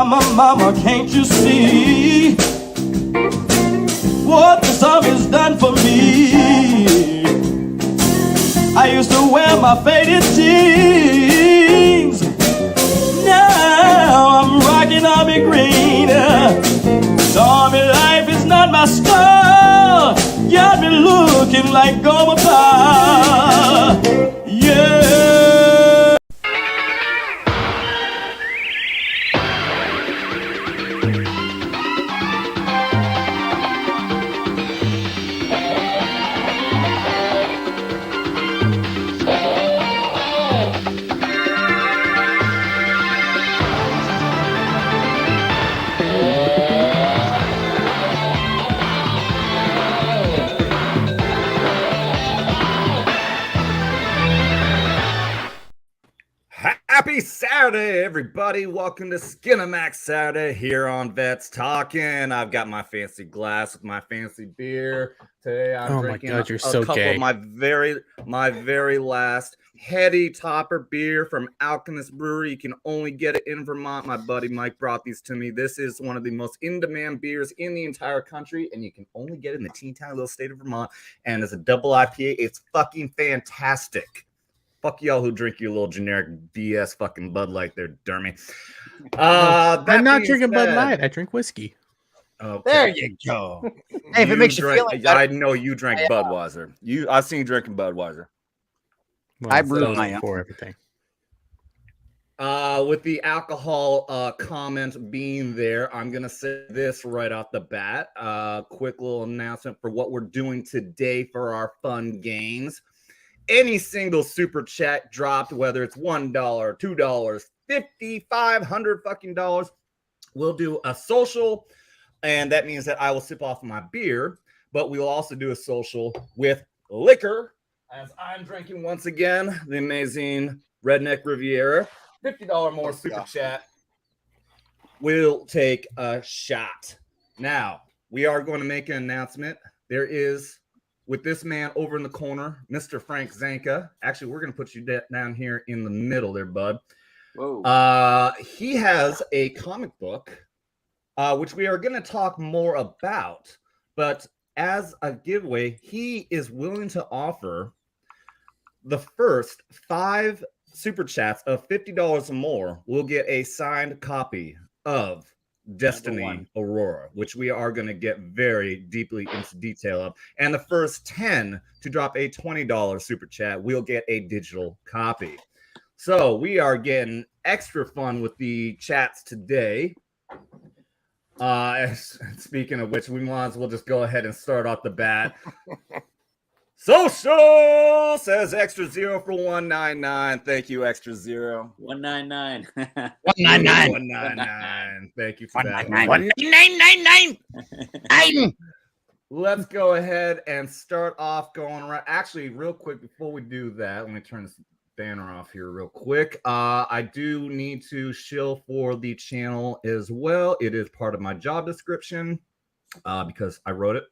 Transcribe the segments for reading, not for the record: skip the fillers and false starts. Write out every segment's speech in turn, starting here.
mama, can't you see what the song has done for me? I used to wear my faded jeans. Now I'm rocking army green. Army life is not my style. Got me looking like Gomata. Yeah. Happy Saturday, everybody. Welcome to Skinemax Saturday here on Vets Talkin. I've got my fancy glass with my fancy beer. Today I'm drinking a couple of my very last heady topper beer from Alchemist Brewery. You can only get it in Vermont. My buddy Mike brought these to me. This is one of the most in-demand beers in the entire country, and you can only get it in the teeny tiny little state of Vermont. And it's a double IPA. It's fucking fantastic. Fuck y'all who drink your little generic BS fucking Bud Light there, Dermy. I'm not drinking Bud Light. I drink whiskey. Okay. There you go. Hey, if it makes you feel like I know you drank Budweiser. I've seen you drinking Budweiser. Well, I brew my own for everything. With the alcohol comment being there, I'm gonna say this right off the bat. Quick little announcement for what we're doing today for our fun games. Any single super chat dropped, whether it's $1, $2, $50, $500 fucking dollars, we'll do a social, and that means that I will sip off my beer, but we'll also do a social with liquor, as I'm drinking once again the amazing Redneck Riviera. $50 more super chat. We'll take a shot. Now, we are going to make an announcement. There is, with this man over in the corner, Mr. Frank Zanca. Actually, we're going to put you down here in the middle there, bud. Whoa. He has a comic book, which we are going to talk more about. But as a giveaway, he is willing to offer the first 5 super chats of $50 or more will get a signed copy of Destiny Aurora, which we are going to get very deeply into detail of. And the first 10 to drop a $20 super chat will get a digital copy. So we are getting extra fun with the chats today. Speaking of which, we might as well just go ahead and start off the bat. Social says extra 0 for 199. Thank you, extra 0. 199. 199. 199. Thank you for that. 199. Let's go ahead and start off going around. Actually, real quick, before we do that, let me turn this banner off here real quick. I do need to shill for the channel as well. It is part of my job description because I wrote it.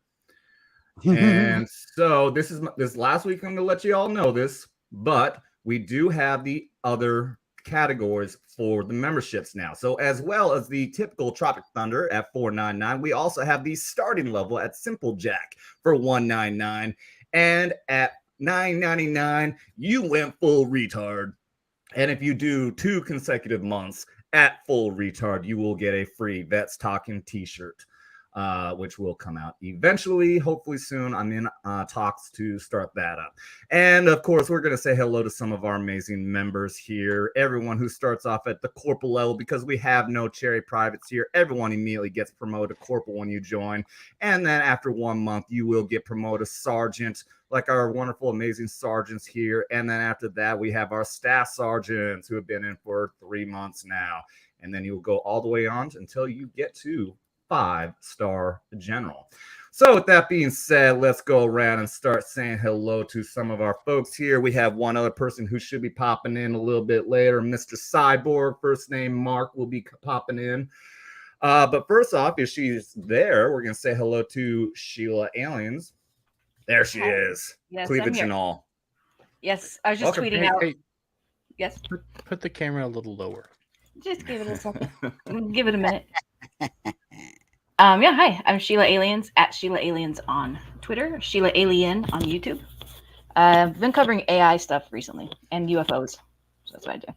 And so this last week, I'm going to let you all know this, but we do have the other categories for the memberships now. So as well as the typical Tropic Thunder at $4.99, we also have the starting level at Simple Jack for $1.99, and at $9.99 you went full retard. And if you do 2 consecutive months at full retard, you will get a free Vets Talkin t-shirt, which will come out eventually, hopefully soon. I'm in talks to start that up. And of course, we're going to say hello to some of our amazing members here. Everyone who starts off at the corporal level, because we have no cherry privates here. Everyone immediately gets promoted to corporal when you join. And then after 1 month, you will get promoted to sergeant, like our wonderful, amazing sergeants here. And then after that, we have our staff sergeants who have been in for 3 months now. And then you'll go all the way on until you get to 5-star general. So with that being said, let's go around and start saying hello to some of our folks here. We have one other person who should be popping in a little bit later, Mr. Cyborg. First name Mark will be popping in. But first off, if she's there, we're going to say hello to Sheila Aliens. There she is. Yes, Cleavage and all. Yes, I was just tweeting out. Hey, Yes. put the camera a little lower. Just give it a second. Give it a minute. Hi. I'm Sheila Aliens at Sheila Aliens on Twitter, Sheila Alien on YouTube. I've been covering AI stuff recently and UFOs. So that's what I do.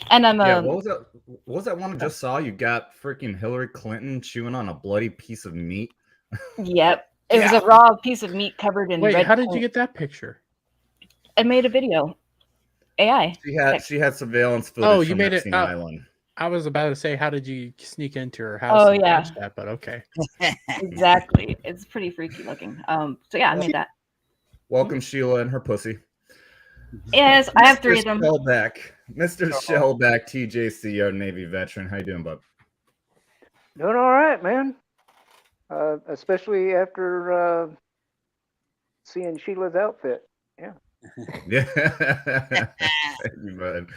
And I'm what was that one I just saw? You got freaking Hillary Clinton chewing on a bloody piece of meat. Yep. It was a raw piece of meat covered in red. Wait, how did you get that picture? I made a video. AI. She had surveillance footage you from made Epstein Island. I was about to say, how did you sneak into her house? Oh, yeah. That, but okay. Exactly. It's pretty freaky looking. I made that. Welcome, Sheila and her pussy. Yes, I have 3 of them. Mr. Shellback TJC, our Navy veteran. How you doing, bud? Doing all right, man. Especially after seeing Sheila's outfit. Yeah. Yeah. Thank you, bud.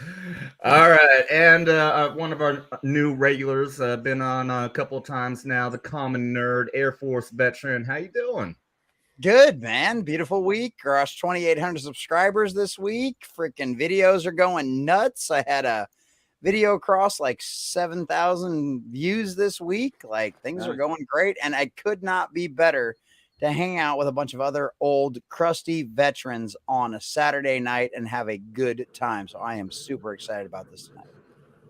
All right. And one of our new regulars, been on a couple of times now, the Common Nerd, Air Force veteran. How you doing? Good, man. Beautiful week. Crossed 2,800 subscribers this week. Freaking videos are going nuts. I had a video cross like 7,000 views this week. Like things are going great. And I could not be better to hang out with a bunch of other old crusty veterans on a Saturday night and have a good time. So I am super excited about this tonight.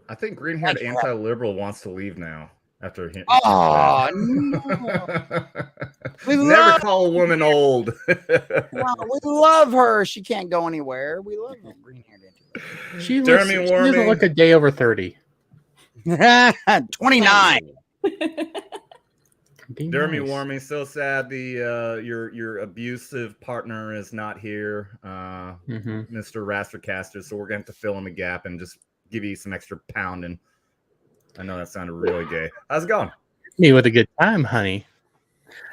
I think green-haired anti-liberal wants to leave now. After him. Oh, no. Never call a woman old. Well, we love her. She can't go anywhere. We love her. She doesn't look a day over 30. 29. Dermy Wermy, so sad your abusive partner is not here, Mr. Raster Caster. So we're going to have to fill in the gap and just give you some extra pounding. I know that sounded really gay. How's it going? Me with a good time, honey.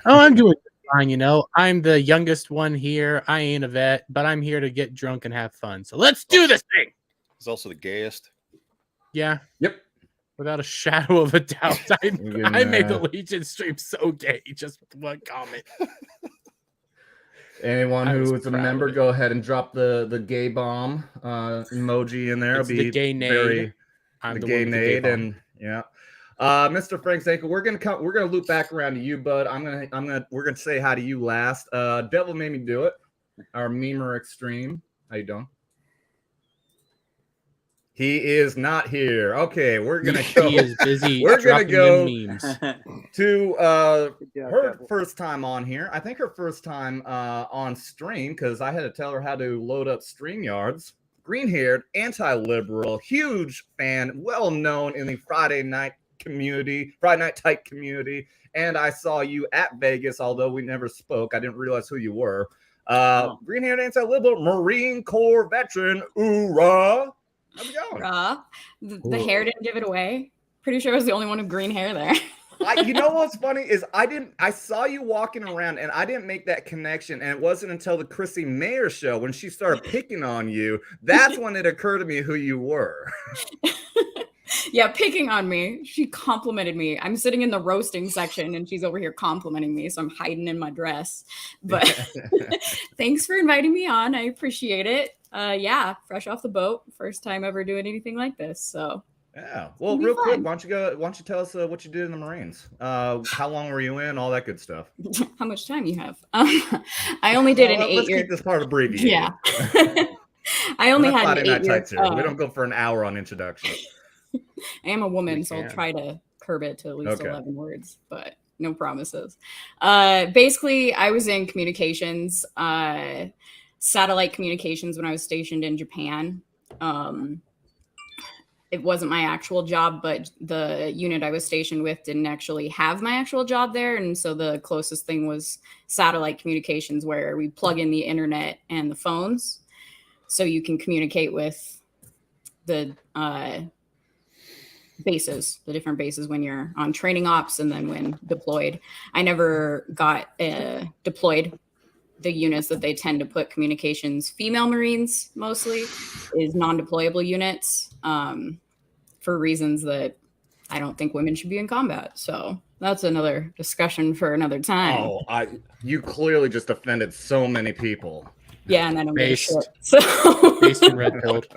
Oh, I'm doing fine. You know, I'm the youngest one here. I ain't a vet, but I'm here to get drunk and have fun. So let's do this thing. He's also the gayest. Yeah. Yep. Without a shadow of a doubt, I made the Legion stream so gay just with one comment. Anyone who is a member, go ahead and drop the gay bomb emoji in there. It's the gay nade. I'm the gay nade, and yeah. Mr. Frank Zanca, we're gonna loop back around to you, bud. We're gonna say hi to you last. Devil Made Me Do It, our memer extreme. How you doing? He is not here. Okay, we're gonna go. He is busy. We're gonna go memes. to her first time on here. I think her first time on stream, because I had to tell her how to load up StreamYards. Green-haired, anti-liberal, huge fan, well known in the Friday night type community. And I saw you at Vegas, although we never spoke. I didn't realize who you were. Green-haired, anti-liberal, Marine Corps veteran. Hoorah! How's it going? The hair didn't give it away. Pretty sure I was the only one with green hair there. You know what's funny is I saw you walking around and I didn't make that connection, and it wasn't until the Chrissy Mayer show when she started picking on you, that's when it occurred to me who you were. Yeah, picking on me. She complimented me. I'm sitting in the roasting section and she's over here complimenting me, so I'm hiding in my dress. But thanks for inviting me on. I appreciate it. Yeah, fresh off the boat, first time ever doing anything like this. So yeah. Well, real quick, why don't you tell us what you did in the Marines? How long were you in? All that good stuff. How much time you have? I only did an 8 year. Let's keep this part abbreviated. Yeah. I only had an 8 year. We don't go for an hour on introduction. I am a woman, so I'll try to curb it to at least 11 words, but no promises. Basically, I was in communications, satellite communications when I was stationed in Japan. It wasn't my actual job, but the unit I was stationed with didn't actually have my actual job there. And so the closest thing was satellite communications, where we plug in the internet and the phones so you can communicate with the bases, the different bases when you're on training ops and then when deployed. I never got deployed. The units that they tend to put communications, female Marines mostly, is non-deployable units for reasons that I don't think women should be in combat. So that's another discussion for another time. Oh, you clearly just offended so many people. Yeah, and I don't give a shit. So based and red pilled.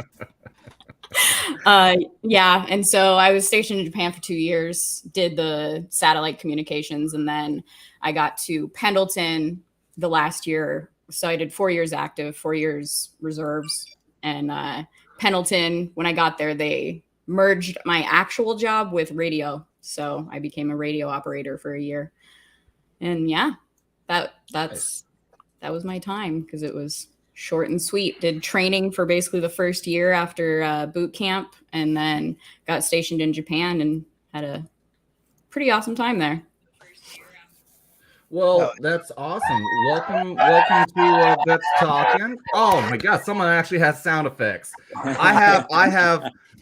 Yeah, and so I was stationed in Japan for 2 years, did the satellite communications, and then I got to Pendleton the last year. So I did 4 years active, 4 years reserves, and Pendleton. When I got there, they merged my actual job with radio, so I became a radio operator for a year. And yeah, that was my time because it was short and sweet. Did training for basically the first year after boot camp, and then got stationed in Japan and had a pretty awesome time there. Well, that's awesome. Welcome to That's Talkin. Oh my God, someone actually has sound effects.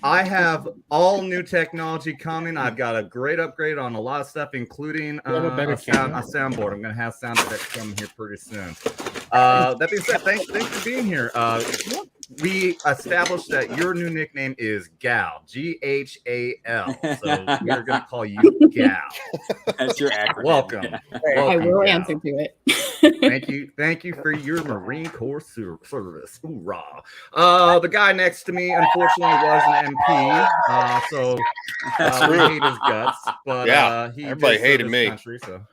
I have all new technology coming. I've got a great upgrade on a lot of stuff, including a soundboard. I'm gonna have sound effects coming here pretty soon. That being said, thanks for being here. We established that your new nickname is Gal, Ghal. So we're gonna call you Gal. That's your acronym. Welcome. I will Gal. answer to it. Thank you for your Marine Corps service. Hoorah! The guy next to me, unfortunately, was an MP, so we hate his guts. But he everybody hated me. Country, so.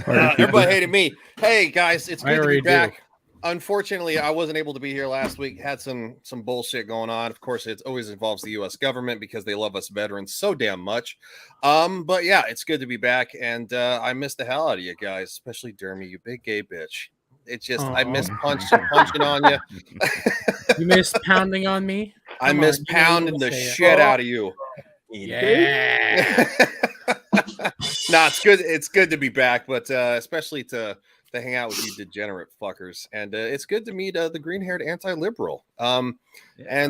Everybody hated me. Hey guys, it's good to be back. Do. Unfortunately, I wasn't able to be here last week. Had some bullshit going on. Of course, it always involves the U.S. government because they love us veterans so damn much. But yeah, it's good to be back, and I miss the hell out of you guys, especially Dermy, you big gay bitch. It's just I miss punching on you. You miss pounding on me. I miss pounding the shit out of you. Yeah. No, it's good. It's good to be back, but especially to hang out with you degenerate fuckers. And it's good to meet the green-haired anti-liberal. And,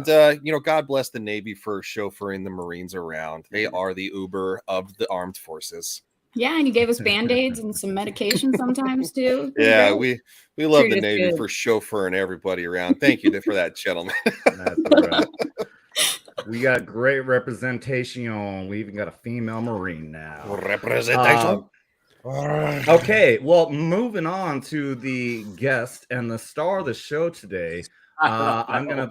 God bless the Navy for chauffeuring the Marines around. They are the Uber of the armed forces. Yeah, and you gave us Band-Aids and some medication sometimes, too. Yeah, we love the Treated Navy good. for chauffeuring everybody around. Thank you for that, gentlemen. That's right. We got great representation. We even got a female Marine now. Representation. Okay, well, moving on to the guest and the star of the show today. I'm gonna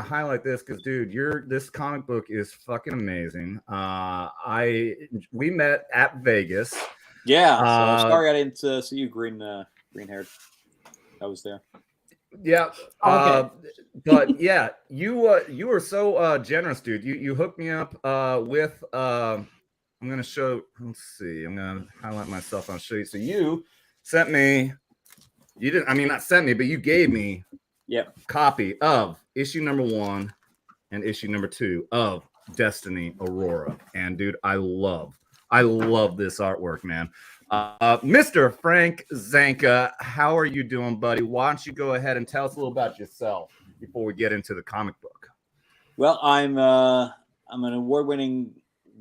highlight this because, dude, this comic book is fucking amazing. We met at Vegas. Yeah, so sorry I didn't see you green haired. I was there. Yeah, Okay. but yeah, you were so generous, dude. You hooked me up with I'm gonna show. Let's see. I'm gonna highlight myself. I'll show you. So you sent me. You didn't. I mean, not sent me, but you gave me. Yep. Copy of issue number 1 and issue number 2 of Destiny Aurora. And dude, I love this artwork, man. Mr. Frank Zanca, how are you doing, buddy? Why don't you go ahead and tell us a little about yourself before we get into the comic book? Well, I'm an award-winning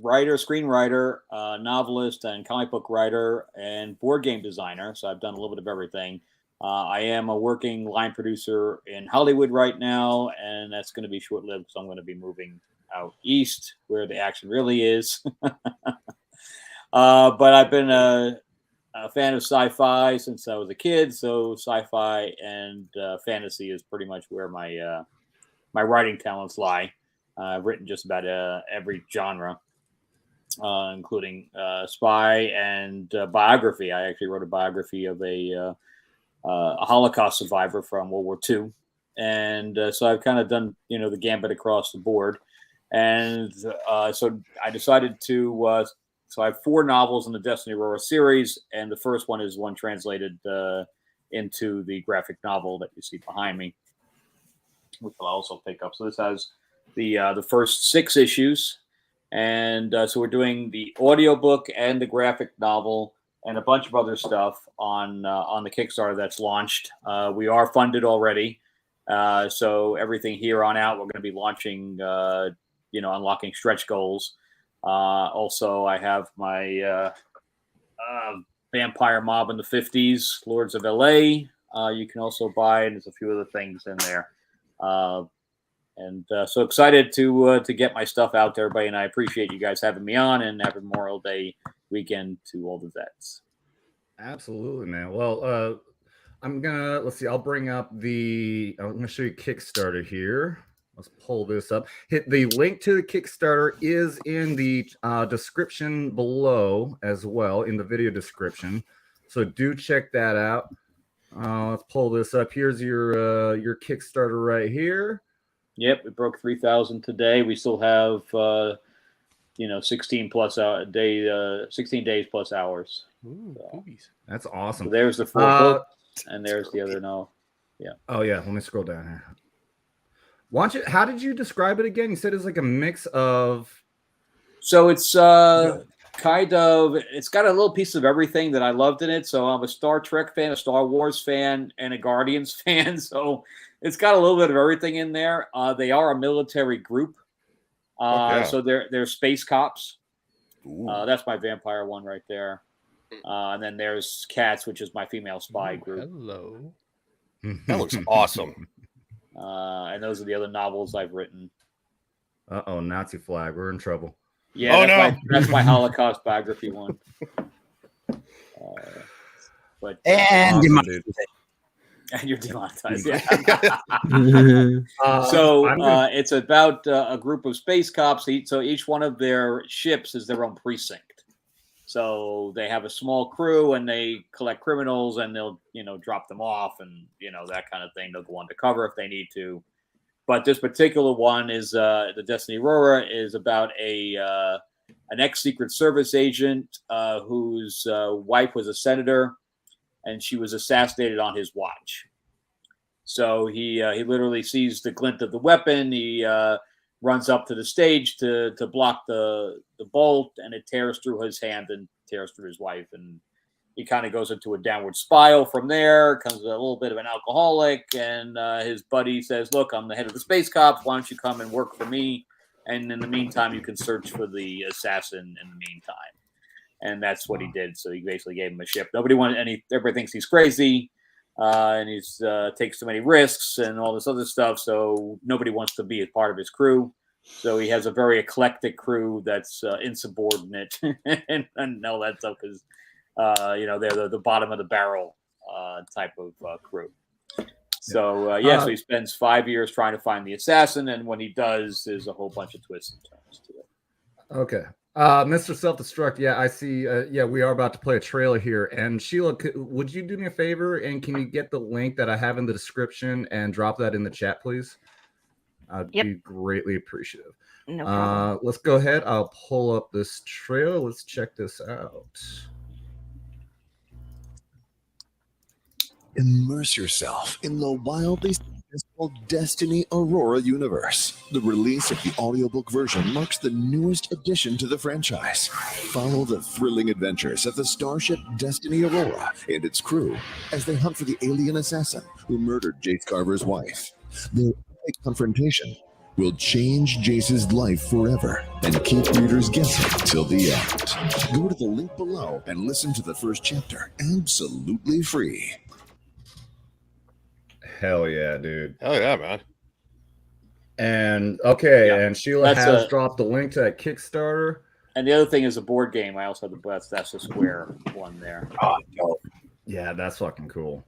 writer, screenwriter, novelist, and comic book writer, and board game designer. So I've done a little bit of everything. I am a working line producer in Hollywood right now, and that's going to be short-lived because I'm going to be moving out east where the action really is. But I've been a fan of sci-fi since I was a kid, so sci-fi and fantasy is pretty much where my writing talents lie. I've written just about every genre, including spy and biography. I actually wrote a biography of a Holocaust survivor from World War II. And so I've kind of done, the gambit across the board. And so I decided to, so I have 4 novels in the Destiny Aurora series. And the first one is one translated into the graphic novel that you see behind me, which I'll also pick up. So this has the first 6 issues. And so we're doing the audiobook and the graphic novel and a bunch of other stuff on the Kickstarter that's launched. We are funded already. So everything here on out, we're going to be launching, unlocking stretch goals. Also, I have my Vampire Mob in the 50s, Lords of LA. You can also buy, and there's a few other things in there. And so excited to get my stuff out there, everybody, and I appreciate you guys having me on, and happy Memorial Day weekend to all the vets. Absolutely, man. Well, let's see. I'm gonna show you Kickstarter here. Let's pull this up. Hit the link to the Kickstarter is in the description below as well, in the video description. So do check that out. Let's pull this up. Here's your Kickstarter right here. Yep, it broke 3,000 today. We still have 16 days plus hours. Ooh, So, boobies. That's awesome. so there's the 4 books, and there's the other no. Yeah. Oh yeah, let me scroll down here. How did you describe it again? You said it's like a mix of. So it's kind of, it's got a little piece of everything that I loved in it. So I'm a Star Trek fan, a Star Wars fan, and a Guardians fan. So it's got a little bit of everything in there. They are a military group. So they're space cops. That's my vampire one right there. And then there's Cats, which is my female spy group. Hello. That looks awesome. And those are the other novels I've written. Uh-oh, Nazi flag. We're in trouble. Yeah, that's my Holocaust biography one. And awesome, and you're demonetized. Yeah. So it's about a group of space cops. So each one of their ships is their own precinct. So they have a small crew and they collect criminals and they'll, drop them off and, that kind of thing. They'll go undercover if they need to. But this particular one is the Destiny Aurora is about an ex-Secret Service agent whose wife was a senator and she was assassinated on his watch. So he literally sees the glint of the weapon. He runs up to the stage to block the bolt, and it tears through his hand and tears through his wife. And he kind of goes into a downward spiral from there, comes a little bit of an alcoholic, and his buddy says, look, I'm the head of the space cops. Why don't you come and work for me? And in the meantime, you can search for the assassin in the meantime. And that's what he did. So he basically gave him a ship. Everybody thinks he's crazy. And he's takes too many risks and all this other stuff. So nobody wants to be a part of his crew. So he has a very eclectic crew that's insubordinate and all that stuff because, they're the bottom of the barrel type of crew. So, so he spends 5 years trying to find the assassin. And when he does, there's a whole bunch of twists and turns to it. Okay. Mr. Self-Destruct, I see. We are about to play a trailer here. And Sheila, would you do me a favor and can you get the link that I have in the description and drop that in the chat, please? I'd be greatly appreciative. No problem. Let's go ahead. I'll pull up this trailer. Let's check this out. Immerse yourself in the wildly successful Destiny Aurora universe. The release of the audiobook version marks the newest addition to the franchise. Follow the thrilling adventures of the starship Destiny Aurora and its crew as they hunt for the alien assassin who murdered Jace Carver's wife. Their epic confrontation will change Jace's life forever and keep readers guessing till the end. Go to the link below and listen to the first chapter absolutely free. Hell yeah, dude. Hell yeah, man. And and Sheila has dropped the link to that Kickstarter. And the other thing is a board game. I also have that's the Square one there. Oh, yeah, that's fucking cool.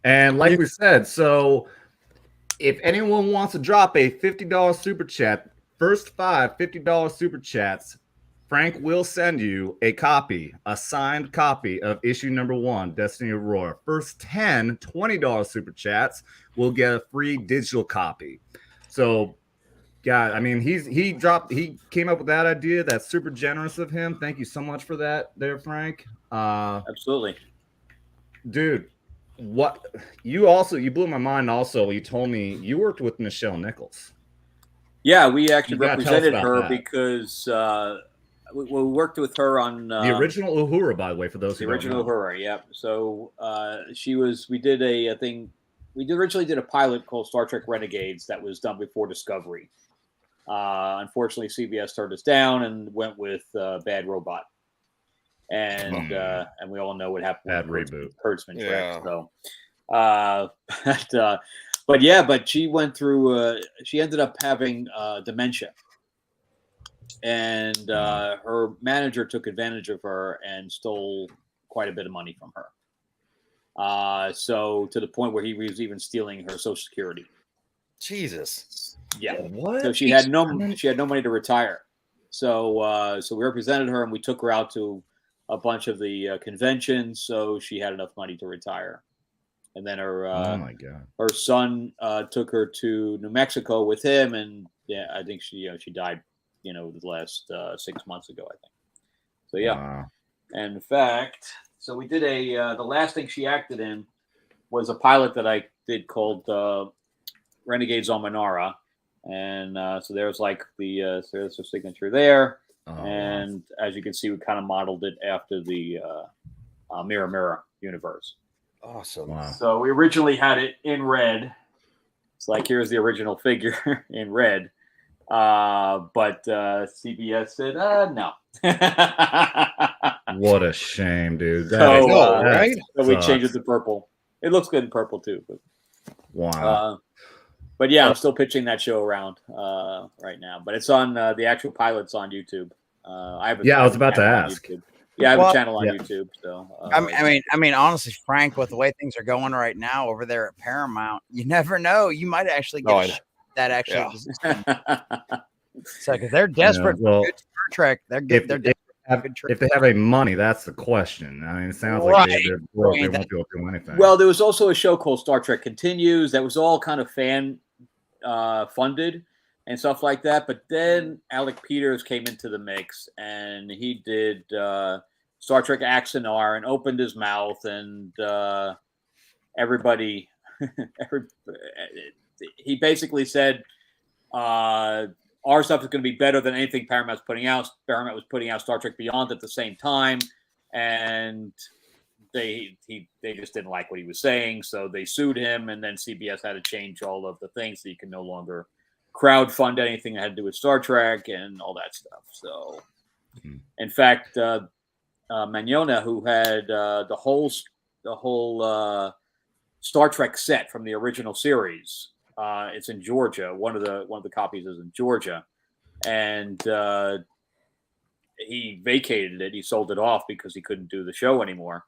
And like we said, so if anyone wants to drop a $50 super chat, first 5 $50 super chats, Frank will send you a signed copy of issue number 1, Destiny Aurora. First 10 $20 super chats will get a free digital copy. So, God, I mean, he came up with that idea. That's super generous of him. Thank you so much for that, there, Frank. Absolutely, dude. What you blew my mind. Also, you told me you worked with Michelle Nichols. Yeah, we actually represented her because. We worked with her on the original Uhura, by the way, for those who don't know. The original Uhura, yep. So we originally did a pilot called Star Trek Renegades that was done before Discovery. Unfortunately, CBS turned us down and went with Bad Robot. And we all know what happened. Bad reboot. Kurtzman, correct? So, but she went through. She ended up having dementia. And her manager took advantage of her and stole quite a bit of money from her. So to the point where he was even stealing her Social Security. Jesus. Yeah. What? So she had no money to retire. So so we represented her and we took her out to a bunch of the conventions, so she had enough money to retire. And then her Oh my God. her son took her to New Mexico with him, and yeah, I think she died, the last 6 months ago, I think. So yeah. Wow. And in fact, so we did the last thing she acted in was a pilot that I did called Renegades on Manara. And so there's like there's her signature there. Oh, And as you can see, we kind of modeled it after the Mirror Mirror universe. Awesome. wow. So we originally had it in red. It's like, here's the original figure in red. But CBS said, no. What a shame, dude. So, right? So we changed it to purple. It looks good in purple too. But, Wow. but yeah, I'm still pitching that show around right now. But it's on the actual pilot's on YouTube. I was about to ask. Yeah, I have Well, a channel on YouTube. So I mean, honestly, Frank, with the way things are going right now over there at Paramount, you never know. You might actually get Oh, a I know. show that actually Yeah. exists. So, because they're desperate well, for good Star Trek. They're good. They're desperate for good if they have any money, that's the question. I mean, it sounds like they're broke. They won't be able to do anything. Well, there was also a show called Star Trek Continues that was all kind of fan funded and stuff like that. But then Alec Peters came into the mix and he did Star Trek Axanar and opened his mouth, and everybody, he basically said, our stuff is going to be better than anything Paramount's putting out. Paramount was putting out Star Trek Beyond at the same time, and they just didn't like what he was saying, so they sued him, and then CBS had to change all of the things so you can no longer crowdfund anything that had to do with Star Trek and all that stuff. So, in fact, Magnona, who had the whole Star Trek set from the original series, it's in Georgia. One of the copies is in Georgia, and he vacated it. He sold it off because he couldn't do the show anymore.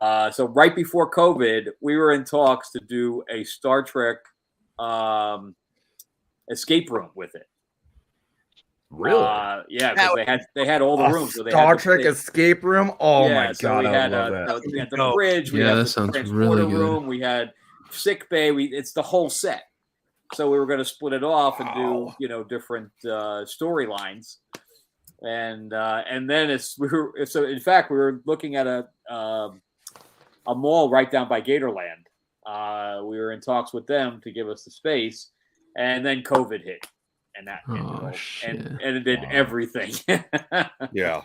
So right before COVID, we were in talks to do a Star Trek escape room with it. Really? Yeah, because they had all the rooms. So they Star had Trek escape room. Oh my so God, we I had love that. we had the bridge. We Yeah, had that the sounds transporter really good. room. We had sick bay. It's the whole set. So we were going to split it off and do different storylines, and then in fact we were looking at a mall right down by Gatorland. We were in talks with them to give us the space, and then COVID hit, and that ended everything. Yeah.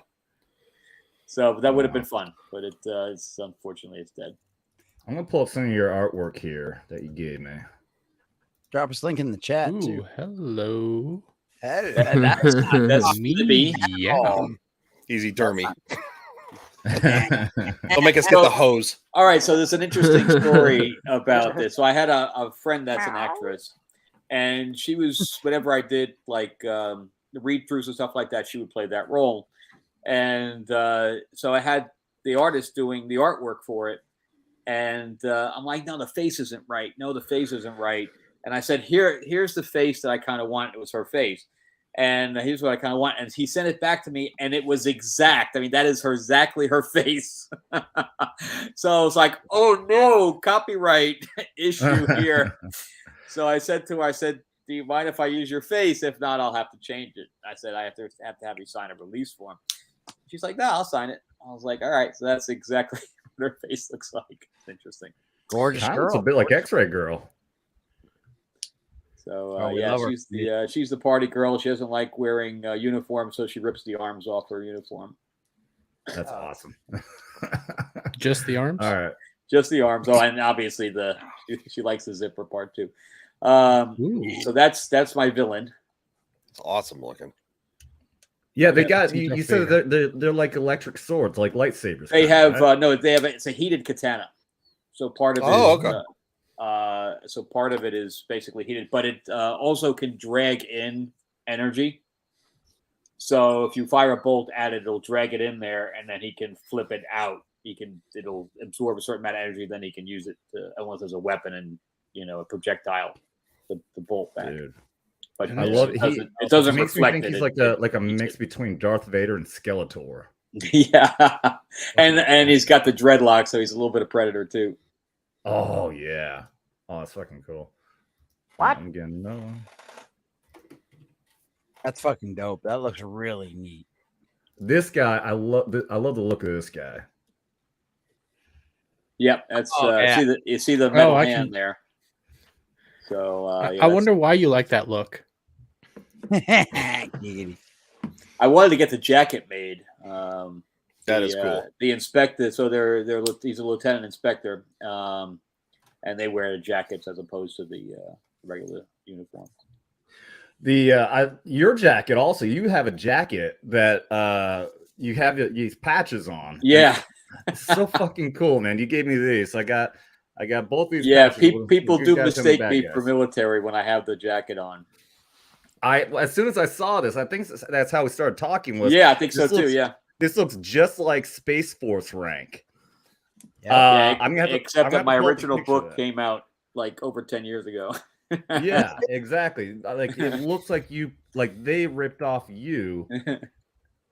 So that would have been fun, but it's unfortunately it's dead. I'm gonna pull up some of your artwork here that you gave me. Drop us a link in the chat too. Hello. That's me. Yeah. Easy Dermy. Don't make us get the hose. All right, so there's an interesting story about this. So I had a friend that's an actress, and she was, whenever I did like read-throughs and stuff like that, she would play that role. And so I had the artist doing the artwork for it, and I'm like, no, the face isn't right. No, the face isn't right. And I said, here's the face that I kind of want. It was her face. And here's what I kind of want. And he sent it back to me, and it was exact. I mean, that is exactly her face. So I was like, oh no, copyright issue here. So I said to her, do you mind if I use your face? If not, I'll have to change it. I said, I have to have you sign a release form. She's like, no, I'll sign it. I was like, all right. So that's exactly what her face looks like. It's interesting. Gorgeous girl. It's a bit like X-Ray Girl. So she's the party girl. She doesn't like wearing uniform, so she rips the arms off her uniform. That's awesome. Just the arms? All right. Just the arms. Oh, and obviously she likes the zipper part too. So that's my villain. It's awesome looking. Yeah, they got you said they're like electric swords, like lightsabers. They have right? it's a heated katana. So part of it so part of it is basically heated, but it also can drag in energy. So if you fire a bolt at it, it'll drag it in there, and then he can flip it out. It'll absorb a certain amount of energy, then he can use it almost as a weapon and a projectile. the bolt back. Dude. But I love it. It doesn't makes me reflect think it. he's like a mix between Darth Vader and Skeletor. Yeah, and he's got the dreadlocks, so he's a little bit of Predator too. Oh yeah. Oh, that's fucking cool. What? I'm getting another one. That's fucking dope. That looks really neat. This guy, I love the look of this guy. Yep, that's yeah. you see the metal I hand can- there. So I wonder why you like that look. Giggity. I wanted to get the jacket made. That is cool. The inspector, so he's a lieutenant inspector, and they wear the jackets as opposed to the regular uniform. Your jacket also. You have a jacket that you have these patches on. Yeah, it's so fucking cool, man. You gave me these. I got both these. Yeah, patches people with do good guys and the mistake bad me guys. for military when I have the jacket on. As soon as I saw this, I think that's how we started talking. Yeah, I think so this too. looks- Yeah. This looks just like Space Force rank. Yeah, I'm gonna have to, except I'm that gonna my have to pull up a original picture of book that. came out like over 10 years ago. Yeah, exactly. Like it looks like they ripped off you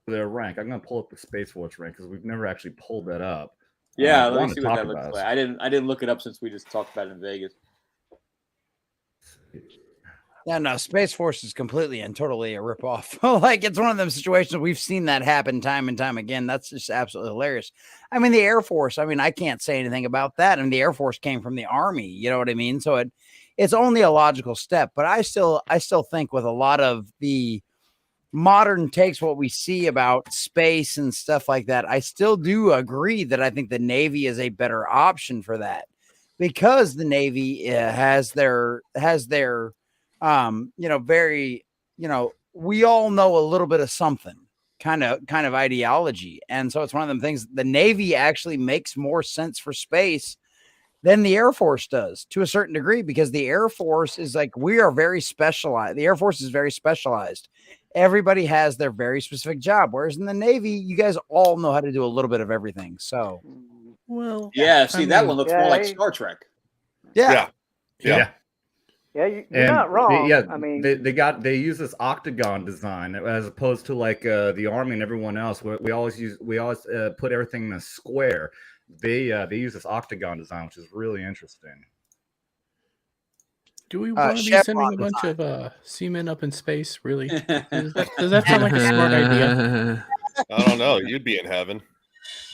their rank. I'm gonna pull up the Space Force rank because we've never actually pulled that up. Yeah, I let me wanna see what talk that looks about like. it. I didn't look it up since we just talked about it in Vegas. Yeah, no, Space Force is completely and totally a ripoff. Like, it's one of them situations we've seen that happen time and time again. That's just absolutely hilarious. I mean, the Air Force, I can't say anything about that. I mean, the Air Force came from the Army, you know what I mean? So it's only a logical step, but I still think with a lot of the modern takes, what we see about space and stuff like that, I still do agree that I think the Navy is a better option for that, because the Navy has their very, we all know a little bit of something kind of ideology. And so it's one of them things. The Navy actually makes more sense for space than the Air Force does to a certain degree, because the Air Force is like, we are very specialized. The Air Force is very specialized. Everybody has their very specific job. Whereas in the Navy, you guys all know how to do a little bit of everything. So, Well, Yeah, see, that one looks more like yeah, Star Trek. yeah. Yeah. Yeah, you're And not wrong. I I mean, they use this octagon design as opposed to like the Army and everyone else. We always put everything in a square. They use this octagon design, which is really interesting. Do we want to be Chevron sending a bunch of seamen up in space? Really? Does that sound like a smart idea? I don't know. You'd be in heaven.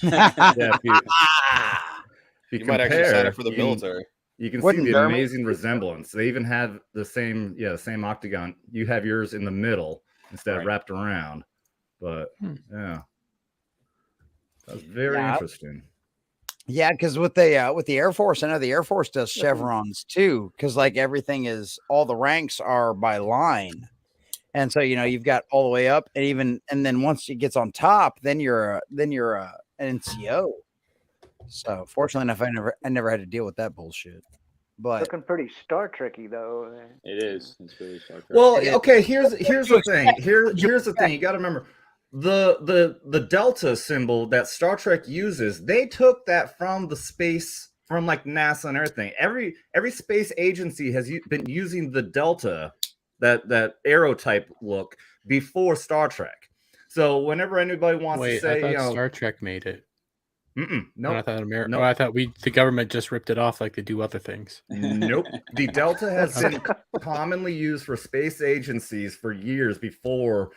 Yeah, if you You might actually sign compare, up for the military. You can Wouldn't see the Dermy- amazing resemblance. They even have the same octagon. You have yours in the middle instead of Right. wrapped around. But yeah, that's very interesting. Yeah, because with the Air Force, I know the Air Force does chevrons too, because like everything is, all the ranks are by line, and so you've got all the way up, and then once it gets on top, then you're an NCO. So fortunately enough, I never had to deal with that bullshit. But looking pretty Star Trekky though. It is. It's really Star Trek. Well, okay. Here's the thing. Here's the thing. You got to remember the Delta symbol that Star Trek uses. They took that from the space, from like NASA and everything. Every space agency has been using the Delta, that arrow type look, before Star Trek. So whenever anybody wants to say, I thought Star Trek made it. No, I thought Nope. I thought the government just ripped it off like they do other things. Nope. The Delta has been commonly used for space agencies for years before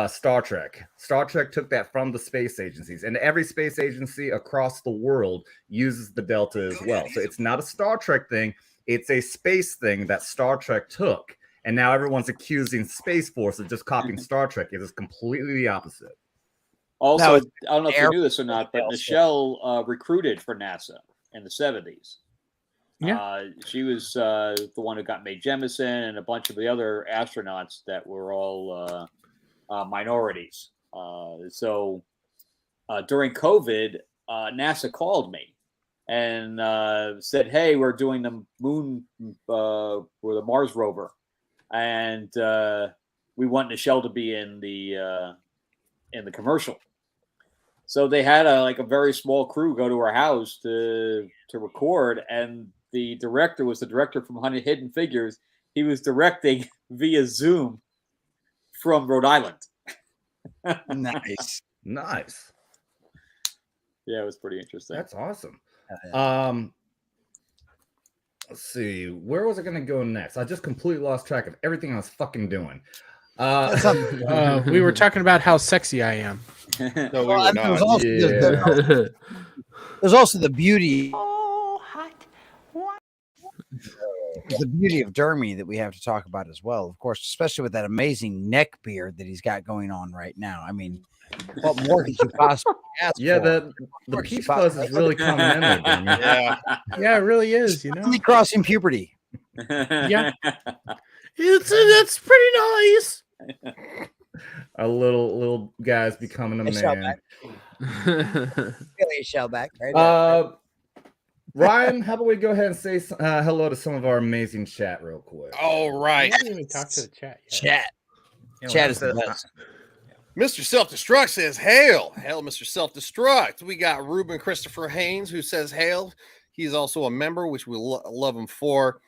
Star Trek. Star Trek took that from the space agencies, and every space agency across the world uses the Delta as well. So it's not a Star Trek thing. It's a space thing that Star Trek took. And now everyone's accusing Space Force of just copying Star Trek. It is completely the opposite. Also, No, I don't know if you Air knew this or not, but Michelle recruited for NASA in the 70s. Yeah. She was the one who got Mae Jemison and a bunch of the other astronauts that were all minorities. So during COVID, NASA called me and said, "Hey, we're doing the moon or the Mars rover, and we want Michelle to be in the commercial." So they had a very small crew go to her house to record, and the director was the director from Hidden Figures. he was directing via Zoom from Rhode Island. Nice. Nice. Yeah, it was pretty interesting. That's awesome. Let's see. Where was I going to go next? I just completely lost track of everything I was fucking doing. We were talking about how sexy I am. No, we were not. There's also the beauty. Oh, hot. The beauty of Dermy that we have to talk about as well, of course, especially with that amazing neck beard that he's got going on right now. I mean, what more could you possibly ask Yeah, for? the peach fuzz is really coming in there, Dermy. Yeah, it really is. You know, Only crossing puberty. Yeah, that's pretty nice. A little guy's becoming a man. Really, Shellback, right? Ryan, how about we go ahead and say hello to some of our amazing chat real quick? All right. I didn't even talk to the chat yet. Chat is the best. Mr. Self-Destruct says, hail. Hail, Mr. Self-Destruct. We got Ruben Christopher Haynes, who says, hail. He's also a member, which we love him for.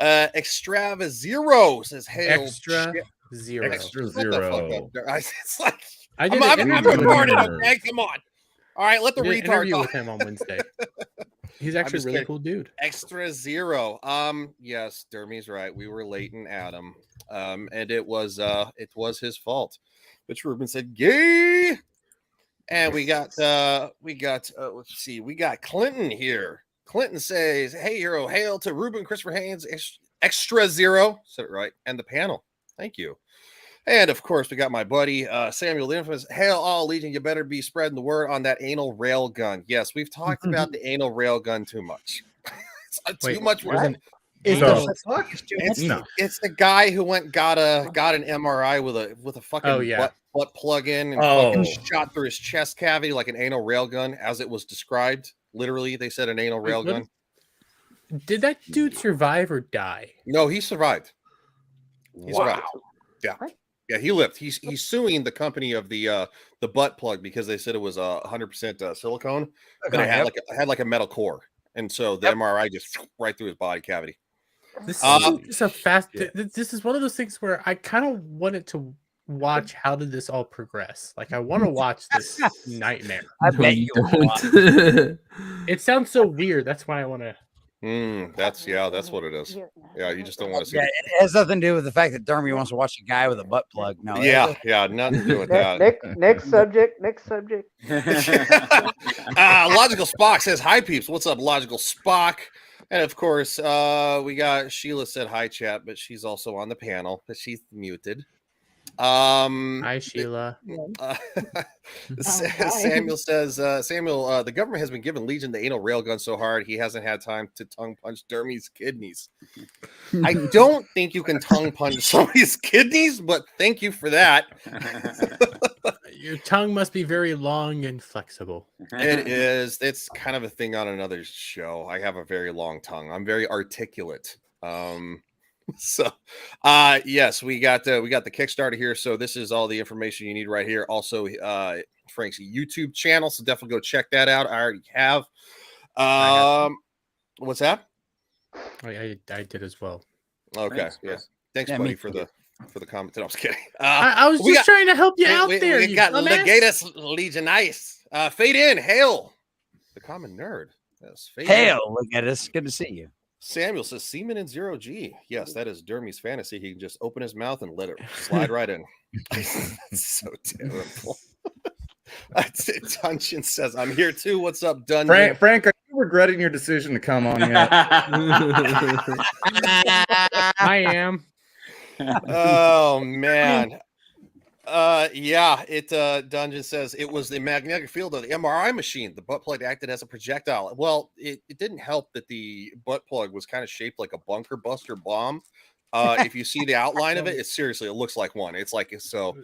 Extrava Zero says, hail. Extra zero. It's like, I did I'm recording, okay? Come on. All right, let the retard interview talk. with him on Wednesday. He's actually a really cool dude. Extra Zero. Yes, Dermy's right. We were late in Adam. And it was his fault. Which Ruben said gay. And we got let's see, we got Clinton here. Clinton says, hey hero, hail to Ruben Christopher Haynes, Extra Zero. Said it right. And the panel. Thank you. And of course, we got my buddy Samuel the Infamous. Hail all Legion, you better be spreading the word on that anal rail gun. Yes, we've talked about the anal rail gun too much. Too much. It's the guy who got an MRI with a fucking butt plug in and fucking shot through his chest cavity like an anal rail gun, as it was described. Literally, they said an anal rail gun. Did that dude survive or die? No, he survived. He survived. Yeah. Yeah, he lived. He's suing the company of the butt plug because they said it was 100% silicone, but it had like a metal core, and so the MRI just right through his body cavity. This is just a fast. This is one of those things where I kind of wanted to watch how did this all progress. Like I want to watch this nightmare. I bet you won't. It sounds so weird. That's why I want to. That's what it is. Yeah, you just don't want to see. Yeah, it has nothing to do with the fact that Dermy wants to watch a guy with a butt plug. No. Yeah, nothing to do with that. Next subject. Logical Spock says, hi peeps. What's up, Logical Spock? And of course, we got Sheila said hi chat, but she's also on the panel, but she's muted. Hi Sheila. Samuel says, the government has been giving Legion the anal railgun so hard he hasn't had time to tongue punch Dermy's kidneys. I don't think you can tongue punch somebody's kidneys, but thank you for that. Your tongue must be very long and flexible. It is. It's kind of a thing on another show. I have a very long tongue. I'm very articulate. So yes, we got the Kickstarter here. So this is all the information you need right here. Also, Frank's YouTube channel. So definitely go check that out. I already have. What's that? I did as well. Okay. Thanks, buddy, for the comment. I was kidding. I was just trying to help you out there. We got the Gator Legion Ice. Fade in. Hail. The common nerd. Yes. Hail. Look at us. Good to see you. Samuel says Seaman in 0G. Yes, that is Dermy's fantasy. He can just open his mouth and let it slide right in. That's so terrible. Dungeon says, I'm here too. What's up, Dungeon? Frank, are you regretting your decision to come on yet? I am. Oh, man. Dungeon says it was the magnetic field of the MRI machine. The butt plug acted as a projectile. Well, it didn't help that the butt plug was kind of shaped like a bunker buster bomb. If you see the outline of it, it looks like one. It's like so.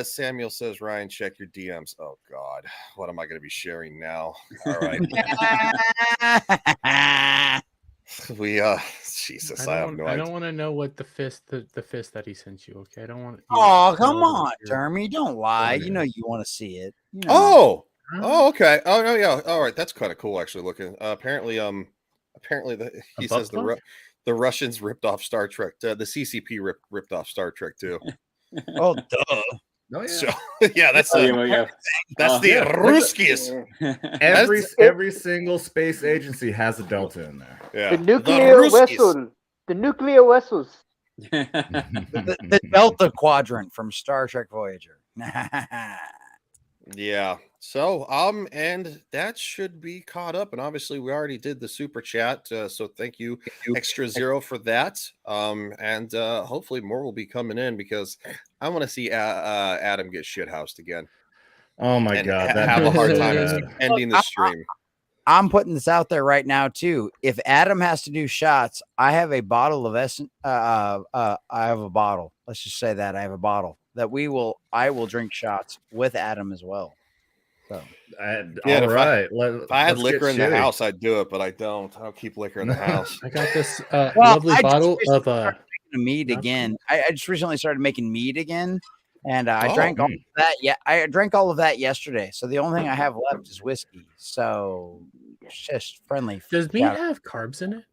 Samuel says, Ryan, check your DMs. Oh God, what am I going to be sharing now? All right. Jesus, I have no idea. I don't want to know what the fist that he sent you. Okay, I don't want. Oh, come on, Dermy, don't lie. You know you want to see it. You know. Oh, okay. Oh no, yeah. All right, that's kind of cool actually. Looking. Apparently, he says the The Russians ripped off Star Trek. The CCP ripped off Star Trek too. Oh, duh. Oh yeah. So yeah, that's Oh, the yeah. Ruskies. Every single space agency has a Delta in there. Yeah. The nuclear Ruskies. vessel. The nuclear vessels. The Delta Quadrant from Star Trek Voyager. Yeah. So and that should be caught up. And obviously we already did the super chat. So thank you, Extra Zero, for that. And hopefully more will be coming in because I want to see Adam get shithoused again. Oh my And god, have a hard time ending the stream. I'm putting this out there right now too. If Adam has to do shots, I have a bottle of Essence. I have a bottle. Let's just say that I have a bottle that I will drink shots with Adam as well. So all right. If I had liquor in the house, I'd do it, but I don't. I don't keep liquor in the house. I got this lovely bottle of mead again. I just recently started making mead again, and I drank all of that. Yeah, I drank all of that yesterday. So the only thing I have left is whiskey. So it's just friendly. Does mead have carbs in it?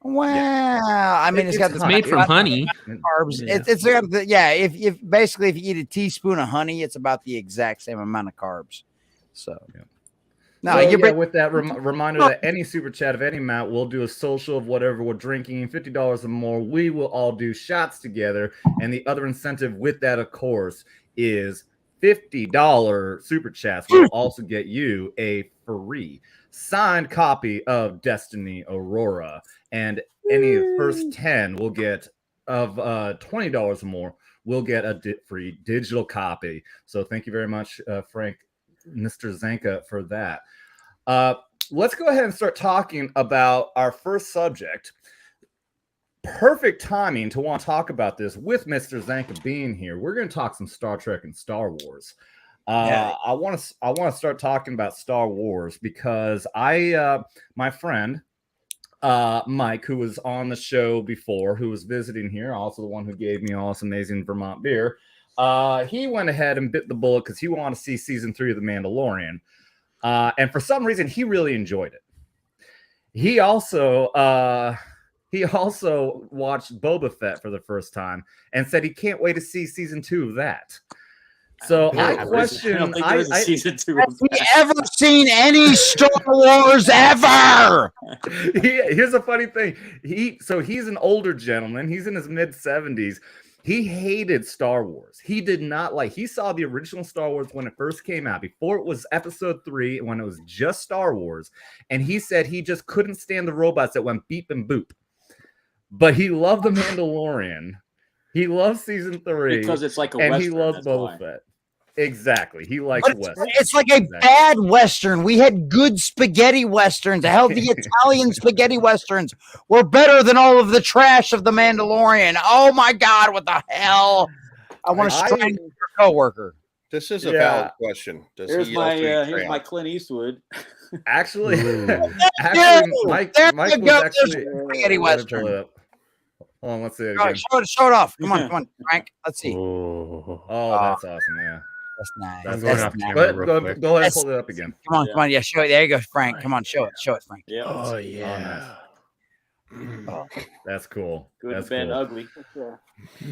Well, I mean, it's made from honey. Carbs. Yeah. It's got if basically if you eat a teaspoon of honey, it's about the exact same amount of carbs. So with that reminder that any super chat of any amount, we'll do a social of whatever we're drinking, $50 or more. We will all do shots together, and the other incentive with that, of course, is $50 super chats will also get you a free signed copy of Destiny Aurora, and any of the first 10 will get of $20 or more will get a free digital copy. So thank you very much, Frank, Mr. Zanca, for that. Let's go ahead and start talking about our first subject. Perfect timing to want to talk about this with Mr. Zanca being here. We're going to talk some Star Trek and Star Wars. I want to start talking about Star Wars because my friend Mike, who was on the show before, who was visiting here, also the one who gave me all this amazing Vermont beer, he went ahead and bit the bullet because he wanted to see season 3 of The Mandalorian, and for some reason he really enjoyed it. He also watched Boba Fett for the first time and said he can't wait to see season 2 of that. So I question, season 2 have we ever seen any Star Wars ever? Here's a funny thing. He's an older gentleman. He's in his mid-70s. He hated Star Wars. He did not like. He saw the original Star Wars when it first came out, before it was Episode 3, when it was just Star Wars. And he said he just couldn't stand the robots that went beep and boop. But he loved The Mandalorian. He loves season 3 because it's like a and Western, he loves Boba Fett. Exactly. He likes Western. It's like a bad Western. We had good spaghetti Westerns. Hell, the Italian spaghetti Westerns were better than all of the trash of The Mandalorian. Oh my God, what the hell? I want to strangle your coworker. This is a valid question. Here's my Clint Eastwood. Actually, Mike was actually spaghetti Western. Hold on, let's see it again. Show it off. Come on, Frank. Let's see. Oh, that's awesome. Yeah. That's nice. That's That's nice. nice. Go ahead and pull it up again. Come on. Yeah, show it. There you go, Frank. Come on, show it, Frank. Yeah. Oh yeah. That's cool. Good, that's bad, cool. ugly.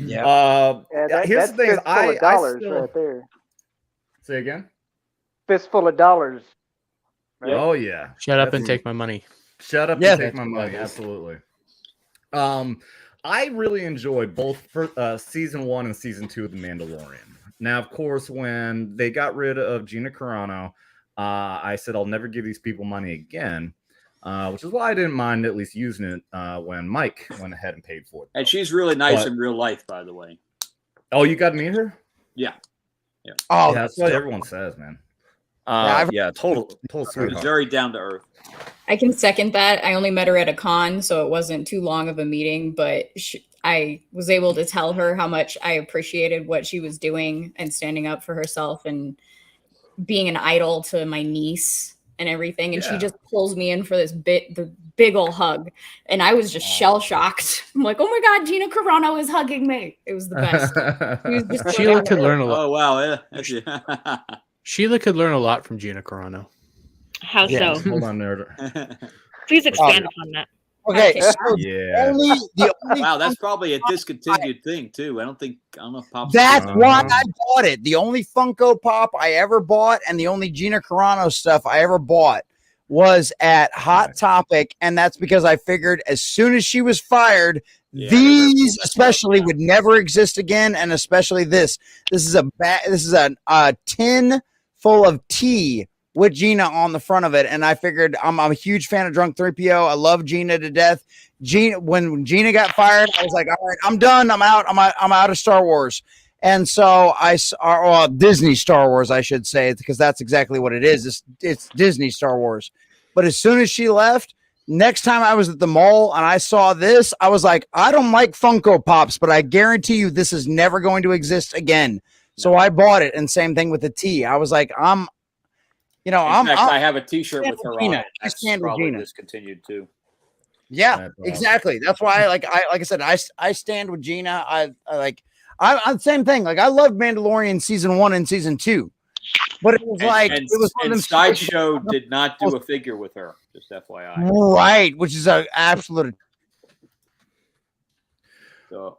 Yeah. Here's the thing: is $dollars right there. Say again. Fistful of dollars. Right? Oh yeah. Shut up and take my money. Shut up and take my money. Absolutely. I really enjoyed both season 1 and season 2 of The Mandalorian. Now, of course, when they got rid of Gina Carano, I said I'll never give these people money again, which is why I didn't mind at least using it when Mike went ahead and paid for it. And she's really nice in real life, by the way. Oh, you got to meet her? Yeah. Oh, yeah, that's what everyone says, man. Total sweetheart. Very down to earth. I can second that. I only met her at a con, so it wasn't too long of a meeting, but I was able to tell her how much I appreciated what she was doing and standing up for herself and being an idol to my niece and everything. And she just pulls me in for the big old hug. And I was just shell shocked. I'm like, oh my God, Gina Carano is hugging me. It was the best. Sheila could learn a lot. Oh, wow. Sheila could learn a lot from Gina Carano. How so? Hold on there. Please expand upon that. Okay, so Yeah. the only Wow, that's probably a discontinued thing too. I don't know if Pop's. That's why I bought it. The only Funko Pop I ever bought and the only Gina Carano stuff I ever bought was at Hot Topic, and that's because I figured as soon as she was fired, these especially would never exist again, and especially this. This is a tin full of tea with Gina on the front of it, and I figured I'm a huge fan of Drunk 3PO. I love Gina to death. When Gina got fired, I was like, all right, I'm done. I'm out. I'm out of Star Wars. And so Disney Star Wars, I should say, because that's exactly what it is. It's Disney Star Wars. But as soon as she left, next time I was at the mall and I saw this, I was like, I don't like Funko Pops, but I guarantee you this is never going to exist again. So I bought it, and same thing with the tea. I was like, I have a T-shirt with her on it. That's probably discontinued too. Yeah, exactly. That's why, like I said, I stand with Gina. I'm same thing. Like, I loved Mandalorian season 1 and season 2, but it was Sideshow did not do a figure with her. Just FYI, right? Which is an absolute. So,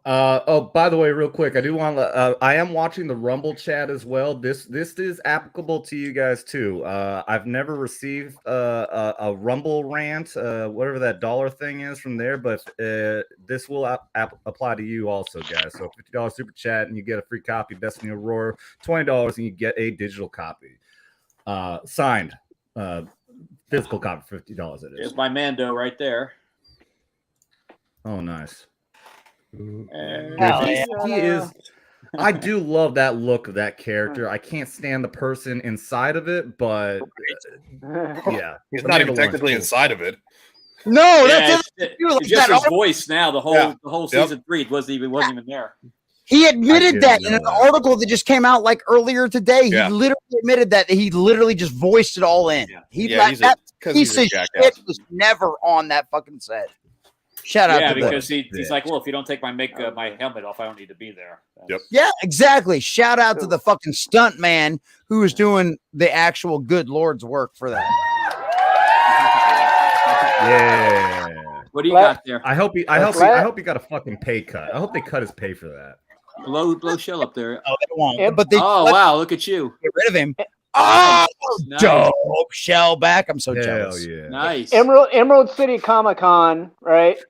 by the way, real quick, I do want to. I am watching the Rumble chat as well. This is applicable to you guys too. I've never received a Rumble rant, whatever that dollar thing is from there, but this will apply to you also, guys. So $50 super chat and you get a free copy of Destiny Aurora. $20 and you get a digital copy, signed, physical copy. $50 it is. There's my Mando right there. Oh, nice. He is. I do love that look of that character. I can't stand the person inside of it, but yeah, he's not even technically inside of it. No, that's it's just his voice now. The whole season 3 it wasn't even there. He admitted that in an article that just came out like earlier today. He literally admitted that he literally just voiced it all in. That piece of shit was never on that fucking set. Shout out to because he's like, well, if you don't take my my helmet off, I don't need to be there. Yep. Yeah, exactly. Shout out to the fucking stunt man who is doing the actual good Lord's work for that. Yeah. What do you got there? I hope he got a fucking pay cut. I hope they cut his pay for that. Blow Shell up there. Oh, they won't. But wow, look at you. Get rid of him. Oh, nice. Dope. Shellback. I'm so jealous. Yeah. Nice. Emerald City Comic Con, right?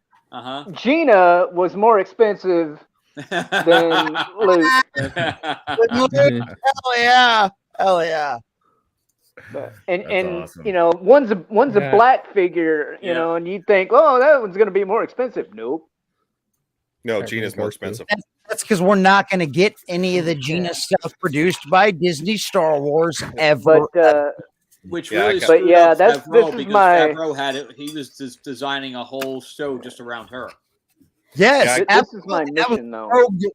Gina was more expensive than Luke. Hell yeah. And awesome. you know, one's a black figure, you know, and you think, oh, that one's going to be more expensive. Nope. No, Gina's more expensive. That's because we're not going to get any of the Gina stuff produced by Disney Star Wars ever. Which really this is my. Favreau had it. He was just designing a whole show just around her. Yes, this is my mission, though.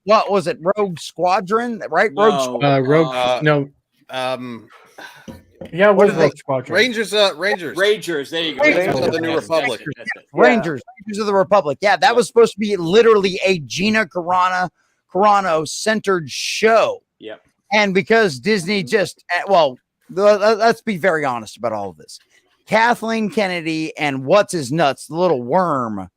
What was it? Rogue Squadron, right? No, no. Yeah, what is Rogue Squadron? Rangers. Rangers. There you go. Rangers of the New Republic. Rangers of the Republic. Yeah, that was supposed to be literally a Gina Carano centered show. Yep. And because Disney just let's be very honest about all of this. Kathleen Kennedy and what's his nuts, the little worm.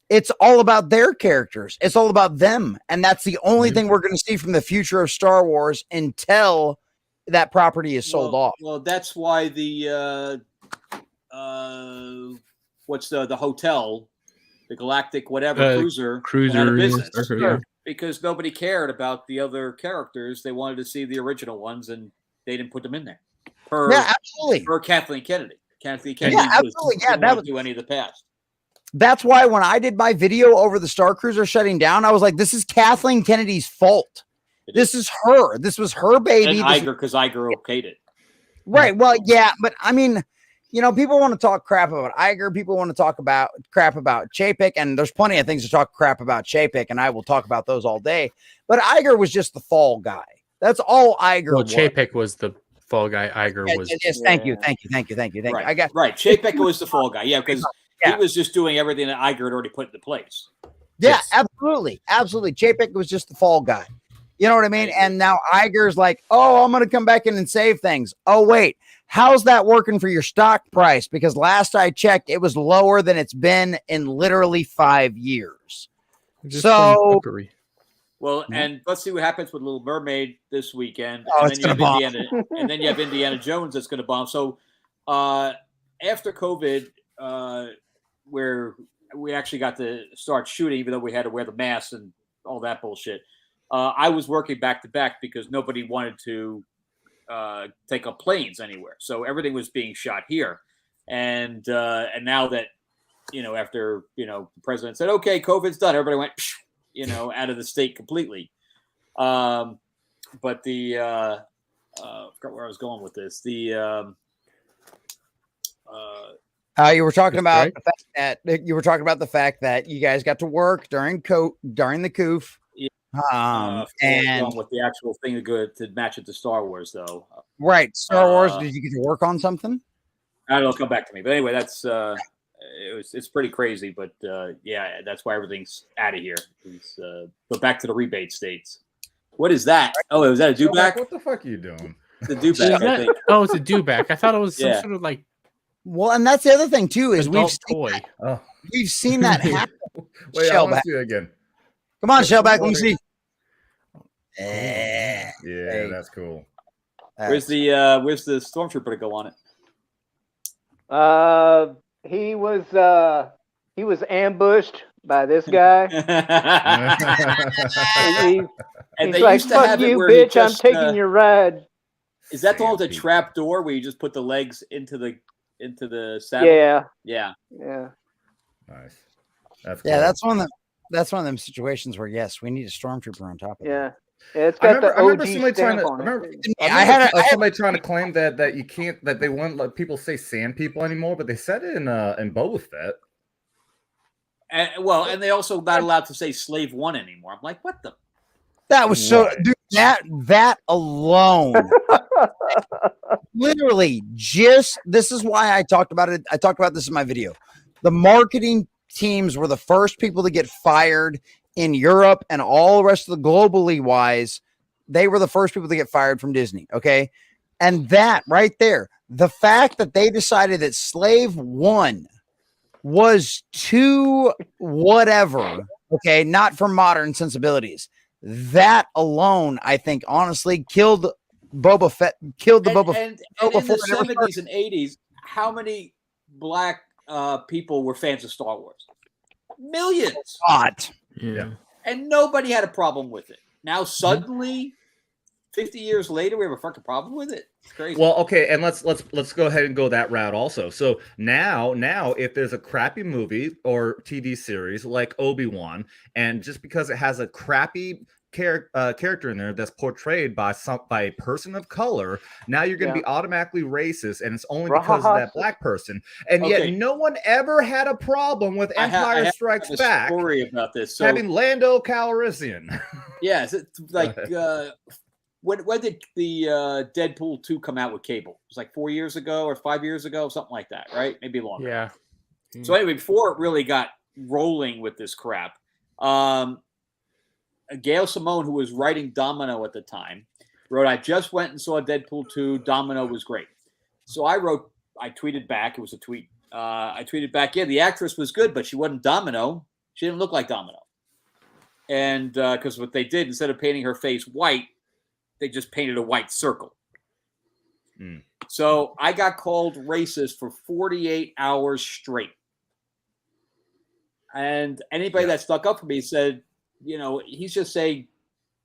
It's all about their characters. It's all about them. And that's the only thing we're going to see from the future of Star Wars until that property is sold off. Well, that's why the what's the hotel, the Galactic cruiser went out of business. Because nobody cared about the other characters. They wanted to see the original ones, and they didn't put them in there. Absolutely. For Kathleen Kennedy. Kathleen Kennedy didn't do any of the past. That's why when I did my video over the Star Cruiser shutting down, I was like, this is Kathleen Kennedy's fault. This is her. This was her baby. And Iger, because Iger okayed it. Right. Well, yeah, but I mean, you know, people want to talk crap about Iger. People want to talk about crap about Chapek, and there's plenty of things to talk crap about Chapek, and I will talk about those all day. But Iger was just the fall guy. That's all Iger was. Chapek was the fall guy. Iger was. Yes, thank you. Right. Chapek was the fall guy. Yeah, because he was just doing everything that Iger had already put into place. Yeah, absolutely. Chapek was just the fall guy. You know what I mean? And now Iger's like, oh, I'm going to come back in and save things. Oh, wait. How's that working for your stock price? Because last I checked, it was lower than it's been in literally 5 years. So, well, and let's see what happens with Little Mermaid this weekend. Oh, and it's then gonna you have Indiana, and then you have Indiana Jones that's going to bomb. So after COVID, where we actually got to start shooting, even though we had to wear the masks and all that bullshit, I was working back to back because nobody wanted to take up planes anywhere. So everything was being shot here. And now that, after, the president said, okay, COVID's done, everybody went, out of the state completely. But I forgot where I was going with this. You were talking about the fact that you guys got to work during the coof. And with the actual thing to match it to Star Wars, though. Right, Star Wars. Did you get to work on something? I don't know. Come back to me. But anyway, that's it's pretty crazy. But yeah, that's why everything's out of here. But back to the rebate states. What is that? Oh, is that a dewback? What the fuck are you doing? The dewback. I think. Oh, it's a dewback. I thought it was some sort of like. Well, and that's the other thing too is we've seen that happen. Wait, I want to see it again. Come on, Shellback. Let me see. Yeah, that's cool. Where's the stormtrooper to go on it? He was ambushed by this guy. And he's like, "Fuck you, bitch! I'm taking your ride." Is that the one with the trap door where you just put the legs into the saddle? Yeah. Nice. That's cool. That's one of them situations where yes, we need a stormtrooper on top of it. Yeah, it's got the OG stamp on it. I had somebody trying to claim that you can't, that they won't let people say sand people anymore, but they said it in Boba Fett. And they also not allowed to say slave one anymore. I'm like, what the? That was so, dude, that alone. Literally, this is why I talked about it. I talked about this in my video. The marketing teams were the first people to get fired in Europe and all the rest of the globally wise. They were the first people to get fired from Disney. Okay. And that right there, the fact that they decided that Slave One was too whatever. Okay. Not for modern sensibilities. That alone, I think, honestly, killed Boba Fett. Killed the Boba Fett. And in the 70s and 80s, how many black people were fans of Star Wars? Millions. Yeah. And nobody had a problem with it. Now suddenly, 50 years later, we have a fucking problem with it. It's crazy. Well, okay, and let's go ahead and go that route also. So now if there's a crappy movie or TV series like Obi-Wan, and just because it has a crappy character in there that's portrayed by a person of color, now you're going to be automatically racist, and it's only because of that black person. And yet no one ever had a problem with Empire Strikes Back. Story about this. So, having Lando Calrissian. Yeah, it's like when did the Deadpool 2 come out with Cable? It was like 4 years ago or 5 years ago, something like that, right? Maybe longer. Yeah. So anyway, before it really got rolling with this crap, Gail Simone, who was writing Domino at the time, wrote, "I just went and saw Deadpool 2. Domino was great." So I tweeted back. It was a tweet. I tweeted back, yeah, the actress was good, but she wasn't Domino. She didn't look like Domino. And because what they did, instead of painting her face white, they just painted a white circle. So I got called racist for 48 hours straight. And anybody that stuck up for me said, he's just saying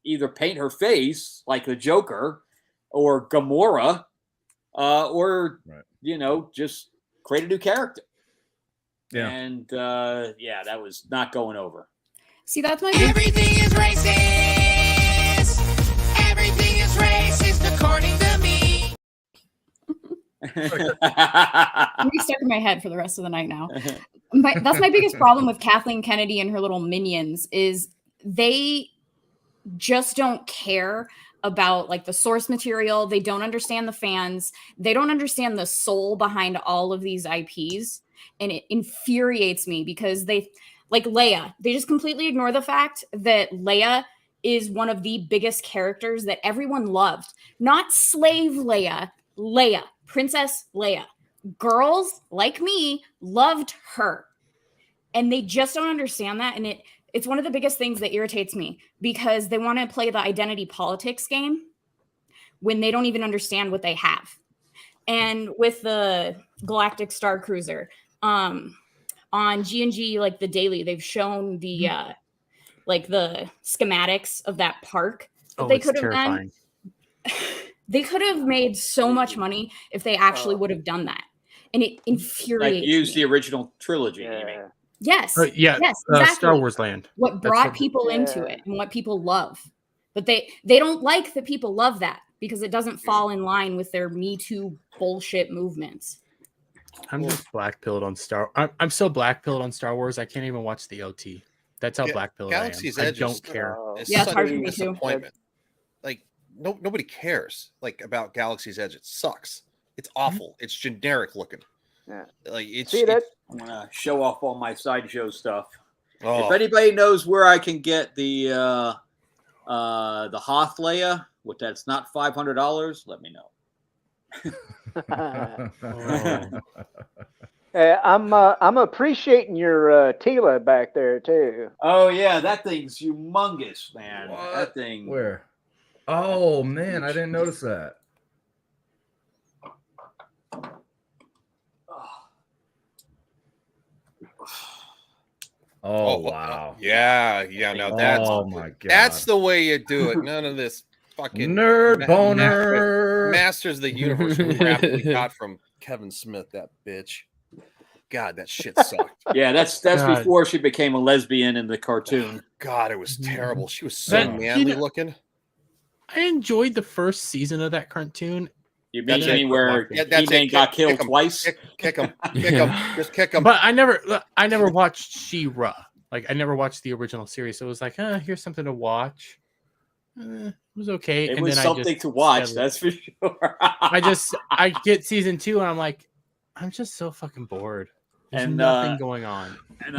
either paint her face like the Joker or Gamora, or, just create a new character. Yeah. And that was not going over. See, that's my everything is racist. Everything is racist according to me. I'm be stuck in my head for the rest of the night now. That's my biggest problem with Kathleen Kennedy and her little minions is they just don't care about like the source material. They don't understand the fans. They don't understand the soul behind all of these IPs. And it infuriates me because like Leia, they just completely ignore the fact that Leia is one of the biggest characters that everyone loved. Not slave Leia, Leia. Princess Leia. Girls like me loved her. And they just don't understand that. And it's one of the biggest things that irritates me because they want to play the identity politics game when they don't even understand what they have. And with the Galactic Star Cruiser, on G&G, like the daily, they've shown the like the schematics of that park. But they could have done. They could have made so much money if they actually would have done that, and it infuriates. Like use the original trilogy. You mean? Yes. Yeah. Yes. Exactly. Star Wars Land. What brought people into it and what people love, but they don't like that people love that because it doesn't fall in line with their Me Too bullshit movements. I'm just black-pilled on I'm so black-pilled on Star Wars. I can't even watch the OT. That's how black-pilled I am. I don't care. Yeah, it's hard for me too. Like nobody cares like about Galaxy's Edge. It sucks. It's awful. It's generic looking. Yeah. Like it's. I'm gonna show off all my sideshow stuff. Oh. If anybody knows where I can get the Hoth Leia, what that's not $500, let me know. I'm appreciating your Tila back there too. Oh yeah, that thing's humongous, man. What? That thing. Where? Oh man, I didn't notice that. Oh wow. Yeah. No, that's my God. That's the way you do it. None of this fucking nerd boner. Masters of the Universe crap we got from Kevin Smith, that bitch. God, that shit sucked. Yeah, that's before she became a lesbian in the cartoon. God, it was terrible. She was so manly looking. I enjoyed the first season of that cartoon. You mean where He-Man got killed twice? Kick him. Just kick him. But I never watched She-Ra. Like I never watched the original series, so it was like, here's something to watch. It was okay. It was something to watch, that's for sure. I get season 2 and I'm like, I'm just so fucking bored. There's nothing going on. And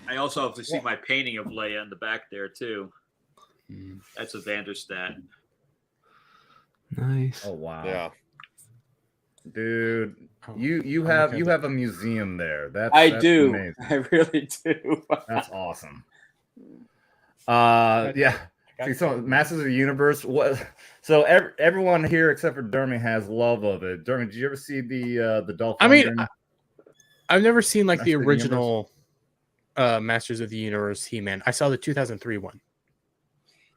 I also have to see my painting of Leia in the back there too. That's a Vanderstat. Nice. Oh wow. Yeah. Dude, you have a museum there. That's do. Amazing. I really do. That's awesome. Yeah. See, so Masters of the Universe. So everyone here except for Dermy has love of it. Dermy, did you ever see the Dolph? I mean, I've never seen like the original Masters of the Universe He-Man. I saw the 2003 one.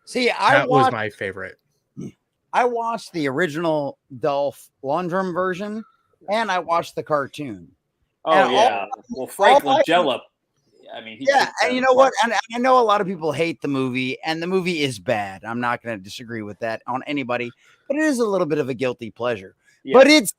See, that was my favorite. I watched the original Dolph Lundgren version, and I watched the cartoon. Oh and yeah, well Frank Langella. I mean, and you know what? And I know a lot of people hate the movie, and the movie is bad. I'm not going to disagree with that on anybody, but it is a little bit of a guilty pleasure. Yeah, but it's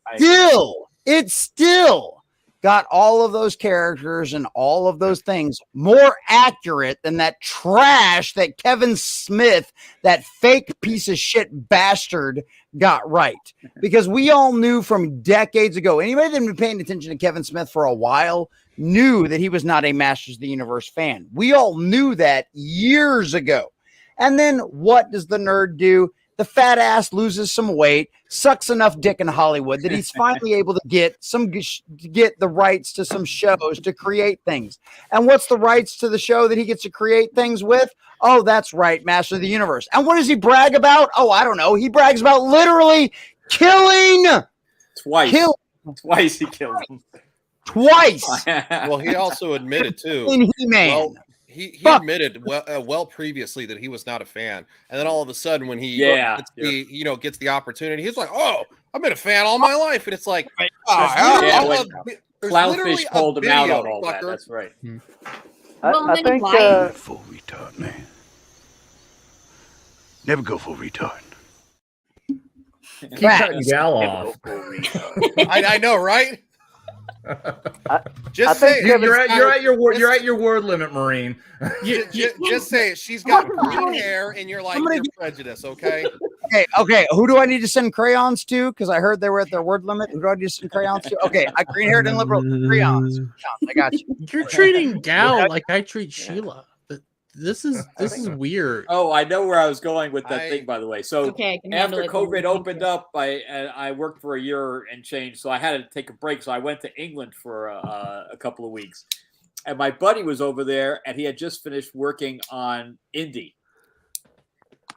still got all of those characters and all of those things more accurate than that trash that Kevin Smith, that fake piece of shit bastard, got right. Because we all knew from decades ago, anybody that had been paying attention to Kevin Smith for a while knew that he was not a Masters of the Universe fan. We all knew that years ago. And then what does the nerd do? The fat ass loses some weight, sucks enough dick in Hollywood that he's finally able to get the rights to some shows to create things. And what's the rights to the show that he gets to create things with? Oh, that's right, Master of the Universe. And what does he brag about? Oh, I don't know. He brags about literally killing twice. Twice he killed him. Twice. Well, he also admitted too. In He-Man. Well, he admitted well previously that he was not a fan, and then all of a sudden when he gets the opportunity, he's like, "Oh, I've been a fan all my life," and it's like, Clownfish pulled him out on all that. That's right. I think full retard, man. Never go full retard. Keep cutting Gal off. I know, right? Just say you're at your word limit, Marine. Just say it. She's got green hair, and you're like, you're prejudiced, okay? Okay. Who do I need to send crayons to? Because I heard they were at their word limit. Who do I need to send crayons to? Okay, I green-haired and liberal crayons. I got you. You're treating Gal like I treat Sheila. This is weird. Oh, I know where I was going with that thing, by the way. So Okay, I can handle after it. COVID opened up, I worked for a year and change, so I had to take a break. So I went to England for a couple of weeks, and my buddy was over there, and he had just finished working on Indie,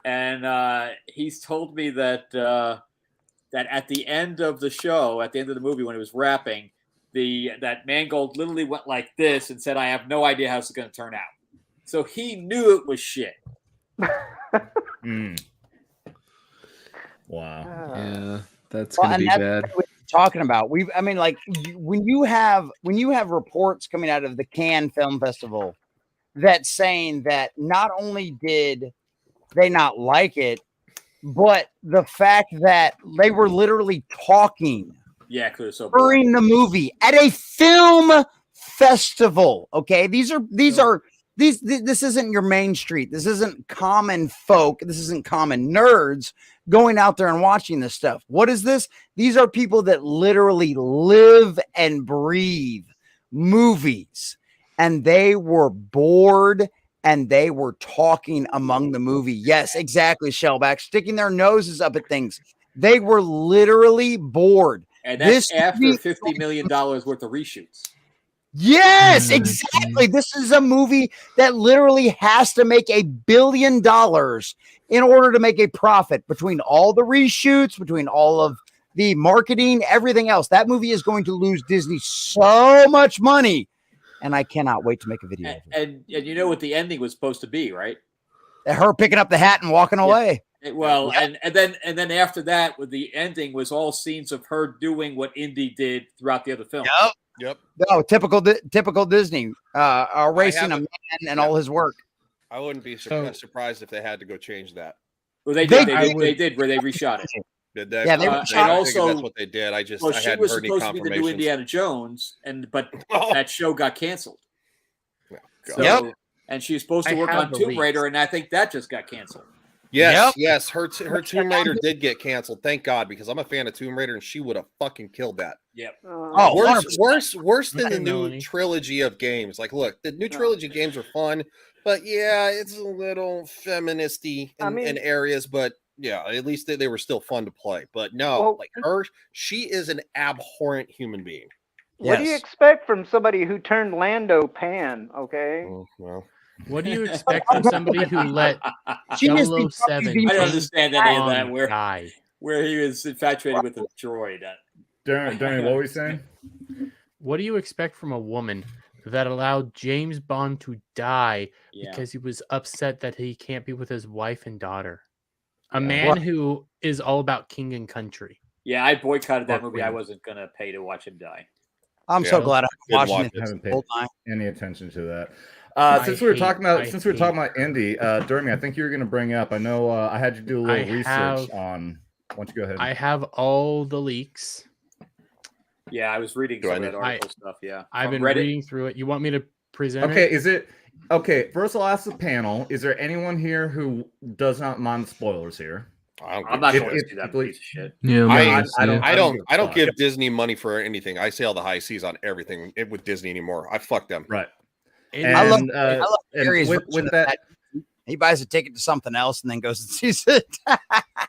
and he's told me that that at the end of the show, at the end of the movie, when it was wrapping, that Mangold literally went like this and said, "I have no idea how this is going to turn out." So he knew it was shit. Wow. Yeah, that's Well, gonna and be that's bad. what we're talking about. I mean, like when you have reports coming out of the Cannes Film Festival that's saying that not only did they not like it, but the fact that they were literally talking So during the movie at a film festival. Okay, this isn't your main street. This isn't common folk. This isn't common nerds going out there and watching this stuff. What is this? These are people that literally live and breathe movies, and they were bored and they were talking among the movie. Yes, exactly, Shellback, sticking their noses up at things. They were literally bored. And that's after $50 million worth of reshoots. Yes, exactly. This is a movie that literally has to make $1 billion in order to make a profit between all the reshoots, between all of the marketing, everything else. That movie is going to lose Disney so much money, and I cannot wait to make a video of it. And you know what the ending was supposed to be, right? Her picking up the hat and walking away. Well, and then after that, with the ending was all scenes of her doing what Indy did throughout the other film. Yep. No, typical Disney, erasing a man and all his work. I wouldn't be surprised if they had to go change that. Well, they did where they reshot it. Did they? Yeah, they and also that's what they did. I she hadn't was heard any supposed to be the new confirmations. Indiana Jones, but that show got canceled. Yep. And she was supposed to work on Tomb Raider, and I think that just got canceled. Yes, her Tomb Raider did get canceled. Thank God, because I'm a fan of Tomb Raider, and she would have fucking killed that. Yep. Worse than the new trilogy of games. Like, look, the new trilogy games are fun, but yeah, it's a little feministy in areas, but yeah, at least they were still fun to play. But no, she is an abhorrent human being. What do you expect from somebody who turned Lando pan? Okay. Well. What do you expect from somebody who let 007 I don't understand any of that. die? Where he was infatuated with a droid. Dermy, what were you saying? What do you expect from a woman that allowed James Bond to die because he was upset that he can't be with his wife and daughter? A man who is all about king and country. Yeah, I boycotted that movie. I wasn't going to pay to watch him die. I'm so glad I'm watching it. Haven't paid any attention to that. Since we were talking about Indy, Dermy, I think you were going to bring up. I know I had you do a little research on. Why don't you go ahead? I have all the leaks. Yeah, I was reading some of that article stuff. Yeah, I've been reading through it. You want me to present? Okay, is it okay? First, I'll ask the panel: is there anyone here who does not mind the spoilers here? I'm not going to do that piece of shit. Yeah, I don't give Disney money for anything. I sail the high seas on everything with Disney anymore. I fuck them. Right. And I love with that. He buys a ticket to something else and then goes and sees it.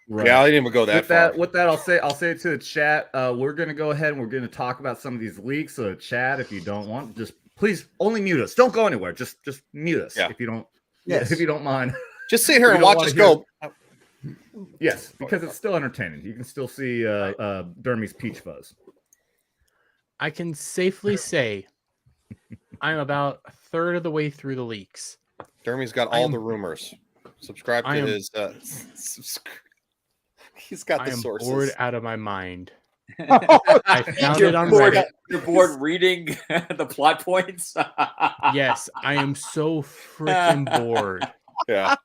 Right. Yeah, I didn't even go that far. With that, I'll say it to the chat. We're gonna go ahead and we're gonna talk about some of these leaks. So, chat, if you don't want, just please only mute us. Don't go anywhere. Just mute us if you don't. Yes. If you don't mind. Just sit here and watch us go. Yes, because it's still entertaining. You can still see Dermy's peach fuzz. I can safely say I'm about a third of the way through the leaks. Dermy's got all the rumors. Subscribe to his. He's got the sources. I'm bored out of my mind. I found it on Reddit. You're bored reading the plot points. Yes, I am so freaking bored. Yeah.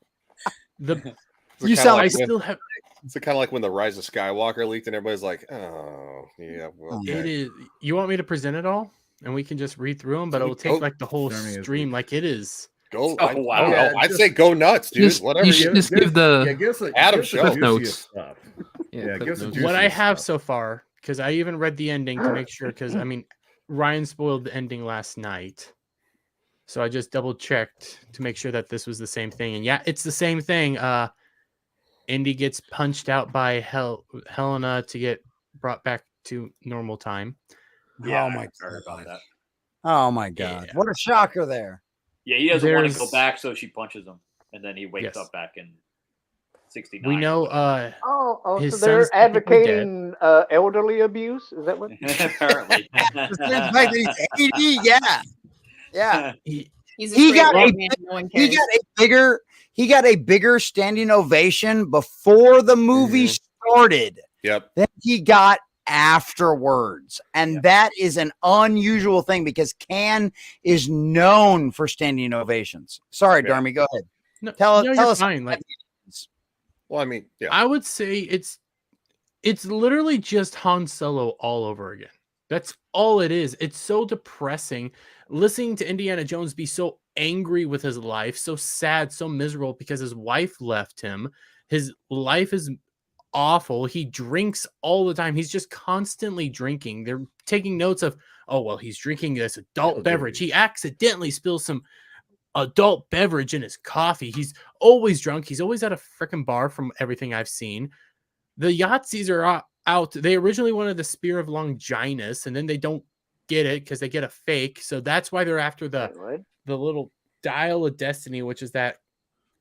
You sound. I still have. It's kind of like when the Rise of Skywalker leaked, and everybody's like, "Oh, yeah." Well, It is. You want me to present it all, and we can just read through them, but it'll take like the whole stream, like it is. Go! I'd say go nuts, dude. Whatever. You should just give the Adam show notes. What I have so far, because I even read the ending to make sure, because I mean, Ryan spoiled the ending last night. So I just double checked to make sure that this was the same thing. And yeah, it's the same thing. Indy gets punched out by Helena to get brought back to normal time. Yeah, oh my god. About that. Oh my god. Yeah. What a shocker there. Yeah, he doesn't want to go back, so she punches him. And then he wakes up back in 69. We know so they're advocating elderly abuse? Is that what? Apparently. He's 80, yeah. He's He got a bigger standing ovation before the movie started. Yep. Than he got afterwards. And that is an unusual thing because Cannes is known for standing ovations. Sorry, Dermy, go ahead. No, tell you're us. fine. Like, well, I mean, yeah. I would say it's literally just Han Solo all over again. That's all it is. It's so depressing listening to Indiana Jones be so angry with his life, so sad, so miserable because his wife left him. His life is awful. He drinks all the time. He's just constantly drinking. They're taking notes of, oh, well, he's drinking this adult beverage. He accidentally spills some adult beverage in his coffee. He's always drunk. He's always at a freaking bar from everything I've seen. The Yahtzees are out. They originally wanted the Spear of Longinus, and then they don't get it because they get a fake. So that's why they're after the little Dial of Destiny, which is that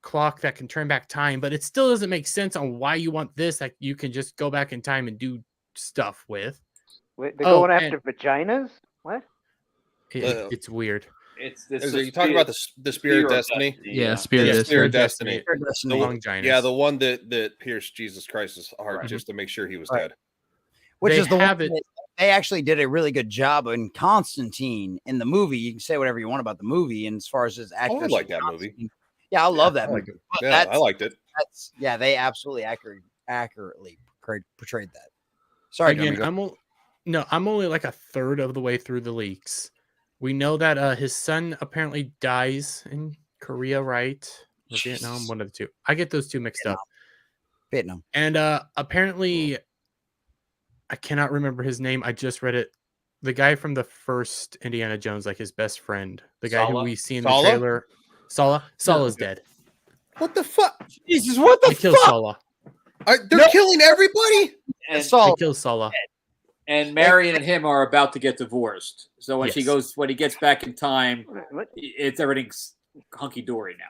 clock that can turn back time. But it still doesn't make sense on why you want this that you can just go back in time and do stuff with. Wait, they're going after vaginas? What? It's weird. Are you talking about the Spear of Destiny? Yeah, Spear of Destiny. The one that pierced Jesus Christ's heart just to make sure he was dead. Which is the one that they actually did a really good job in Constantine in the movie. You can say whatever you want about the movie, and as far as his actors, I like that movie. Yeah, I love that movie. Yeah, I liked it. They absolutely accurately portrayed that. Sorry, again, I'm only like a third of the way through the leaks. We know that his son apparently dies in Korea, right? Or Vietnam, one of the two. I get those two mixed up. Vietnam. And apparently, I cannot remember his name. I just read it. The guy from the first Indiana Jones, like his best friend. The guy who we see in the trailer. Sala's dead. What the fuck? Jesus, what the fuck? They kill Sala. They're killing everybody? And they kill Sala. And Marion and him are about to get divorced. So when when he gets back in time, everything's hunky dory now.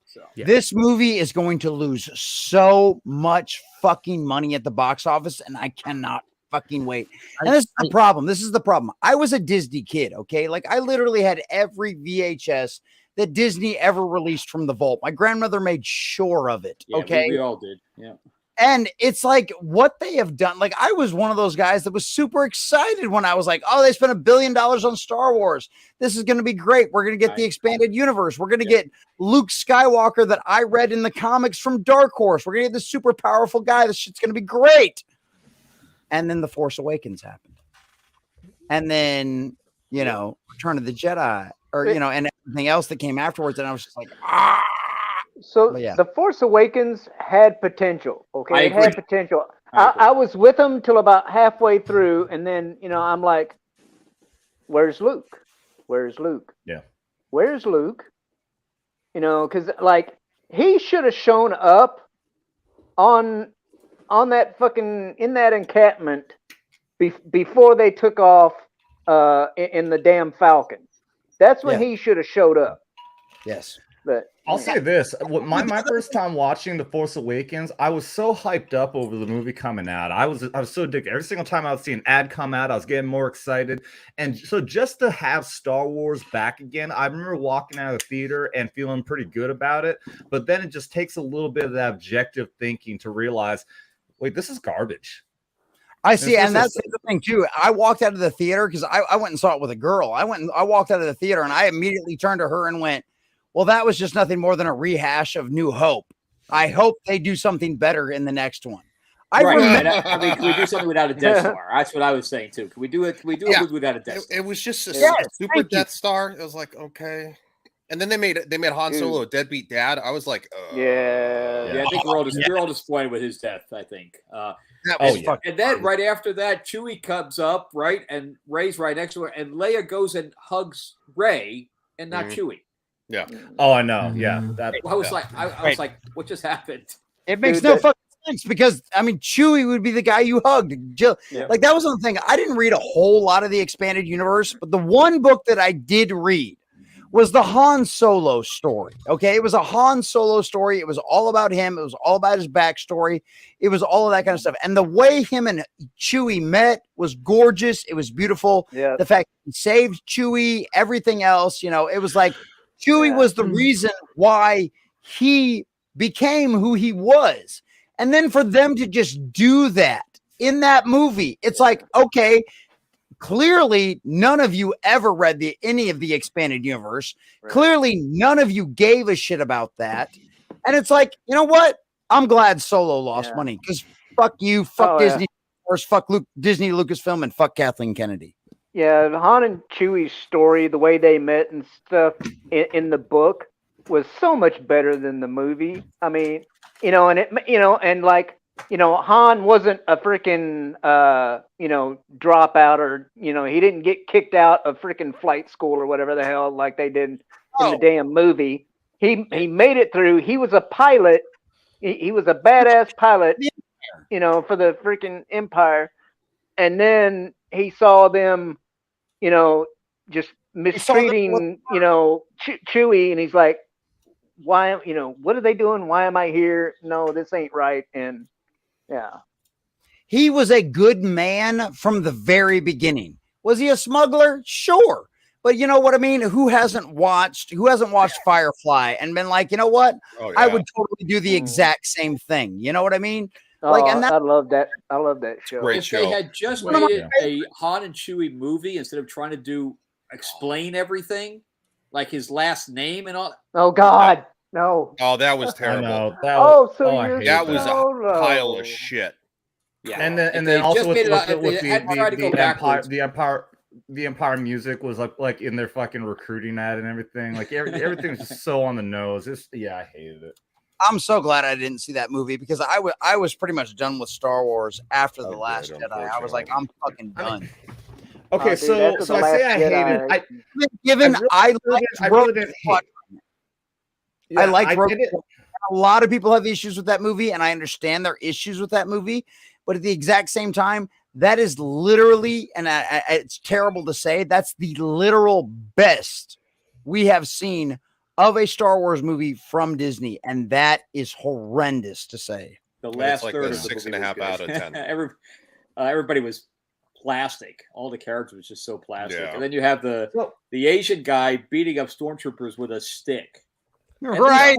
So this movie is going to lose so much fucking money at the box office, and I cannot fucking wait. And this is the problem. This is the problem. I was a Disney kid, okay? Like I literally had every VHS that Disney ever released from the vault. My grandmother made sure of it. Yeah, okay. We all did. Yeah. And it's like what they have done. Like I was one of those guys that was super excited when I was like, oh, they spent $1 billion on Star Wars. This is going to be great. We're going to get the expanded universe. We're going to get Luke Skywalker that I read in the comics from Dark Horse. We're going to get this super powerful guy. This shit's going to be great. And then The Force Awakens happened. And then, Return of the Jedi and everything else that came afterwards. And I was just like, So The Force Awakens had potential. Okay, it had potential. I was with them till about halfway through, and then I'm like, "Where's Luke? Where's Luke? Yeah, where's Luke?" Because like he should have shown up on that fucking in that encampment before they took off in the damn Falcon. That's when he should have showed up. Yes. But I'll say this: my first time watching The Force Awakens, I was so hyped up over the movie coming out. I was so addicted. Every single time I would see an ad come out, I was getting more excited. And so just to have Star Wars back again, I remember walking out of the theater and feeling pretty good about it. But then it just takes a little bit of that objective thinking to realize, wait, this is garbage. I see, and that's the thing too. I walked out of the theater because I went and saw it with a girl. I walked out of the theater and I immediately turned to her and went, well, that was just nothing more than a rehash of New Hope. I hope they do something better in the next one. I mean, can we do something without a Death Star? That's what I was saying too. Can we do it? Can we do it without a Death Star? It was just a super Death Star. It was like, okay. And then they made Han Solo a deadbeat dad. I was like, yeah. I think we're all disappointed with his death. I think. And then right after that, Chewie comes up, right, and Rey's right next to her, and Leia goes and hugs Rey. and not Chewie. Yeah. Oh, I know. Yeah. That, I was like, I was like, what just happened? It makes no fucking sense because I mean, Chewie would be the guy you hugged. Jill, like that was the thing. I didn't read a whole lot of the expanded universe, but the one book that I did read was the Han Solo story. Okay, it was a Han Solo story. It was all about him. It was all about his backstory. It was all of that kind of stuff. And the way him and Chewie met was gorgeous. It was beautiful. Yeah. The fact he saved Chewie, everything else, you know, it was like Chewie was the reason why he became who he was. And then for them to just do that in that movie, it's like, okay, clearly none of you ever read any of the expanded universe. Right. Clearly none of you gave a shit about that. And it's like, you know what? I'm glad Solo lost money because fuck you, fuck Disney, fuck Disney, Lucasfilm, and fuck Kathleen Kennedy. Yeah, Han and Chewie's story, the way they met and stuff in the book was so much better than the movie. I mean, you know, and Han wasn't a freaking, dropout or, he didn't get kicked out of freaking flight school or whatever the hell like they did in the damn movie. He made it through. He was a pilot. He was a badass pilot, for the freaking Empire. And then he saw them, just mistreating, Chewie, and he's like, why, what are they doing? Why am I here? No, this ain't right. And he was a good man from the very beginning. Was he a smuggler? Sure. But you know what I mean? Who hasn't watched Firefly and been like, you know what? I would totally do the exact same thing. You know what I mean? Like, and I love that. I love that show. Great if show. They had just made it a Han and Chewie movie instead of trying to explain everything, like his last name and all. Oh God, no. Oh, that was terrible. That was a pile of shit. Yeah, and then also with the Empire music was like in their fucking recruiting ad and everything. Like everything was just so on the nose. I hated it. I'm so glad I didn't see that movie because I was pretty much done with Star Wars after The Last Jedi. I was like, I'm fucking done. Okay, so I say I hated. I like Rogue One. A lot of people have issues with that movie, and I understand their issues with that movie. But at the exact same time, that is literally, and it's terrible to say, that's the literal best we have seen of a Star Wars movie from Disney, and that is horrendous to say. The last like third a of the 6.5 out of 10. Everybody was plastic. All the characters was just so plastic. And then you have the Asian guy beating up stormtroopers with a stick. Right.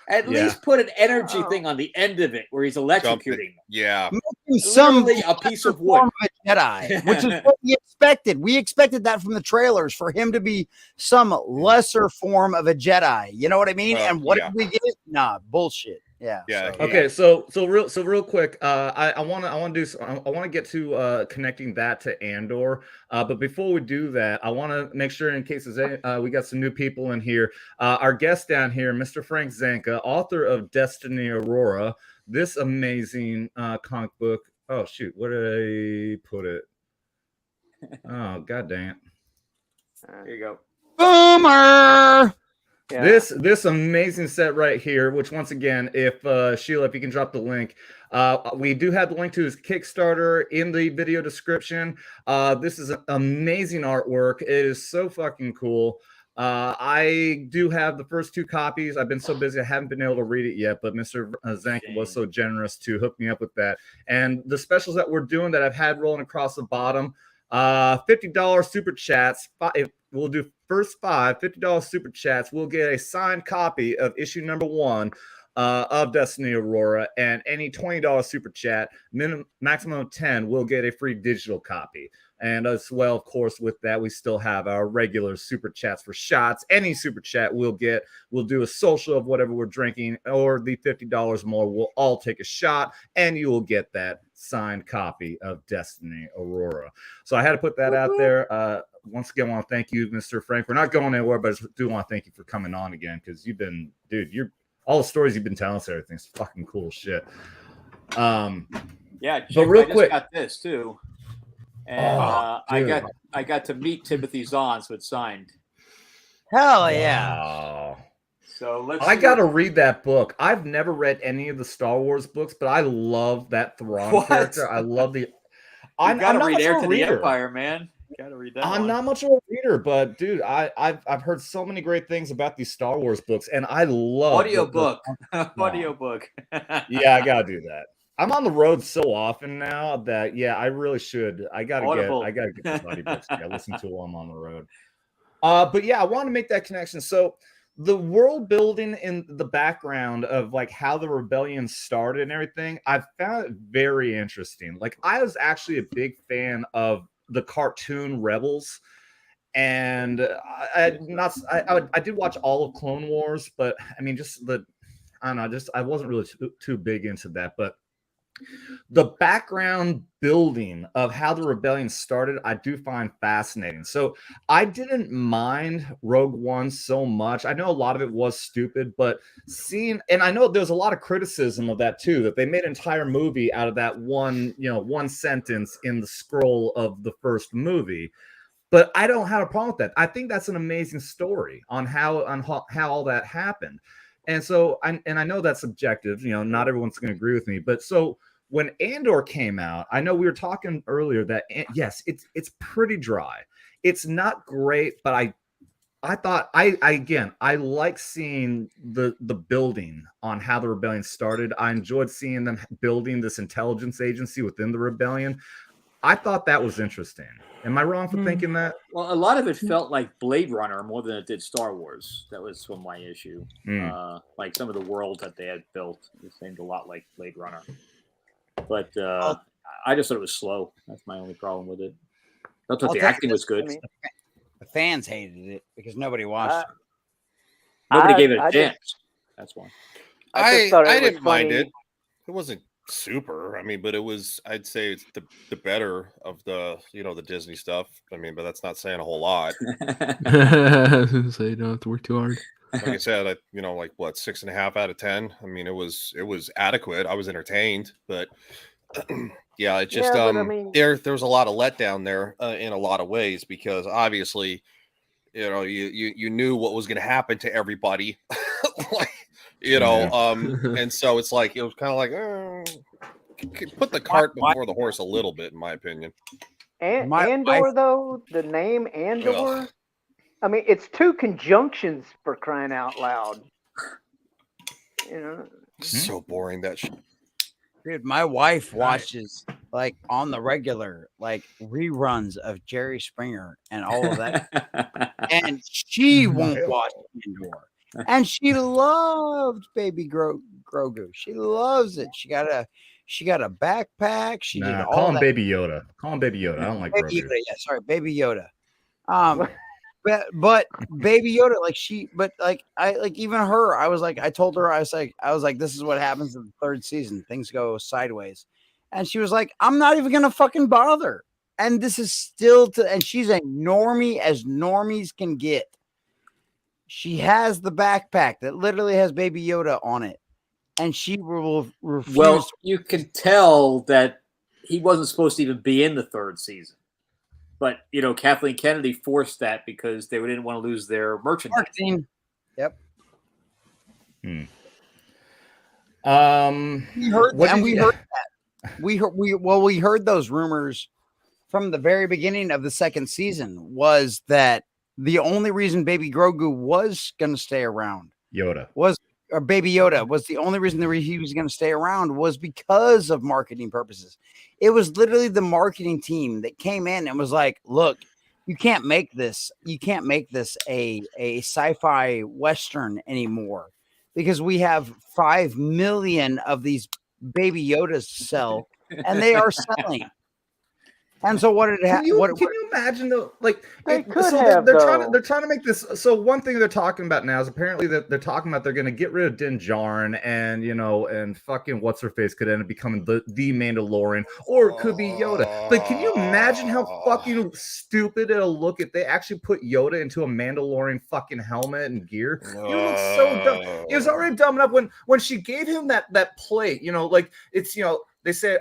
At least put an energy thing on the end of it where he's electrocuting them. Yeah. Literally a piece of wood. Of a Jedi, which is what we expected. We expected that from the trailers for him to be some lesser form of a Jedi. You know what I mean? And what did we get? Nah, bullshit. Yeah. Okay. So real quick, I want to get to connecting that to Andor. But before we do that, I want to make sure in case we got some new people in here. Our guest down here, Mr. Frank Zanca, author of Destiny Aurora, this amazing comic book. Oh shoot, where did I put it? Oh god dang it! There you go. Boomer. Yeah. This amazing set right here, which once again, if Sheila, if you can drop the link, we do have the link to his Kickstarter in the video description. This is an amazing artwork. It is so fucking cool. I do have the first 2 copies. I've been so busy I haven't been able to read it yet, but Mr. Zanca was so generous to hook me up with that. And the specials that we're doing that I've had rolling across the bottom, $50 super chats. We'll do first 5 $50 super chats. We'll get a signed copy of issue number 1 of Destiny Aurora, and any $20 super chat, maximum of 10, will get a free digital copy. And as well, of course, with that, we still have our regular super chats for shots. Any super chat we'll do a social of whatever we're drinking, or the $50 more, we'll all take a shot, and you will get that signed copy of Destiny Aurora. So I had to put that out there. Once again, I want to thank you, Mr. Frank. We're not going anywhere, but I just do want to thank you for coming on again, because you've been, dude, all the stories you've been telling us, everything's fucking cool shit. Yeah, but real I quick, just got this too, and I got to meet Timothy Zahn, so it's signed. Hell yeah. Wow. So let's. I see gotta what- read that book. I've never read any of the Star Wars books, but I love that Thrawn What? character. I love the. You I'm gotta not read much Heir of to a the reader. Empire, man. You gotta read that I'm one. not much of a reader, but dude, I've heard so many great things about these Star Wars books, and I love Audiobook. Audiobook. Yeah, I gotta do that. I'm on the road so often now that I really should. I gotta Audible. get these audiobooks. Yeah, listen to while I'm on the road. But yeah, I want to make that connection. So the world building in the background of like how the rebellion started and everything, I found it very interesting. Like I was actually a big fan of the cartoon Rebels, and I did watch all of Clone Wars, but I mean, I don't know, I wasn't really too big into that, but the background building of how the rebellion started, I do find fascinating. So I didn't mind Rogue One so much. I know a lot of it was stupid, but and I know there's a lot of criticism of that too, that they made an entire movie out of that one sentence in the scroll of the first movie. But I don't have a problem with that. I think that's an amazing story on how all that happened. And so, I know that's subjective. Not everyone's going to agree with me. But so when Andor came out, I know we were talking earlier that yes, it's pretty dry. It's not great, but I thought I like seeing the building on how the rebellion started. I enjoyed seeing them building this intelligence agency within the rebellion. I thought that was interesting. Am I wrong for thinking that? Well, a lot of it felt like Blade Runner more than it did Star Wars. That was my issue. Like some of the world that they had built, it seemed a lot like Blade Runner. But I just thought it was slow. That's my only problem with it. I thought the acting was good. The fans hated it because nobody watched it. Nobody gave it a chance. That's why. I didn't mind it. It wasn't super. I mean, but it was. I'd say it's the better of the the Disney stuff. I mean, but that's not saying a whole lot. So you don't have to work too hard. Like I said, like what 6.5 out of 10. I mean, it was adequate. I was entertained, but yeah, it just I mean, there was a lot of letdown there in a lot of ways because obviously, you knew what was going to happen to everybody, and so it's like it was kind of like put the cart before the horse a little bit, in my opinion. Andor, though, the name Andor. Ugh. I mean, it's two conjunctions for crying out loud. So boring that shit. Dude, my wife watches like on the regular, like reruns of Jerry Springer and all of that, and she won't watch Andor. And she loved Baby Grogu. She loves it. She got a backpack. She did all call him that. Baby Yoda. Call him Baby Yoda. I don't like Baby Grogu. Yoda. Yeah, sorry, Baby Yoda. But Baby Yoda, even her, I told her, I was like, this is what happens in the third season. Things go sideways. And she was like, I'm not even gonna fucking bother. And this is still and she's a normie as normies can get. She has the backpack that literally has Baby Yoda on it. And she will refuse. Well, you can tell that he wasn't supposed to even be in the third season. But, Kathleen Kennedy forced that because they didn't want to lose their merchandise. Marketing. Yep. We heard that. We heard those rumors from the very beginning of the second season was that the only reason Baby Grogu was going to stay around Baby Yoda was the only reason he was going to stay around was because of marketing purposes. It was literally the marketing team that came in and was like, look, you can't make this a sci-fi Western anymore because we have 5 million of these Baby Yodas to sell and they are selling. And so what did it happen? Can you imagine though? Like They could they're have, trying to make this. So one thing they're talking about now is apparently that they're talking about they're going to get rid of Din Djarin and fucking what's her face could end up becoming the Mandalorian, or it could be Yoda. But can you imagine how fucking stupid it'll look if they actually put Yoda into a Mandalorian fucking helmet and gear? It looks so dumb. It was already dumb enough when she gave him that plate. It's they say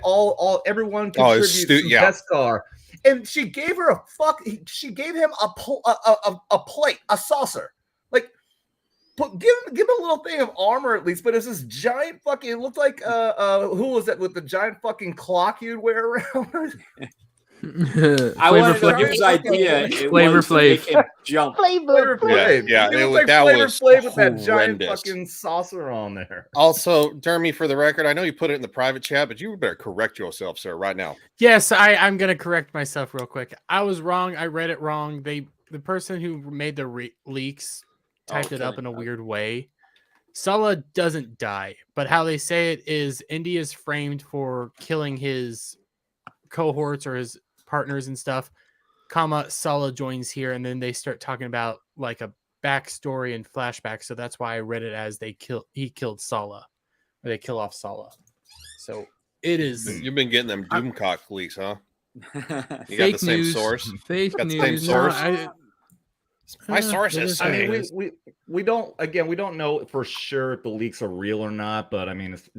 everyone contributes to Beskar, and she gave her she gave him a plate, a saucer. give him a little thing of armor at least. But it's this giant fucking. It looked like who was that with the giant fucking clock you'd wear around? I wanted to know his idea. Flavor Flav. Jump. Flavor Flav. Yeah, It it was like that Flavor was Flav with that giant horrendous. fucking saucer on there. Also, Dermy, for the record, I know you put it in the private chat, but you better correct yourself, sir, right now. Yes, I'm gonna correct myself real quick. I was wrong. I read it wrong. The person who made the leaks typed it up in a weird way. Sala doesn't die, but how they say it is Indy is framed for killing his cohorts or his partners and stuff. Sala joins here, and then they start talking about like a backstory and flashback. So that's why I read it as he killed Sala, or they kill off Sala. So it is. You've been getting them Doomcock leaks, huh? You got Fake the same news. source. Fake Got the news. same source. No, My sources. I mean, we don't know for sure if the leaks are real or not, but I mean, it's,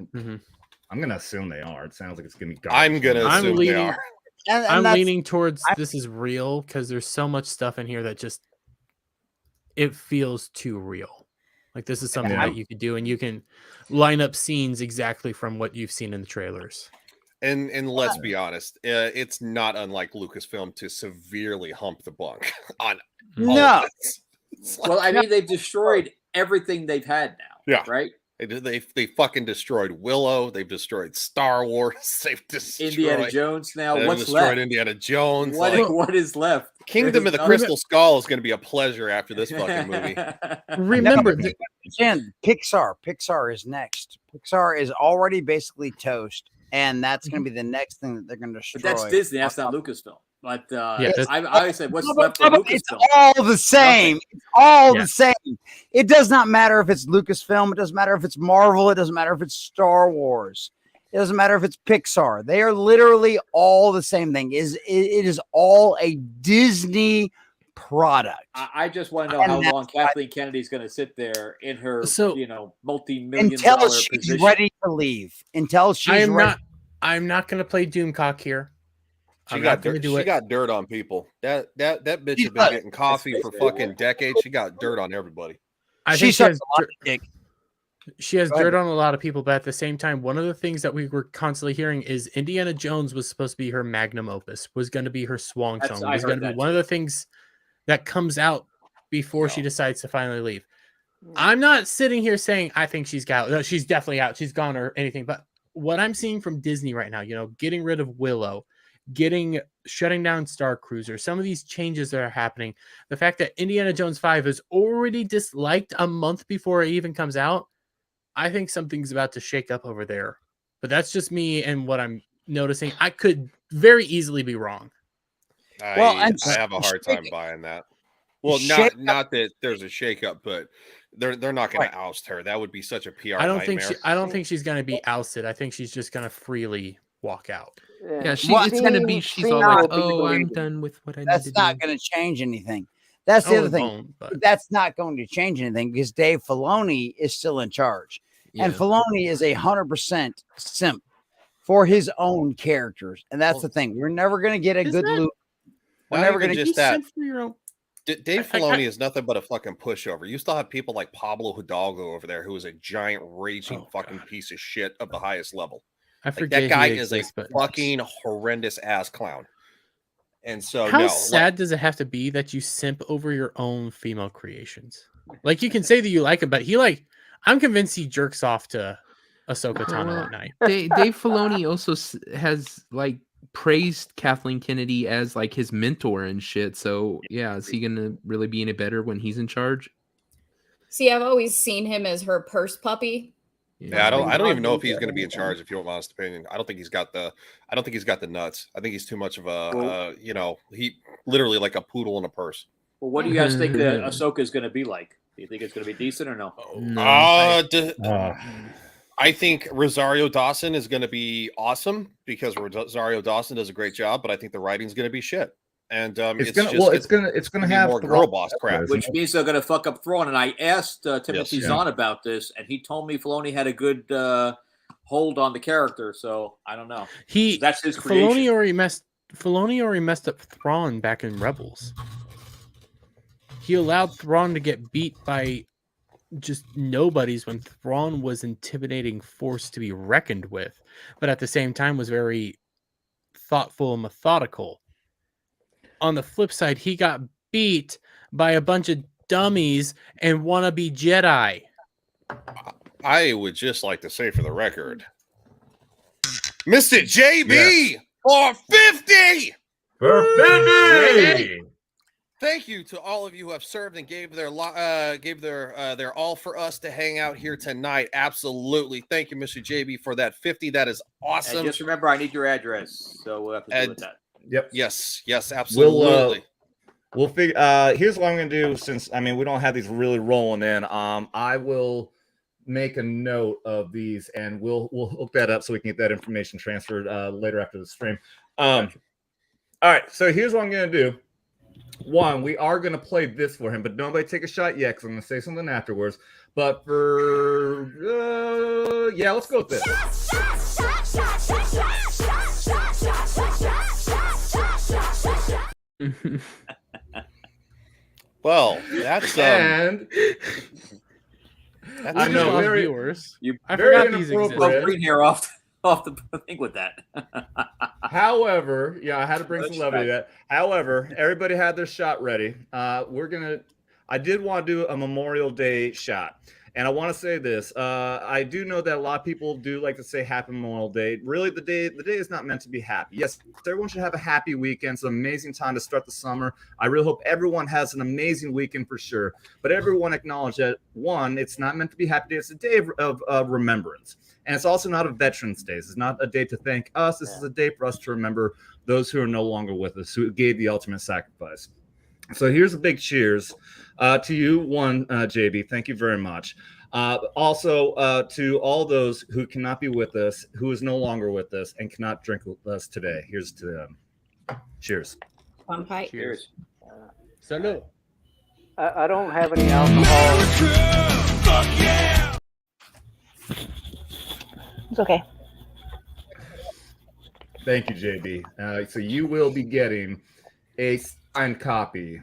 I'm gonna assume they are. It sounds like it's gonna be. I'm gonna assume they are. I'm leaning towards this is real because there's so much stuff in here that just it feels too real. Like this is something that you could do, and you can line up scenes exactly from what you've seen in the trailers. And let's be honest, it's not unlike Lucasfilm to severely hump the bunk on. No. Well, I mean, they've destroyed everything they've had now. Yeah. Right. They fucking destroyed Willow. They've destroyed Star Wars. They've destroyed Indiana Jones. Now they've what's destroyed left? Indiana Jones. What is left? Kingdom of the Crystal Skull is going to be a pleasure after this fucking movie. Remember, again, Pixar is next. Pixar is already basically toast, and that's going to be the next thing that they're going to destroy. But that's Disney. That's not Lucasfilm. But Yeah, I always said, what's left for It's Lucasfilm? all the same. Nothing. It's all the same. It does not matter if it's Lucasfilm. It doesn't matter if it's Marvel. It doesn't matter if it's Star Wars. It doesn't matter if it's Pixar. They are literally all the same thing. It is all a Disney product. I just want to know how long Kathleen Kennedy's going to sit there in her, multi-million until dollar she's position. ready to leave. Until she's ready. I'm not going to play Doomcock here. She got dirt on people. That bitch has been getting coffee for fucking decades. She got dirt on everybody. I think she has dirt on a lot of people, but at the same time, one of the things that we were constantly hearing is Indiana Jones was supposed to be her magnum opus, was going to be her swan song, was going to be one of the things that comes out before she decides to finally leave. I'm not sitting here saying I think she's got. No, she's definitely out. She's gone or anything. But what I'm seeing from Disney right now, getting rid of Willow, shutting down Star Cruiser, some of these changes that are happening, the fact that Indiana Jones 5 is already disliked a month before it even comes out, I think something's about to shake up over there. But that's just me and what I'm noticing. I could very easily be wrong. I have a hard time buying that. Well, not that there's a shakeup, but they're not going to oust her. That would be such a PR nightmare. I don't think she's going to be ousted. I think she's just going to freely walk out. Yeah, it's going to be. She's all like, "Oh, I'm done with what I need to do." That's not going to change anything. That's the other thing. That's not going to change anything because Dave Filoni is still in charge, and Filoni is 100% simp for his own characters, and that's the thing. We're never going to get a good loop. We're never going to just that. Dave Filoni is nothing but a fucking pushover. You still have people like Pablo Hidalgo over there, who is a giant raging fucking piece of shit of the highest level. I forget that guy is a fucking horrendous ass clown. And so, how sad does it have to be that you simp over your own female creations? Like, you can say that you like him, but I'm convinced he jerks off to Ahsoka Tano at night. Dave Filoni also has praised Kathleen Kennedy as his mentor and shit. So yeah, is he gonna really be any better when he's in charge? See, I've always seen him as her purse puppy. Yeah, I don't even know if he's going to be in charge. If you want my honest opinion, I don't think he's got the nuts. I think he's too much of a he literally like a poodle in a purse. Well, what do you guys think that Ahsoka is going to be like? Do you think it's going to be decent or no? I think Rosario Dawson is going to be awesome because Rosario Dawson does a great job, but I think the writing's going to be shit. And it's gonna have more girl boss crap, which means they're gonna fuck up Thrawn. And I asked Timothy Zahn about this, and he told me Filoni had a good hold on the character. So I don't know. That's his creation. Filoni already messed up Thrawn back in Rebels. He allowed Thrawn to get beat by just nobodies when Thrawn was intimidating force to be reckoned with, but at the same time was very thoughtful and methodical. On the flip side, he got beat by a bunch of dummies and wannabe Jedi. I would just like to say for the record, Mr. JB for 50! For 50! Thank you to all of you who have served and gave their all for us to hang out here tonight. Absolutely. Thank you, Mr. JB, for that 50. That is awesome. And just remember, I need your address, so we'll have to do with that. Yep. Yes, absolutely. We'll figure. Here's what I'm gonna do. Since we don't have these really rolling in. I will make a note of these, and we'll hook that up so we can get that information transferred later after the stream. All right. So here's what I'm gonna do. One, we are gonna play this for him, but nobody take a shot yet because I'm gonna say something afterwards. But for let's go with this. Well, that's and I know viewers. I forgot these exist. Green hair off the thing with that. However, I had to bring some levity to that. However, everybody had their shot ready. I did want to do a Memorial Day shot. And I want to say this. I do know that a lot of people do like to say Happy Memorial Day. Really, the day is not meant to be happy. Yes, everyone should have a happy weekend. It's an amazing time to start the summer. I really hope everyone has an amazing weekend for sure. But everyone acknowledge that, one, it's not meant to be happy day. It's a day of remembrance. And it's also not a Veterans Day. It's not a day to thank us. This is a day for us to remember those who are no longer with us, who gave the ultimate sacrifice. So here's a big cheers to you, JB. Thank you very much. Also, to all those who cannot be with us, who is no longer with us, and cannot drink with us today. Here's to them. Cheers. One pipe. Cheers. Salud. I don't have any alcohol. Fuck yeah! It's okay. Thank you, JB. So you will be getting a signed copy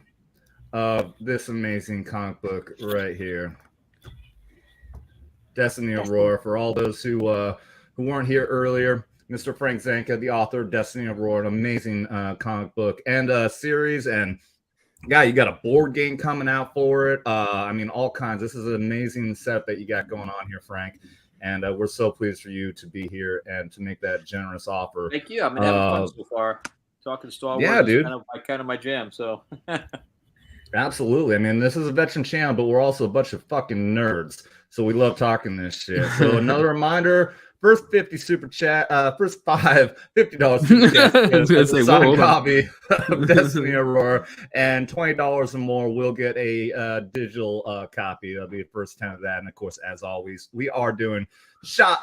of this amazing comic book right here. Destiny Aurora. For all those who weren't here earlier, Mr. Frank Zanca, the author of Destiny Aurora, an amazing comic book and series. And you got a board game coming out for it. All kinds. This is an amazing setup that you got going on here, Frank. And we're so pleased for you to be here and to make that generous offer. Thank you. I've been having fun so far. Talking Star Wars dude. is kind of my jam. So absolutely. This is a veteran channel, but we're also a bunch of fucking nerds. So we love talking this shit. So another reminder, first 50 super chat, first $50 super chat. That's a signed copy of Destiny Aurora, and $20 or more will get a digital copy. That'll be the first 10 of that. And of course, as always, we are doing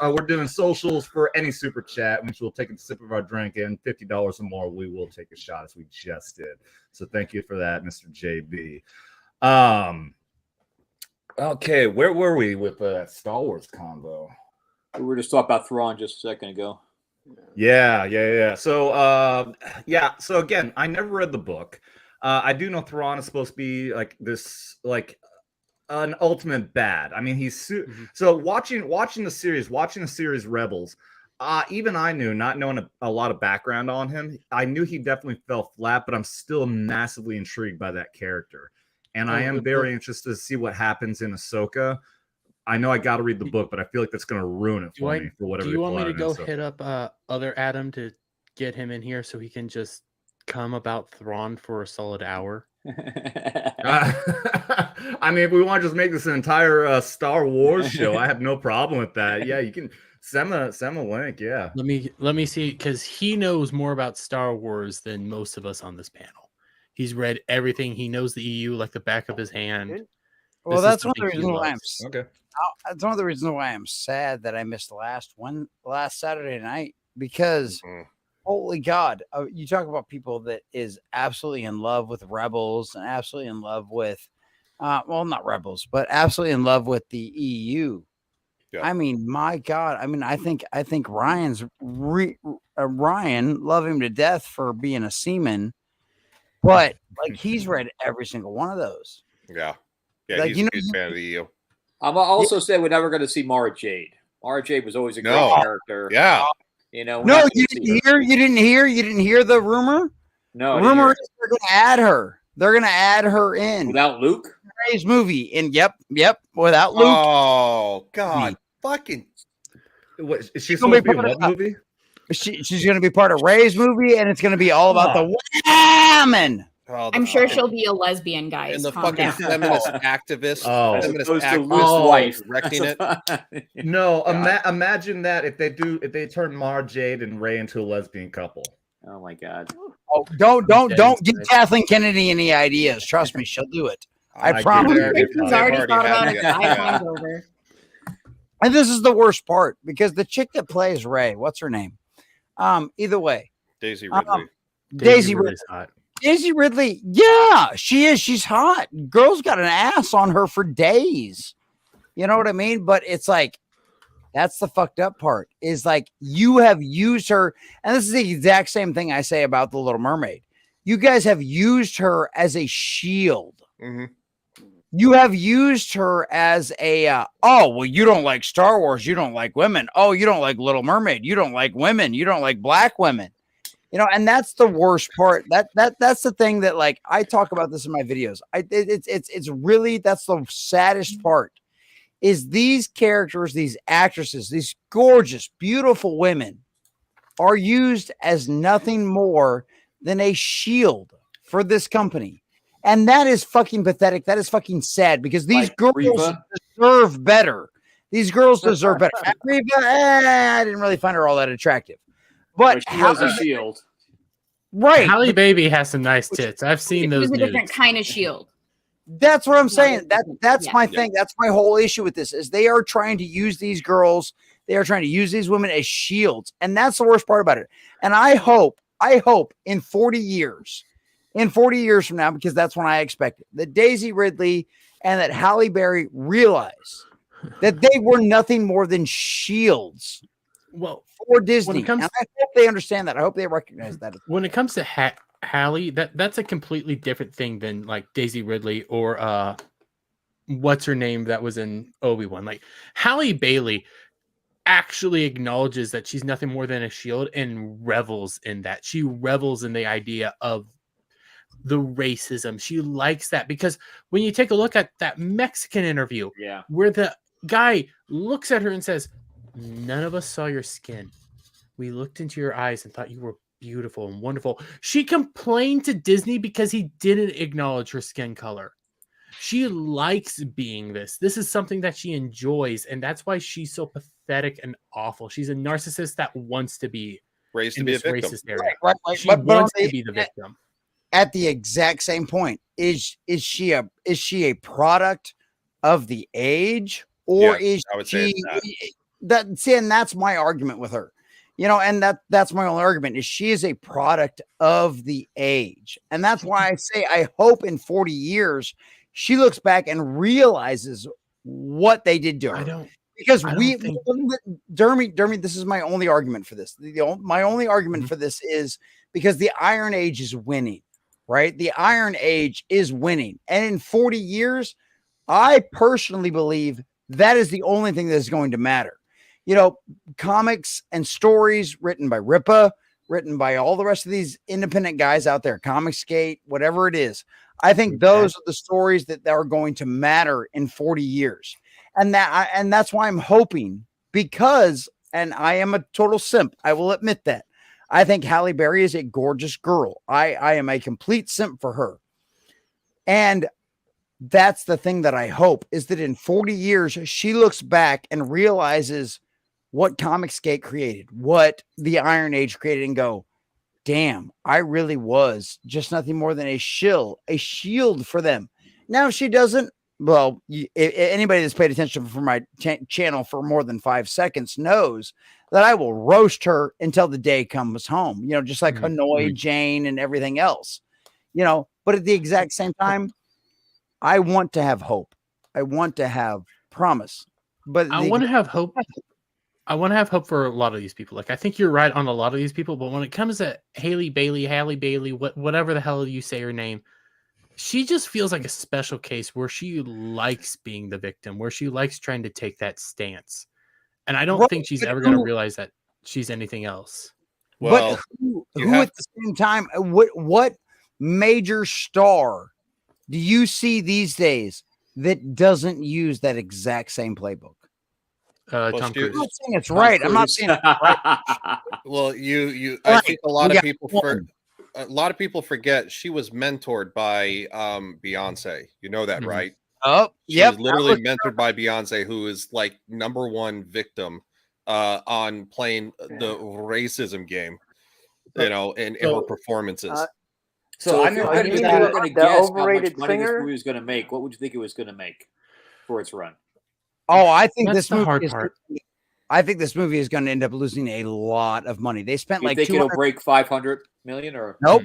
we're doing socials for any super chat, which we'll take a sip of our drink, and $50 or more, we will take a shot as we just did. So thank you for that, Mr. JB. Okay, where were we with that Star Wars combo? We were just talking about Thrawn just a second ago. Yeah. So, So again, I never read the book. I do know Thrawn is supposed to be like this, like an ultimate bad. He's so watching the series Rebels. Even I knew, not knowing a lot of background on him, I knew he definitely fell flat. But I'm still massively intrigued by that character. And I am very interested to see what happens in Ahsoka. I know I got to read the book, but I feel like that's going to ruin it for me for whatever. Do you want me to go hit up other Adam to get him in here so he can just come about Thrawn for a solid hour? If we want to just make this an entire Star Wars show, I have no problem with that. Yeah, you can send a link. Yeah. Let me see, because he knows more about Star Wars than most of us on this panel. He's read everything. He knows the EU like the back of his hand. Well, that's one of the reasons why okay. That's one of the reasons why I'm sad that I missed the last Saturday night, because holy God, you talk about people that is absolutely in love with Rebels and absolutely in love with, not Rebels, but absolutely in love with the EU. Yeah. My God. I think Ryan, love him to death for being a seaman, but like he's read every single one of those. Yeah. Like, he's a fan of the EU. I'm also saying we're never going to see Mara Jade. Mara Jade was always a great character. Yeah. You know. No, you didn't hear the rumor. No, the rumor is they're going to add her. They're going to add her in without Luke. Ray's movie, and yep, without Luke. Oh God, fucking! What, is she supposed to be in what movie? She's going to be part of Ray's movie, and it's going to be all about the women. Oh, I'm sure she'll be a lesbian, guys. And the Calm fucking down. feminist activist, As opposed to Luke's wife directing it. No, imagine that if they turn Mara Jade and Ray into a lesbian couple. Oh my God! Oh, don't give Kathleen Kennedy any ideas. Trust me, she'll do it. I promise. He's already thought about it 5 times over. And this is the worst part because the chick that plays Ray, what's her name? Either way, Daisy Ridley. Daisy Ridley. Hot. Daisy Ridley, yeah, she is. She's hot. Girl's got an ass on her for days. You know what I mean? But it's like, that's the fucked up part. Is like you have used her, and this is the exact same thing I say about the Little Mermaid. You guys have used her as a shield. Mm-hmm. You have used her as a you don't like Star Wars, you don't like women. Oh, you don't like Little Mermaid, you don't like women, you don't like black women. You know, and that's the worst part. That's the thing that, like, I talk about this in my videos. It's really, that's the saddest part, is these characters, these actresses, these gorgeous, beautiful women are used as nothing more than a shield for this company. And that is fucking pathetic. That is fucking sad because these girls deserve better. These girls deserve better. Reva, I didn't really find her all that attractive. But she was a shield. Right. Halle Baby has some nice tits. I've seen those. It's a different nudes. kind of shield. That's what I'm saying. That's my thing. That's my whole issue with this is they are trying to use these girls. They are trying to use these women as shields. And that's the worst part about it. And I hope in 40 years from now, because that's when I expect it, that Daisy Ridley and that Halle Berry realize that they were nothing more than shields. Well, for Disney, and I hope they understand that. I hope they recognize that. When it comes to Halle, that's a completely different thing than like Daisy Ridley or what's her name that was in Obi-Wan. Like Halle Bailey actually acknowledges that she's nothing more than a shield and revels in that. She revels in the idea of the racism. She likes that because when you take a look at that Mexican interview, where the guy looks at her and says, "None of us saw your skin. We looked into your eyes and thought you were beautiful and wonderful." She complained to Disney because he didn't acknowledge her skin color. She likes being this. This is something that she enjoys, and that's why she's so pathetic and awful. She's a narcissist that wants to be raised to be a victim. Racist area. Right. She wants to be the victim. At the exact same point, is she a product of the age, or is I would say and that's my argument with her. You know, and that's my only argument is she is a product of the age. And that's why I say I hope in 40 years she looks back and realizes what they did to her. Dermy, this is my only argument for this. My only argument for this is because the Iron Age is winning, right? The Iron Age is winning. And in 40 years, I personally believe that is the only thing that is going to matter. You know, comics and stories written by Ripa, written by all the rest of these independent guys out there, Comicsgate, whatever it is. I think those are the stories that are going to matter in 40 years. And that's why I'm hoping, because, and I am a total simp, I will admit that. I think Halle Berry is a gorgeous girl. I am a complete simp for her. And that's the thing that I hope is that in 40 years, she looks back and realizes what Comicsgate created, what the Iron Age created, and go, damn, I really was just nothing more than a shield for them. Now, if she doesn't, well, anybody that's paid attention for my channel for more than 5 seconds knows that I will roast her until the day comes home, you know, just like Hanoi Jane and everything else, you know, but at the exact same time, I want to have hope. I want to have promise, but I want to have hope. I want to have hope for a lot of these people. Like, I think you're right on a lot of these people, but when it comes to Halle Bailey, whatever the hell you say her name, she just feels like a special case where she likes being the victim, where she likes trying to take that stance. And I don't think she's ever going to realize that she's anything else. Well, but who at the same time, what major star do you see these days that doesn't use that exact same playbook? Tom Cruise. I'm not saying it's right. I'm not saying it's right. Well, I Right. think a lot We of got people one. forget she was mentored by Beyonce. You know that, right? Oh, She was literally mentored by Beyonce, who is like #1 victim on playing the racism game, you know, in her performances. So if you were going to guess how much overrated money this singer? movie was going to make, what would you think it was going to make for its run? Oh, I think That's this the movie hard is. part. I think this movie is going to end up losing a lot of money. They spent You like think it'll 200. break 500 million or Nope.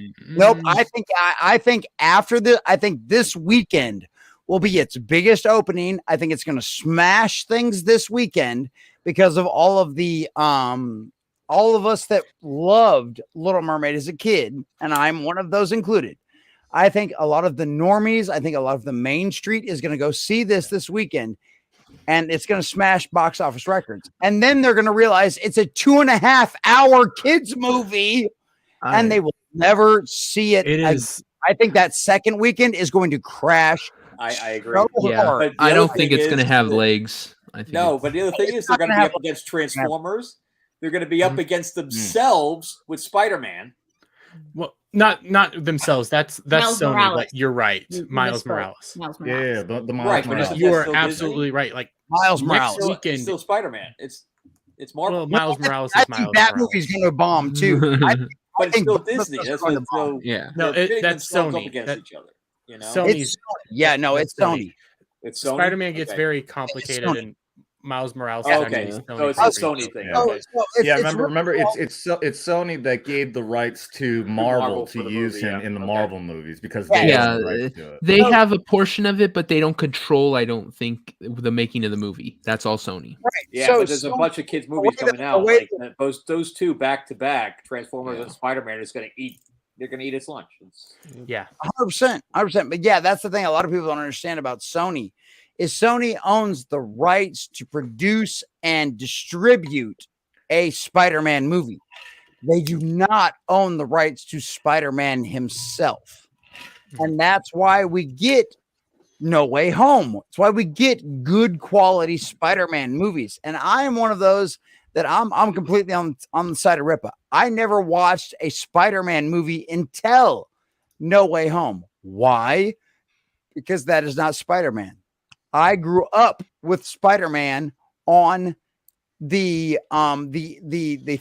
I think after I think this weekend will be its biggest opening. I think it's going to smash things this weekend because of all of us that loved Little Mermaid as a kid, and I'm one of those included. I think a lot of the normies, I think a lot of the Main Street is going to go see this weekend, and it's going to smash box office records. And then they're going to realize it's a 2.5-hour kids movie, and they will never see it. It is. I think that second weekend is going to crash. I agree. Yeah, But the I other don't think thing it's going to is have that- legs. I think No, it's- but the other thing is they're going to be up against Transformers. They're going to be up against themselves with Spider-Man. Well, not themselves. That's Miles Sony. Morales. But you're right, You Miles misspoke. Morales. Miles Yeah, Morales. the Miles Right, but Morales. isn't You that are still absolutely right. Like Miles next Morales. It's weekend. still Spider-Man. It's Marvel. Well, Miles Morales is I think Miles that Morales. movie's going to bomb too. But it's think still both of Disney. those That's are gonna what. So bomb. Yeah. No, they're pitting that's themselves up Sony. against That- each other. You know, Sony's. It's that's Sony. it's Sony. Spider-Man gets Okay. very complicated, Sony. and Miles Morales. Oh, is okay, actually so it's a property. Sony thing. Yeah. Okay. Yeah, It's remember, it's Sony that gave the rights to Marvel Marvel to for the use movie, him yeah. in the Okay. Marvel movies because Yeah. they Yeah, have the rights to it. they have a portion of it, but they don't control, I don't think, the making of the movie. That's all Sony. Yeah, So but there's a Sony- bunch of kids movies wait a- coming out. wait Like those two back to back, Transformers and Spider-Man is going to eat. They're going to eat its lunch. Yeah. 100%. But yeah, that's the thing. A lot of people don't understand about Sony is Sony owns the rights to produce and distribute a Spider-Man movie. They do not own the rights to Spider-Man himself. And that's why we get No Way Home. That's why we get good quality Spider-Man movies. And I am one of those that I'm completely on the side of Ripa. I never watched a Spider-Man movie until No Way Home. Why? Because that is not Spider-Man. I grew up with Spider-Man on the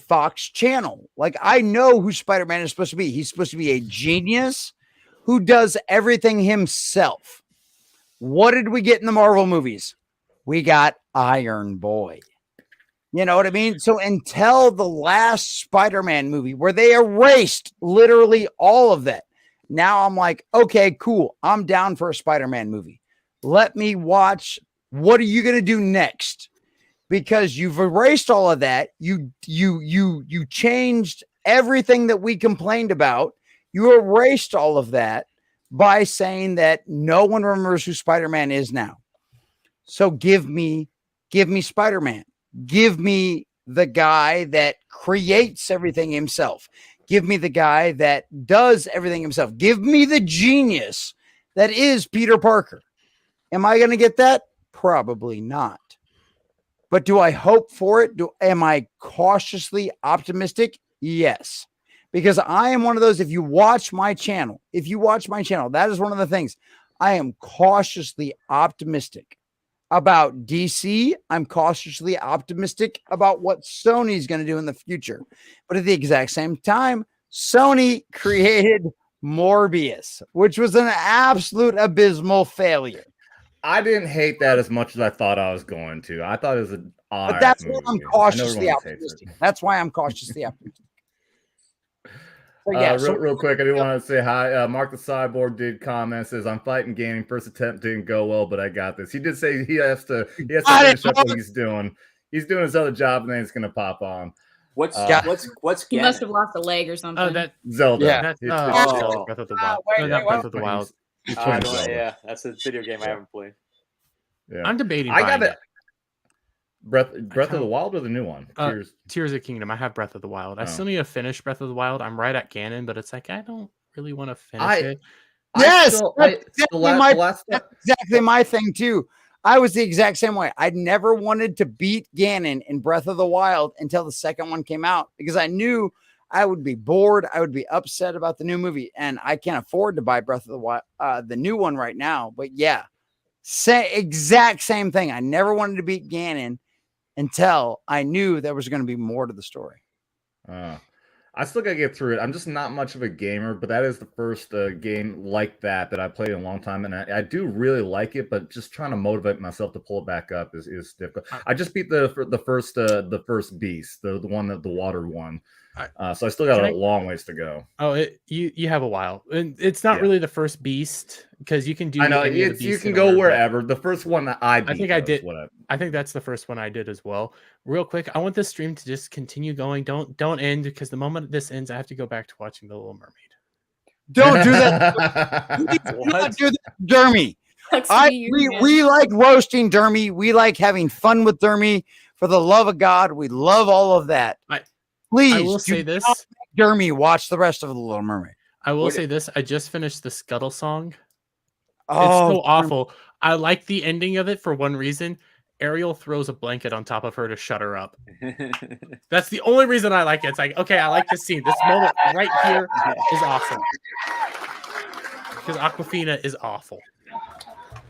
Fox channel. Like, I know who Spider-Man is supposed to be. He's supposed to be a genius who does everything himself. What did we get in the Marvel movies? We got Iron Boy. You know what I mean? So until the last Spider-Man movie where they erased literally all of that, now I'm like, okay, cool. I'm down for a Spider-Man movie. Let me watch. What are you going to do next? Because you've erased all of that. You changed everything that we complained about. You erased all of that by saying that no one remembers who Spider-Man is now. So give me Spider-Man. Give me the guy that creates everything himself. Give me the guy that does everything himself. Give me the genius that is Peter Parker. Am I going to get that? Probably not. But do I hope for it? Am I cautiously optimistic? Yes. Because I am one of those, if you watch my channel, that is one of the things. I am cautiously optimistic about DC. I'm cautiously optimistic about what Sony's going to do in the future. But at the exact same time, Sony created Morbius, which was an absolute abysmal failure. I didn't hate that as much as I thought I was going to. I thought it was an odd. But that's why I'm cautiously everyone hates it. optimistic. That's why I'm cautiously optimistic. So, yeah, real quick, I do want to say hi. Marc The Cyborg did comment, says, I'm fighting gaming. First attempt didn't go well, but I got this. He did say he has to finish up what he's doing. He's doing his other job, and then it's going to pop on. What's He must have lost a leg or something. Oh, that Zelda. Yeah. That's It's Breath of the Wild. wait, No, not wait, Breath of the Wild. Yeah, that's a video game I haven't played. Yeah. I'm debating. I got buying it. Breath of the Wild or the new one? Tears of Kingdom. I have Breath of the Wild. I still need to finish Breath of the Wild. I'm right at Ganon, but it's like I don't really want to finish it. Yes, that's exactly my thing too. I was the exact same way. I never wanted to beat Ganon in Breath of the Wild until the second one came out because I knew I would be bored. I would be upset about the new movie, and I can't afford to buy Breath of the Wild, the new one right now. But yeah, exact same thing. I never wanted to beat Ganon until I knew there was going to be more to the story. I still gotta get through it. I'm just not much of a gamer, but that is the first game like that I played in a long time, and I do really like it. But just trying to motivate myself to pull it back up is difficult. I just beat the first beast, the one that the water one. So I still got a long ways to go. Oh, you have a while, and it's not really the first beast because you can do. I know you can go wherever. The first one that I beat, I think I did. I think that's the first one I did as well. Real quick, I want this stream to just continue going. Don't end because the moment this ends, I have to go back to watching The Little Mermaid. Don't do that. Do not do that, Dermy. We like roasting Dermy. We like having fun with Dermy. For the love of God, we love all of that. Please, I will say this. Dermy, watch the rest of The Little Mermaid. I will say this. I just finished the Scuttle song. Oh, it's so awful. I like the ending of it for one reason. Ariel throws a blanket on top of her to shut her up. That's the only reason I like it. It's like, okay, I like this scene. This moment right here is awesome. Because Aquafina is awful.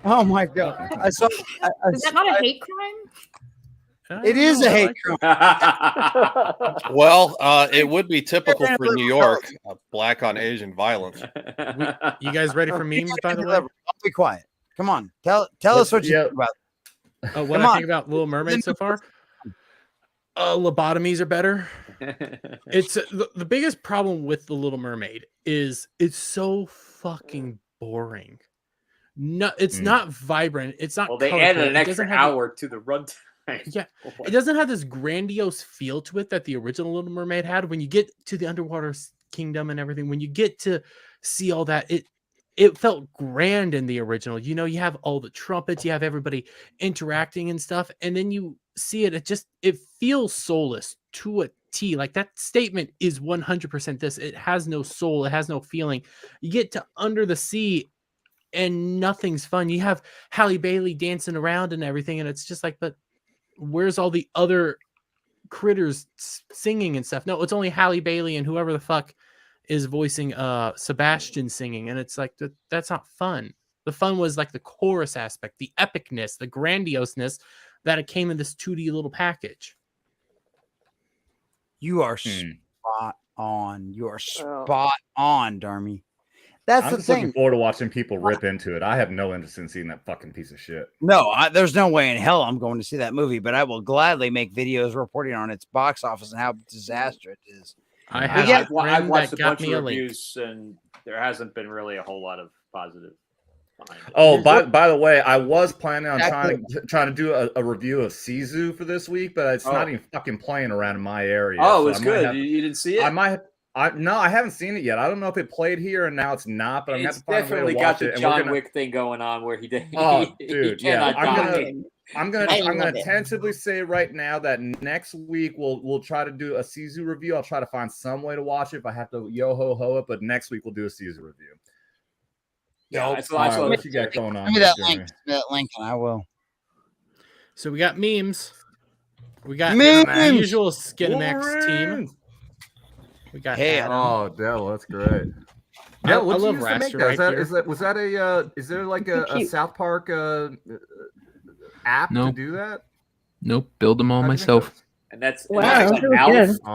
Oh my God. Is that not a hate crime? It is a hate crime. Well, it would be typical for New York, black on Asian violence. You guys ready for memes, by the way? Don't be quiet. Come on. Tell us what you think about it. What I think about Little Mermaid so far? Lobotomies are better. It's the biggest problem with The Little Mermaid is it's so fucking boring. No, it's not vibrant. It's not. Well, they colorful. added an extra hour to the runtime. Yeah, it doesn't have this grandiose feel to it that the original Little Mermaid had. When you get to the underwater kingdom and everything, when you get to see all that, it felt grand in the original. You know, you have all the trumpets, you have everybody interacting and stuff, and then you see it. It feels soulless to a T. Like that statement is 100% this. It has no soul. It has no feeling. You get to Under the Sea, and nothing's fun. You have Halle Bailey dancing around and everything, and it's just like, but where's all the other critters singing and stuff? No, it's only Halle Bailey and whoever the fuck is voicing Sebastian singing, and it's like that's not fun. The fun was like the chorus aspect, the epicness, the grandioseness that it came in this 2D little package. You are spot on. You are spot on, Dermy. That's I'm the just thing. looking forward to watching people rip into it. I have no interest in seeing that fucking piece of shit. No, there's no way in hell I'm going to see that movie, but I will gladly make videos reporting on its box office and how disastrous it is. I've watched a bunch of reviews, and there hasn't been really a whole lot of positive behind it. Oh, by the way, I was planning on trying to do a review of Sisu for this week, but it's not even fucking playing around in my area. Oh, it was good. You didn't see it? No, I haven't seen it yet. I don't know if it played here and now it's not, but I'm it's definitely got the John Wick thing going on where he did. Oh, dude, yeah. I'm gonna tentatively say right now that next week we'll try to do a Sisu review. I'll try to find some way to watch it if I have to yo ho ho it, but next week we'll do a Sisu review. Yeah, what you got going on? Give me that link, and I will. So we got memes. We got the usual Skinemax team. We got oh, Devil, that's great. Yeah, I love Raster right here. Is there like a South Park app to do that? Nope, build them all myself. And that's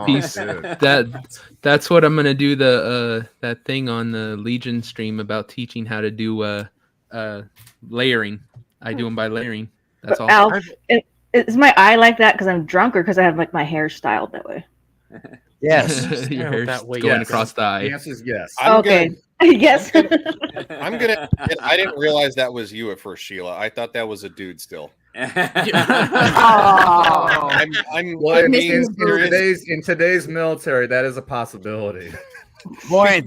Peace. That's what I'm gonna do that thing on the Legion stream about teaching how to do layering. I do them by layering. That's all. Alf, is my eye like that because I'm drunk or because I have like my hair styled that way? Yes. Your hair's going across the eye. The answer is yes. Yes. I'm gonna. I didn't realize that was you at first, Sheila. I thought that was a dude still. In today's military, that is a possibility. Boy,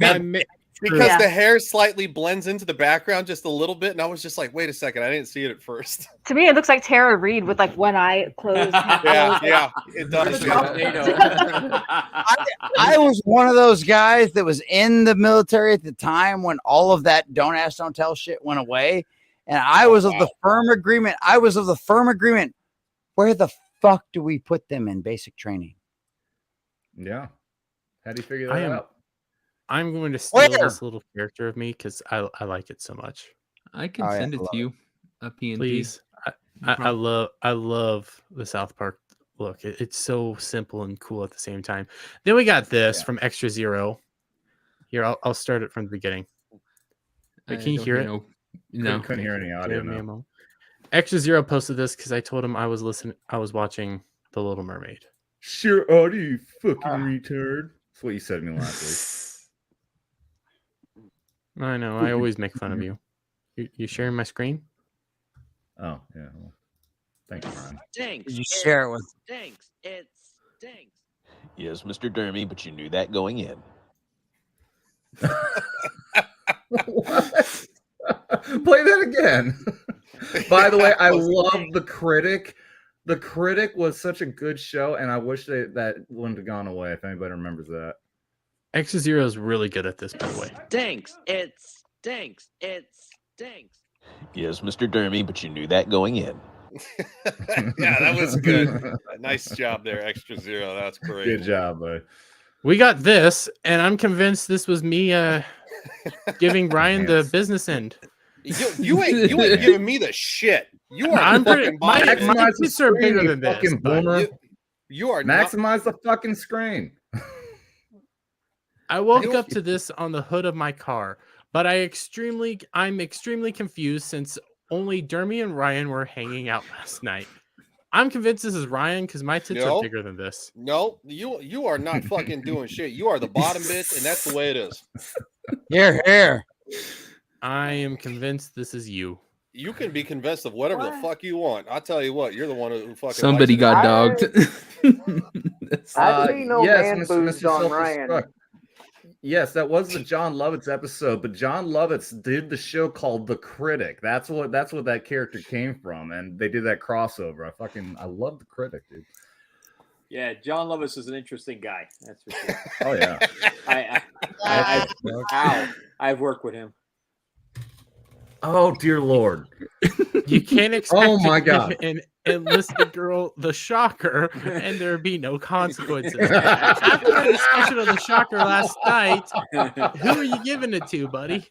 because the hair slightly blends into the background just a little bit, and I was just like, wait a second, I didn't see it at first. To me, it looks like Tara Reid with like one eye closed. Yeah, it does. I was one of those guys that was in the military at the time when all of that don't ask, don't tell shit went away. And I was of the firm agreement. Where the fuck do we put them in basic training? Yeah. How do you figure that out? I'm going to steal this little character of me because I like it so much. I can send it to you. A PNG. Please. I love the South Park look. It's so simple and cool at the same time. Then we got this from Extra Zero. Here, I'll start it from the beginning. Wait, can you hear it? No, couldn't hear any audio. No. Extra Zero posted this because I told him I was watching The Little Mermaid. Sure, are you fucking retard? That's what you said to me last week. I know. I always make fun of you. You sharing my screen? Oh yeah. Well, thank you, Ryan. Did you share it with? Stinks. It stinks. Yes, Mr. Dermy, but you knew that going in. What? Play that again. By the way, I love The Critic. The Critic was such a good show, and I wish that wouldn't have gone away. If anybody remembers that. Extra Zero is really good at this, by the way. Stinks. It stinks. It stinks. Yes, Mr. Dermy, but you knew that going in. Yeah, that was good. Nice job there, Extra Zero. That's great. Good job, bud. We got this, and I'm convinced this was me giving Ryan the business end. You ain't giving me the shit. You are fucking my tits are bigger than this. You are maximize the fucking screen. I woke up to this on the hood of my car, but I'm extremely confused since only Dermy and Ryan were hanging out last night. I'm convinced this is Ryan because my tits are bigger than this. No, you are not fucking doing shit. You are the bottom bitch, and that's the way it is. Here. I am convinced this is you. You can be convinced of whatever the fuck you want. I'll tell you what, you're the one who fucking. Somebody got dogged. I see no yes, man boobs on Ryan. Yes, that was the John Lovitz episode, but John Lovitz did the show called The Critic. That's what that character came from, and they did that crossover. I love The Critic, dude. Yeah, John Lovitz is an interesting guy. That's for sure. Oh yeah. I've worked with him. Oh dear Lord! You can't expect oh my God! And enlist the girl, the Shocker, and there be no consequences. After the discussion of the Shocker last night, who are you giving it to, buddy?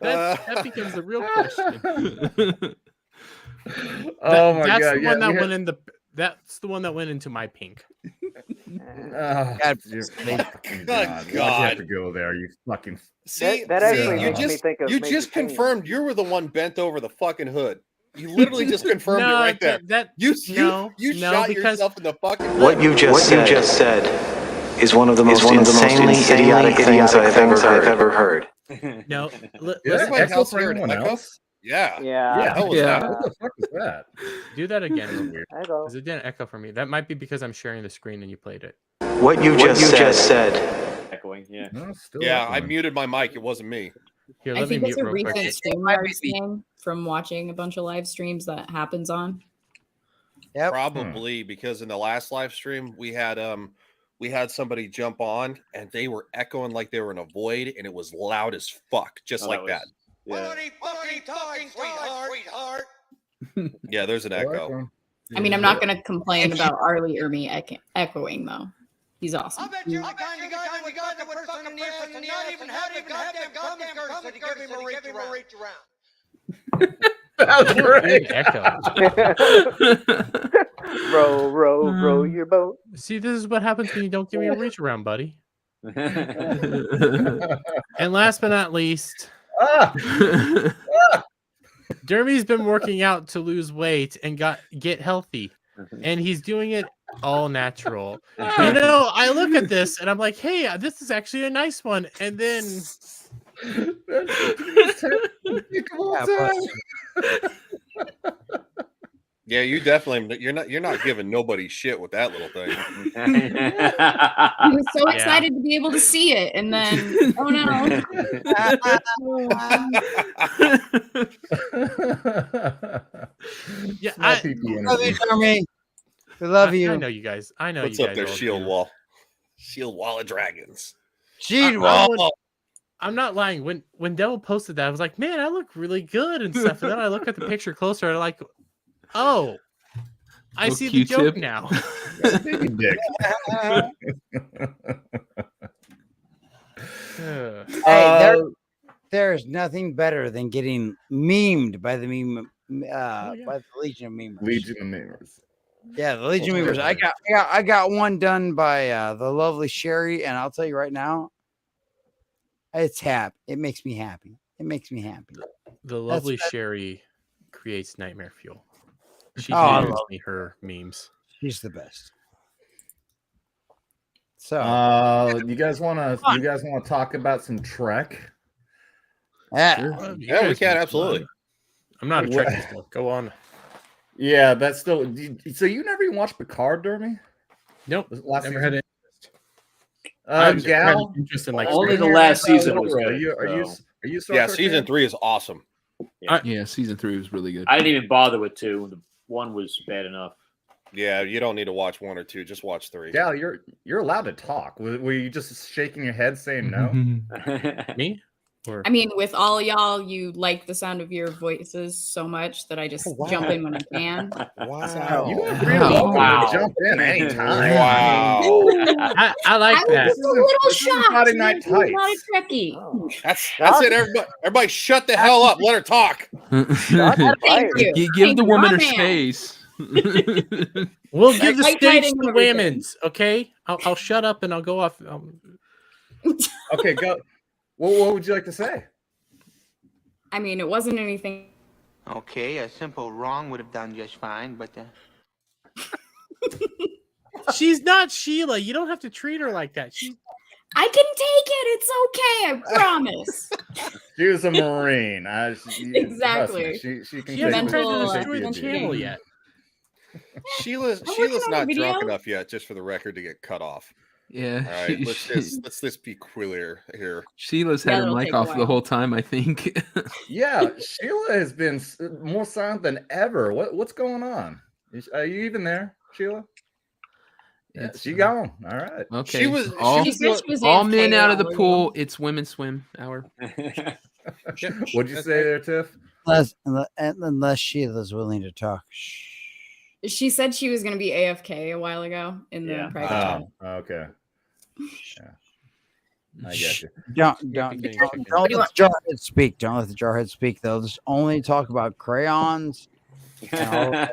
That becomes the real question. Oh my that's God! The one that went in the. That's the one that went into my pink. God. Why'd you have to go there? You fucking. See, that actually makes me think of. You just confirmed you were the one bent over the fucking hood. You literally just confirmed it right there. You shot yourself in the fucking. What you just said is one of the most insanely idiotic things I've ever heard. No, Echo for anyone else? Yeah. What the fuck is that? Do that again. Weird. Because it didn't echo for me. That might be because I'm sharing the screen and you played it. What you just said. Echoing, yeah. No, I muted my mic. It wasn't me. Here, I think it's a recent stream I was seeing from watching a bunch of live streams that happens on. Yep. Probably because in the last live stream we had somebody jump on and they were echoing like they were in a void and it was loud as fuck, just like that. What are you fucking talking, sweetheart? Yeah, there's an echo. I mean, I'm not going to complain about Arlie Ermy echoing, though. He's awesome. I bet you're the kind of guy that would fuck a person in the ass and not even have a goddamn common courtesy to give him a reach around. That was great. Row your boat. See, this is what happens when you don't give me a reach around, buddy. And last but not least, Dermy's been working out to lose weight and get healthy, and he's doing it all natural. You know, I look at this and I'm like, hey, this is actually a nice one, and then Yeah, you definitely. You're not giving nobody shit with that little thing. I was so excited to be able to see it, and then oh no. Yeah, Small I PP Love you, energy. Dermy. We love you. I know you guys. I know What's you up guys. there, all Shield do. Wall? Shield Wall of Dragons. Shield I Wall. would- I'm not lying. When Devil posted that, I was like, man, I look really good and stuff. And then I look at the picture closer, and I'm like, oh, I Little see the joke Q-tip. now. Baby dick. Hey, there's nothing better than getting memed by the meme by the Legion of Memers. Legion of Memers. Yeah, the Legion of Memers. I got one done by the lovely Sherry, and I'll tell you right now, it's happy. It makes me happy. It makes me happy. The lovely Sherry creates nightmare fuel. She I gives love me her memes. She's the best. So, you guys want to talk about some Trek? Yeah, Yeah, we can absolutely. I'm not a Trekkie still. Go on. Yeah, that's still. So you never even watched Picard, Dermy? Nope. Last Never season? had it. Gal. Interest in like Only the space. last season was Are good. you Star Yeah, Trek season fan? 3 is awesome. Yeah, season 3 was really good. I didn't even bother with 2. The 1 was bad enough. Yeah, you don't need to watch 1 or 2. Just watch 3. Gal, you're allowed to talk. Were you just shaking your head saying no? Me? Or I mean, with all y'all, you like the sound of your voices so much that I just jump in when I can. Wow. You are free to jump in anytime. Wow. I like I was that. just a little shocked. Friday Night He's not a Tights. Trekkie. That's it, everybody shut the hell up. Let her talk. Thank you. Give Thank the you, woman my her man. space. We'll give the Like stage fighting to and everything. women's, okay? I'll shut up and I'll go off. Okay, go. What would you like to say? I mean, it wasn't anything. Okay, a simple wrong would have done just fine, but She's not Sheila. You don't have to treat her like that. I can take it. It's okay. I promise. She was a Marine. Exactly. She can She hasn't tried Mental, to destroy the mental channel thing. yet. Sheila's working on a not video. drunk enough yet, just for the record, to get cut off. Yeah. All right, let's just be clear here. Sheila's Yeah, had her it'll mic take a off the while. whole time, I think. Yeah, Sheila has been more silent than ever. What's going on? Are you even there, Sheila? Yeah, It's, she gone. All right. Okay. She was all, She said she was all AFK men out of the a while pool. ago. It's women's swim hour. What'd you say there, Tiff? Unless Sheila's willing to talk. Shh. She said she was going to be AFK a while ago in the private chat. Oh, okay. Yeah. I get you. Don't let the jarhead speak. Don't let the jarhead speak. They'll just only talk about crayons. Are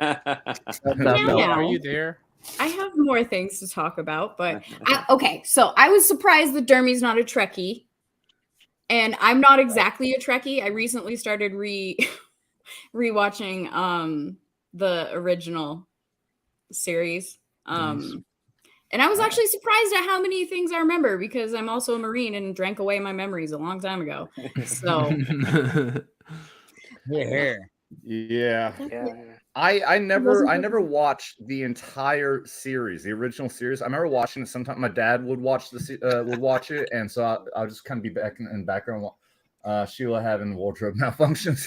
you there? I have more things to talk about, but okay. So I was surprised that Dermy's not a Trekkie, and I'm not exactly a Trekkie. I recently started rewatching the original series, and I was actually surprised at how many things I remember because I'm also a Marine and drank away my memories a long time ago. So Yeah. I never watched the entire series, the original series. I remember watching it. Sometimes my dad would watch watch it, and so I'll just kind of be back in the background. Sheila having wardrobe malfunctions.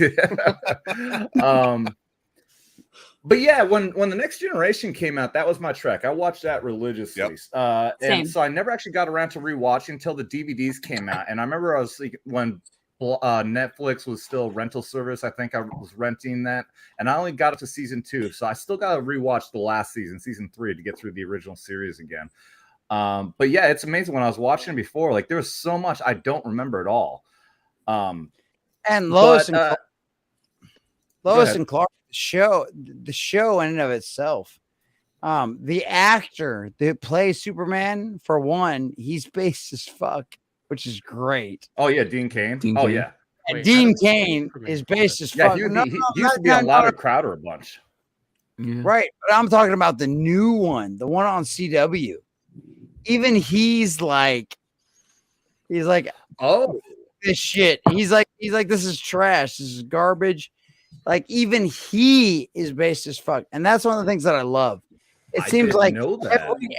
But yeah, when the Next Generation came out, that was my Trek. I watched that religiously, and so I never actually got around to rewatching until the DVDs came out. And I remember I was like, when Netflix was still a rental service, I think I was renting that, and I only got up to season 2, so I still got to rewatch the last season 3, to get through the original series again. But yeah, it's amazing. When I was watching it before, like there was so much I don't remember at all. And Lois and Clark, the show in and of itself. The actor that plays Superman, for one, he's based as fuck, which is great. Oh yeah, Dean Cain. Yeah. And Dean Cain is based as fuck. He used to be on Louder Crowder a bunch. Right, but I'm talking about the new one, the one on CW. Even he's like, oh, this shit. He's like, this is trash. This is garbage. Like even he is based as fuck, and that's one of the things that I love. It seems like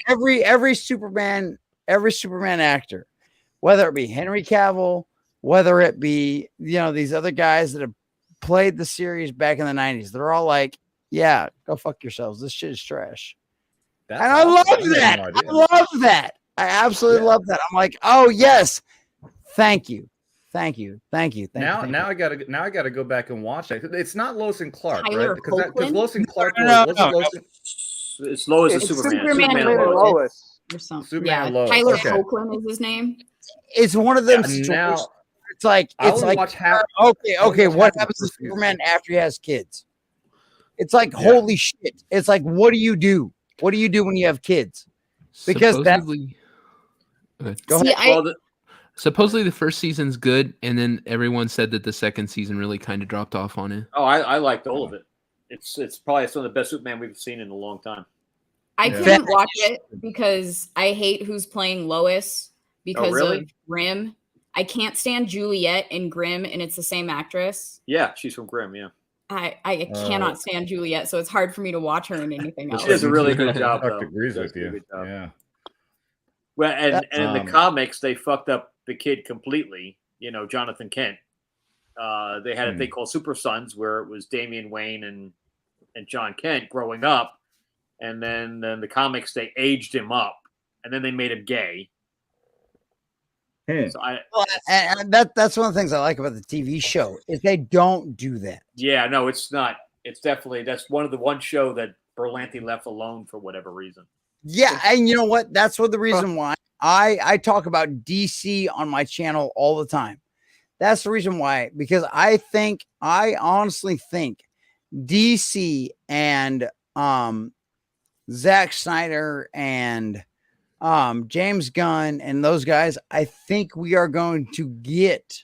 every Superman actor, whether it be Henry Cavill, whether it be these other guys that have played the series back in the 90s, they're all like, "Yeah, go fuck yourselves. This shit is trash." And I love that. I love that. I absolutely love that. I'm like, "Oh yes, thank you." Now I gotta go back and watch it. It's not Lois and Clark, Tyler right? Because Lois and Clark It's Lois and Superman and Lois. Or something. Superman yeah, Lois. Tyler Okay. Hoechlin is his name. It's one of them Yeah, situations. now- It's like I only watch half. okay. watch What half happens the to first season. Superman after he has kids? It's like holy shit. It's like what do you do? What do you do when you have kids? Because Supposedly, go See, ahead. supposedly the first season's good, and then everyone said that the second season really kind of dropped off on it. Oh, I liked all of it. It's probably some of the best Superman we've seen in a long time. I couldn't watch it because I hate who's playing Lois because really? of Grimm. I can't stand Juliet in Grimm, and it's the same actress. Yeah, she's from Grimm. Yeah, I cannot stand Juliet, so it's hard for me to watch her in anything else. she does a really good job. I though. agrees She does with a you. really good job. Yeah. Well, and in the comics, they fucked up the kid completely. Jonathan Kent. They had a thing called Super Sons, where it was Damian Wayne and John Kent growing up, and then the comics they aged him up, and then they made him gay. So and that's one of the things I like about the TV show is they don't do that. yeah, no, it's not. It's definitely that's one show that Berlanti left alone for whatever reason. Yeah, and you know what? That's what the reason why I talk about DC on my channel all the time. That's the reason why, because I honestly think DC and Zack Snyder and James Gunn and those guys, I think we are going to get.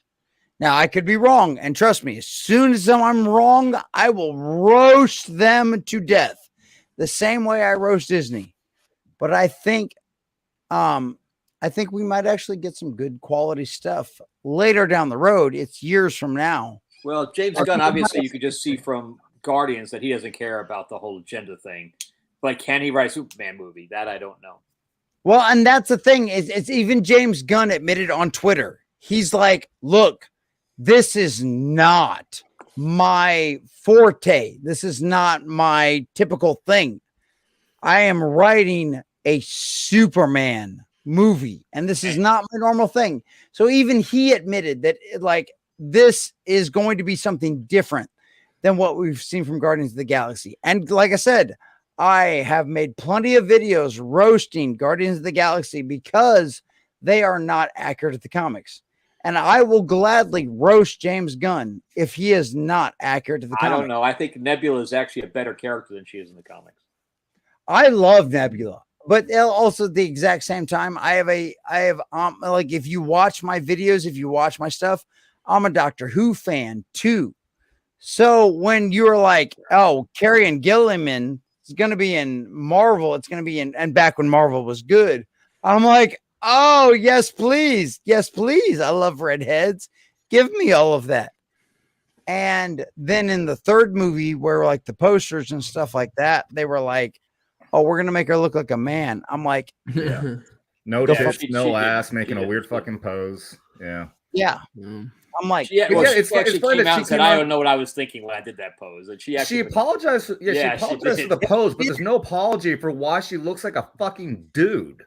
Now, I could be wrong, and trust me, as soon as I'm wrong, I will roast them to death the same way I roast Disney. But I think we might actually get some good quality stuff later down the road. It's years from now. Well, James Gunn, obviously, you could just see from Guardians that he doesn't care about the whole agenda thing. But can he write a Superman movie? That I don't know. Well, and that's the thing. It's even James Gunn admitted on Twitter. He's like, look, this is not my forte. This is not my typical thing. I am writing a Superman movie, and this is not my normal thing. So even he admitted that this is going to be something different than what we've seen from Guardians of the Galaxy. And like I said, I have made plenty of videos roasting Guardians of the Galaxy because they are not accurate at the comics. And I will gladly roast James Gunn if he is not accurate to the comics. I don't know. I think Nebula is actually a better character than she is in the comics. I love Nebula, but also at the exact same time, I have like if you watch my videos, if you watch my stuff, I'm a Doctor Who fan too. So when you're like, oh, Carrie Gilliman is going to be in Marvel, it's going to be in, and back when Marvel was good, I'm like, oh, yes, please. Yes, please. I love redheads. Give me all of that. And then in the third movie where like the posters and stuff like that, they were like, oh, we're going to make her look like a man. I'm like, yeah. No tits, no ass, making a weird fucking pose. Yeah. Yeah. I'm like, it's funny that she said, I don't know what I was thinking when I did that pose. And she apologized. She apologized for the pose, but there's no apology for why she looks like a fucking dude.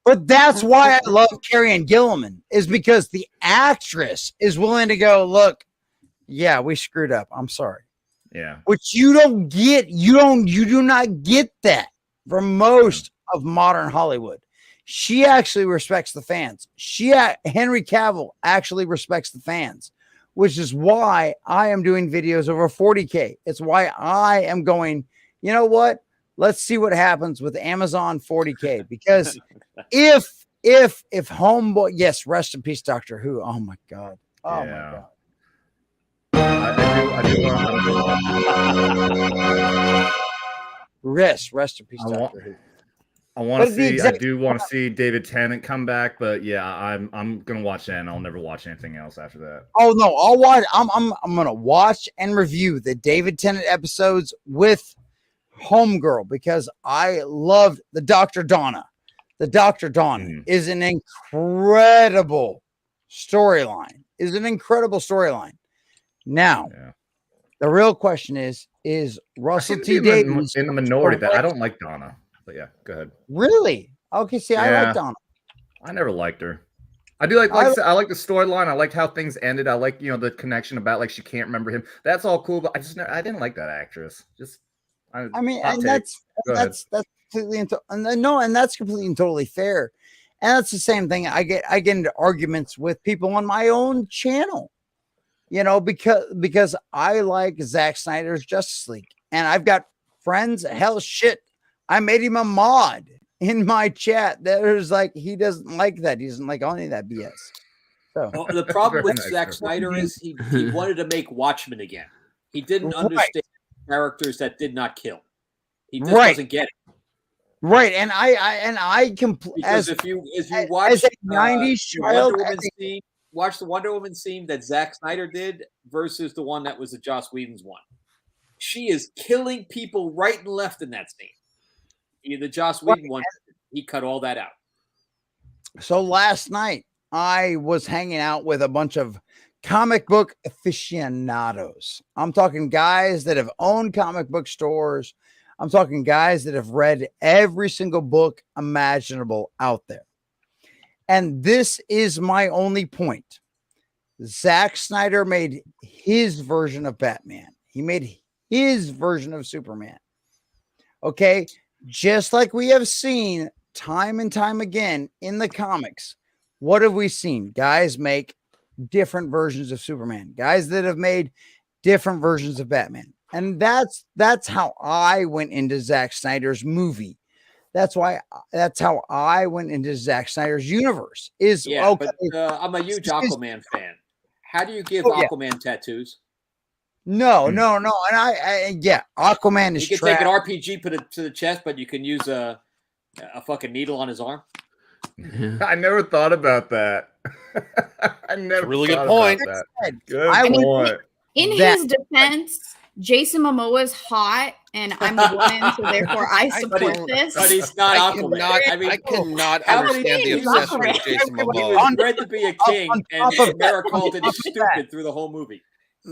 But that's why I love Carrie Gilliman, is because the actress is willing to go, look, yeah, we screwed up. I'm sorry. Yeah. Which you don't get. You do not get that from most of modern Hollywood. She actually respects the fans. Henry Cavill actually respects the fans, which is why I am doing videos over 40K. It's why I am going, you know what? Let's see what happens with Amazon 40K, because if Homeboy, yes, rest in peace, Doctor Who. Oh my God. Oh my God. Rest in peace, Doctor Who. I want to see. I do want to see David Tennant come back, but yeah, I'm gonna watch that, and I'll never watch anything else after that. Oh no, I'll watch. I'm gonna watch and review the David Tennant episodes with Homegirl because I loved the Dr. Donna. The Dr. Donna is an incredible storyline. Now, the real question is Russell T. Davies in the minority that I don't like Donna, but yeah, go ahead. Really? Okay, see, I like Donna. I never liked her. I do like I like the storyline. I liked how things ended. I like the connection about like she can't remember him. That's all cool, but I didn't like that actress. I mean, and that's completely and that's completely and totally fair. And that's the same thing. I get into arguments with people on my own channel, because I like Zack Snyder's Justice League, and I've got friends. Hell, shit, I made him a mod in my chat that was like he doesn't like that. He doesn't like any of that BS. So the problem with Zack Snyder is he wanted to make Watchmen again. He didn't understand characters that did not kill. He just doesn't get it. Right, and I completely if you watch as a 90s child, watch the Wonder Woman scene that Zack Snyder did versus the one that was the Joss Whedon's one. She is killing people right and left in that scene. The Joss Whedon one, he cut all that out. So last night, I was hanging out with a bunch of comic book aficionados. I'm talking guys that have owned comic book stores. I'm talking guys that have read every single book imaginable out there. And this is my only point. Zack Snyder made his version of Batman. He made his version of Superman. Okay? Just like we have seen time and time again in the comics, what have we seen? Guys make different versions of Superman. Guys that have made different versions of Batman. And that's how I went into Zack Snyder's movie. That's how I went into Zack Snyder's universe. But I'm a huge Aquaman fan. How do you give Aquaman tattoos? No. And Aquaman is you can take an RPG, put it to the chest, but you can use a fucking needle on his arm. I never thought about that. I never. Really good point. Good point. In his defense, Jason Momoa is hot, and I'm a woman, so therefore I support this. But he's not Aquaman. I cannot understand the obsession with Jason Momoa. He was bred to be a king, and Mara called him stupid through the whole movie.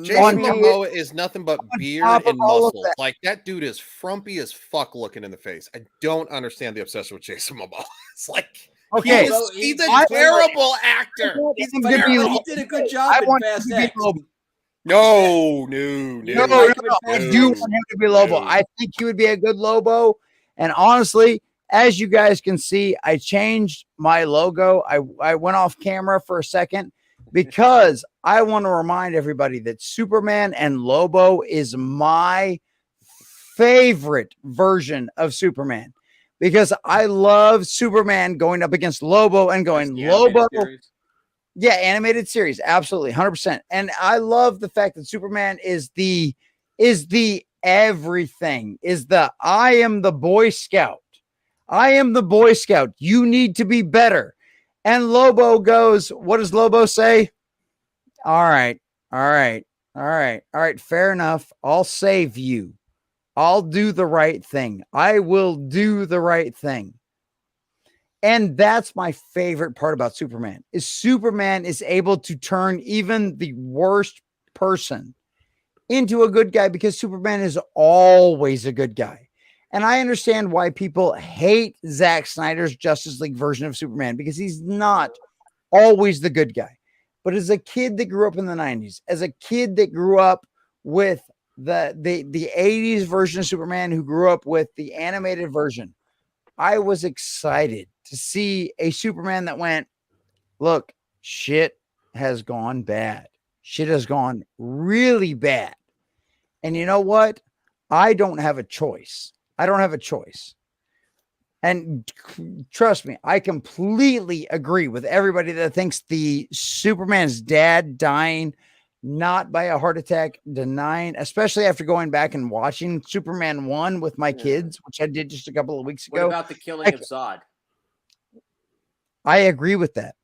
Jason Momoa is nothing but beard and muscle. Like that dude is frumpy as fuck looking in the face. I don't understand the obsession with Jason Momoa. It's like he's a terrible actor. He did a good job in Fast X. No. I do want him to be Lobo. I think he would be a good Lobo. And honestly, as you guys can see, I changed my logo. I went off camera for a second because I want to remind everybody that Superman and Lobo is my favorite version of Superman because I love Superman going up against Lobo and going Lobo. Yeah, animated series, absolutely, 100%. And I love the fact that Superman is the everything. I am the Boy Scout. I am the Boy Scout. You need to be better. And Lobo goes, what does Lobo say? All right. Fair enough. I'll save you. I'll do the right thing. I will do the right thing. And that's my favorite part about Superman is able to turn even the worst person into a good guy because Superman is always a good guy. And I understand why people hate Zack Snyder's Justice League version of Superman because he's not always the good guy. But as a kid that grew up in the 90s, as a kid that grew up with the 80s version of Superman who grew up with the animated version, I was excited to see a Superman that went, look, shit has gone bad. Shit has gone really bad. And you know what? I don't have a choice. And trust me, I completely agree with everybody that thinks the Superman's dad dying not by a heart attack, denying, especially after going back and watching Superman 1 with my kids, which I did just a couple of weeks ago. What about the killing of Zod? I agree with that.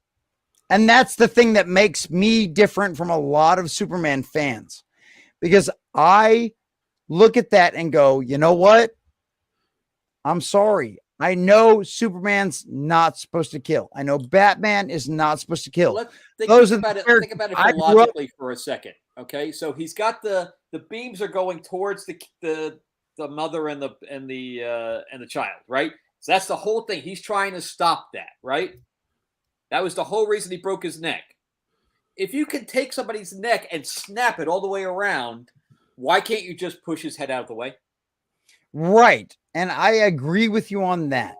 And that's the thing that makes me different from a lot of Superman fans, because I look at that and go, you know what? I'm sorry. I know Superman's not supposed to kill. I know Batman is not supposed to kill. Think about it logically for a second. Okay, so he's got the beams are going towards the mother and the child, right? So that's the whole thing. He's trying to stop that, right? That was the whole reason he broke his neck. If you can take somebody's neck and snap it all the way around, why can't you just push his head out of the way? Right. And I agree with you on that.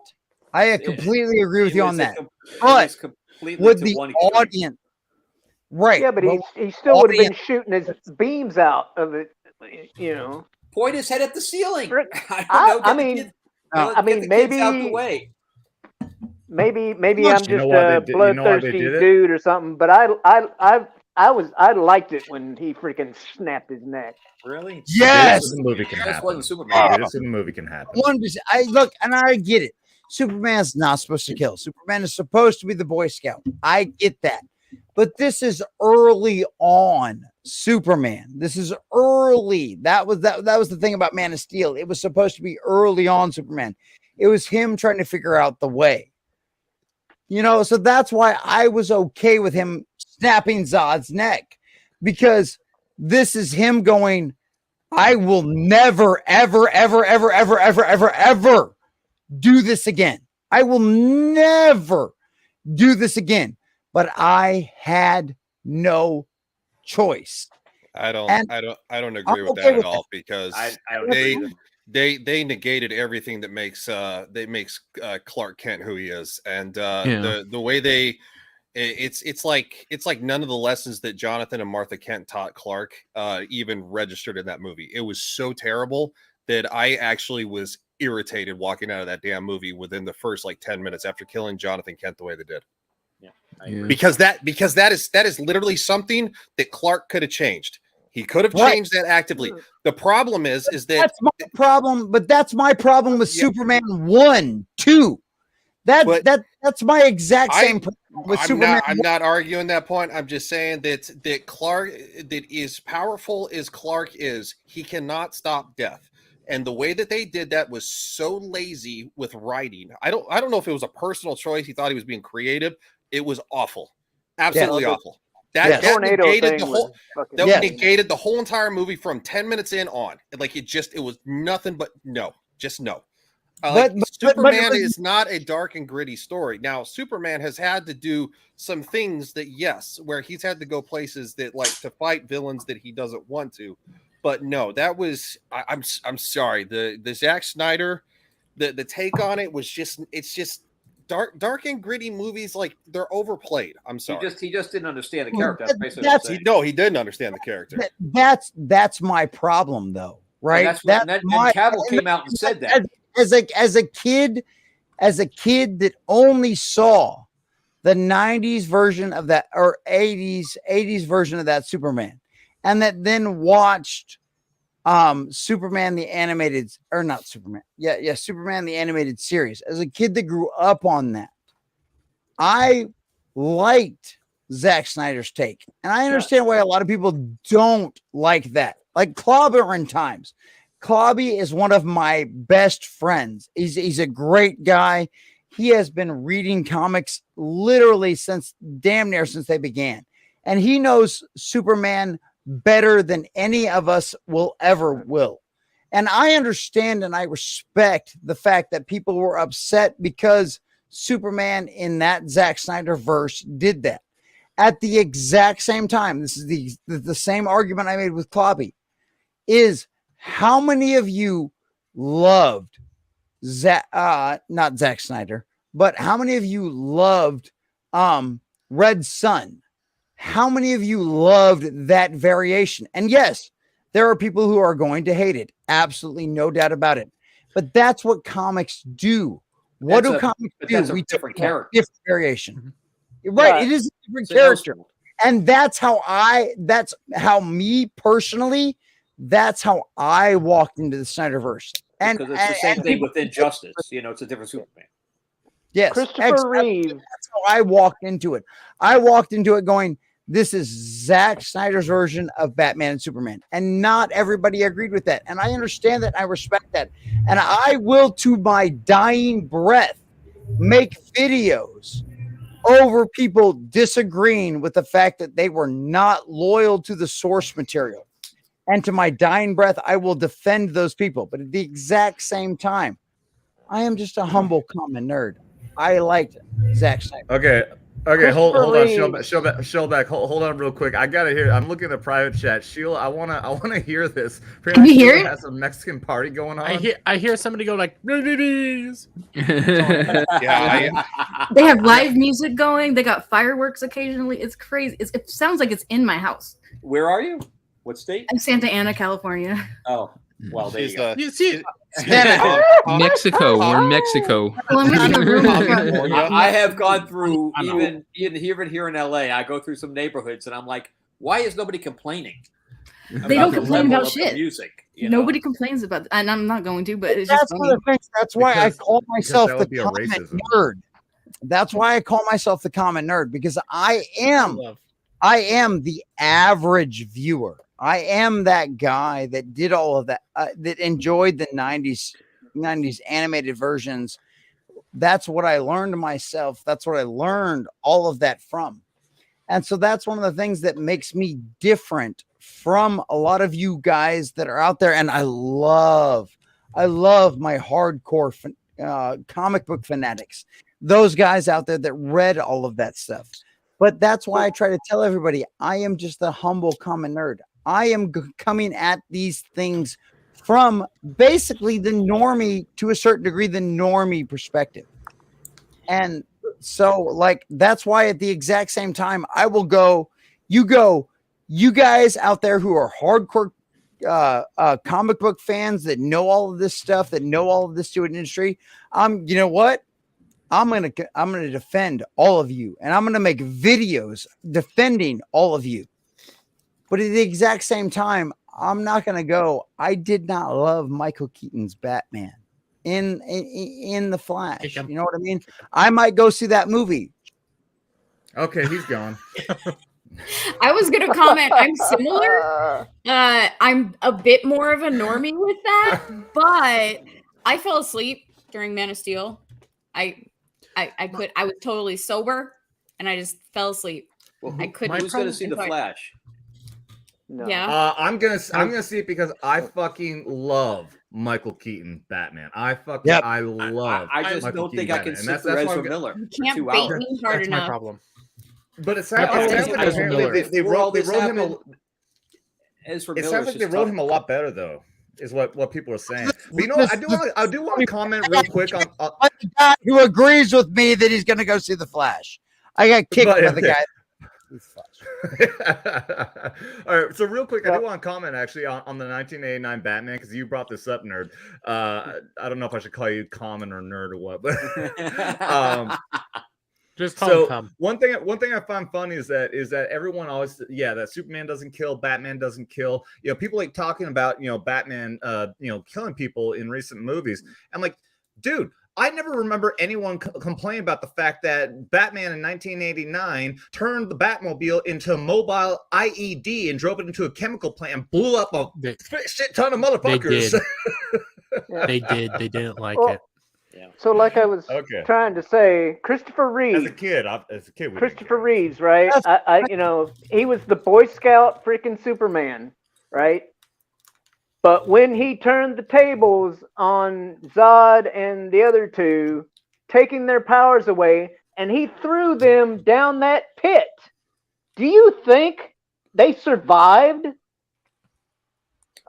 I completely agree with you on that. But with the audience, right? Yeah, but he still would have been shooting his beams out of it. You know, point his head at the ceiling. I mean, maybe out the way. Maybe I'm just a bloodthirsty dude or something. But I liked it when he freaking snapped his neck. Really? Yes. This movie can happen. Wasn't Superman. This movie can happen. I look, and I get it. Superman's not supposed to kill. Superman is supposed to be the Boy Scout. I get that. But this is early on Superman. This is early. That was the thing about Man of Steel. It was supposed to be early on Superman. It was him trying to figure out the way. You know, so that's why I was okay with him snapping Zod's neck, because this is him going, I will never, ever, ever, ever, ever, ever, ever, ever do this again. I will never do this again. But I had no choice. I don't agree with that at all, because they negated everything that makes Clark Kent who he is, and the way it's like none of the lessons that Jonathan and Martha Kent taught Clark even registered in that movie. It was so terrible that I actually was irritated walking out of that damn movie within the first 10 minutes after killing Jonathan Kent the way they did. Because that is literally something that Clark could have changed. He could have changed that actively. The problem is that that's my problem, but that's my problem with Superman 1, 2. That's my exact same problem with Superman. I'm not arguing that point. I'm just saying that Clark, that is powerful as Clark is, he cannot stop death. And the way that they did that was so lazy with writing. I don't know if it was a personal choice. He thought he was being creative. It was awful. Absolutely awful. That negated the whole entire movie from 10 minutes in on. It was nothing but no. Superman is not a dark and gritty story. Now, Superman has had to do some things where he's had to go places that to fight villains that he doesn't want to. But no, that was I'm sorry. The Zack Snyder, the take on it was just dark and gritty movies, they're overplayed. I'm sorry. He just didn't understand the character. He didn't understand the character. That's my problem, though, right? And Cavill came out and said that. As a kid that only saw the 90s version of that, or 80s version of that Superman, and that then watched Superman the animated, or not Superman. Yeah, Superman the animated series. As a kid that grew up on that, I liked Zack Snyder's take. And I understand why a lot of people don't like that. Like Clobbering Times. Clobby is one of my best friends. He's a great guy. He has been reading comics literally since they began. And he knows Superman better than any of us will ever will. And I understand and I respect the fact that people were upset because Superman in that Zack Snyder verse did that. At the exact same time, this is the same argument I made with Clobby, is how many of you loved not Zack Snyder, but how many of you loved Red Sun? How many of you loved that variation? And yes, there are people who are going to hate it. Absolutely no doubt about it. But that's what comics do. What do comics do? We different character. Different variation. Right. It is a different character. And that's how me personally, that's how I walked into the Snyderverse. And because it's the same thing with Injustice. You know, it's a different Superman. Yes, Christopher Reeve. That's how I walked into it. I walked into it going, this is Zack Snyder's version of Batman and Superman. And not everybody agreed with that. And I understand that. I respect that. And I will, to my dying breath, make videos over people disagreeing with the fact that they were not loyal to the source material. And to my dying breath, I will defend those people. But at the exact same time, I am just a humble common nerd. I liked Zack Snyder. Okay, hold on, Shellback, hold on real quick. I gotta hear. I'm looking at the private chat. Sheila, I wanna hear this. Can you hear it? Has a Mexican party going on. I hear somebody go like, yeah. They have live music going. They got fireworks occasionally. It's crazy. It sounds like it's in my house. Where are you? What state? I'm Santa Ana, California. Oh, well, there you go. You see, Mexico. We're in Mexico. I have gone through even here in LA. I go through some neighborhoods and I'm like, why is nobody complaining? They don't complain about shit. Music. Nobody complains about it, and I'm not going to. But it's that's just one of the things. That's why I call myself the be a common racism. nerd. That's why I call myself the common nerd, because I am the average viewer. I am that guy that did all of that, that enjoyed the 90s animated versions. That's what I learned myself. That's what I learned all of that from. And so that's one of the things that makes me different from a lot of you guys that are out there. And I love my hardcore comic book fanatics, those guys out there that read all of that stuff. But that's why I try to tell everybody, I am just a humble common nerd. I am coming at these things from basically the normie, to a certain degree, the normie perspective. And so, like, that's why at the exact same time, I will go, you guys out there who are hardcore comic book fans that know all of this stuff, that know all of this to an industry. You know what? I'm gonna defend all of you, and I'm gonna make videos defending all of you. But at the exact same time, I'm not gonna go, I did not love Michael Keaton's Batman in the Flash. You know what I mean? I might go see that movie. Okay, he's gone. I was gonna comment. I'm similar. I'm a bit more of a normie with that, but I fell asleep during Man of Steel. I was totally sober, and I just fell asleep. Well, I couldn't. Who's gonna see the Flash? No. Yeah. I'm gonna see it because I fucking love Michael Keaton Batman. I love. I just Michael don't think Keaton I can Batman. sit through Ezra Miller. You for can't 2 bait hours. me hard That's enough. my problem. But it sounds like apparently they wrote him. It sounds like they wrote him a lot better, though. Is what people are saying. But you know what? I do want to comment real quick on the guy who agrees with me that he's going to go see the Flash. I got kicked by the guy. All right, so real quick, I do want to comment actually on the 1989 Batman, because you brought this up, nerd. I don't know if I should call you common or nerd or what, but just one thing I find funny is that everyone always that Superman doesn't kill, Batman doesn't kill. You know, people like talking about Batman killing people in recent movies. I'm like, dude, I never remember anyone complain about the fact that Batman in 1989 turned the Batmobile into a mobile IED and drove it into a chemical plant and blew up a shit ton of motherfuckers. They did. They didn't like it. Yeah. So, like I was trying to say, Christopher Reeve. As a kid, Christopher Reeves, right? I he was the Boy Scout freaking Superman, right? But when he turned the tables on Zod and the other two, taking their powers away, and he threw them down that pit, do you think they survived?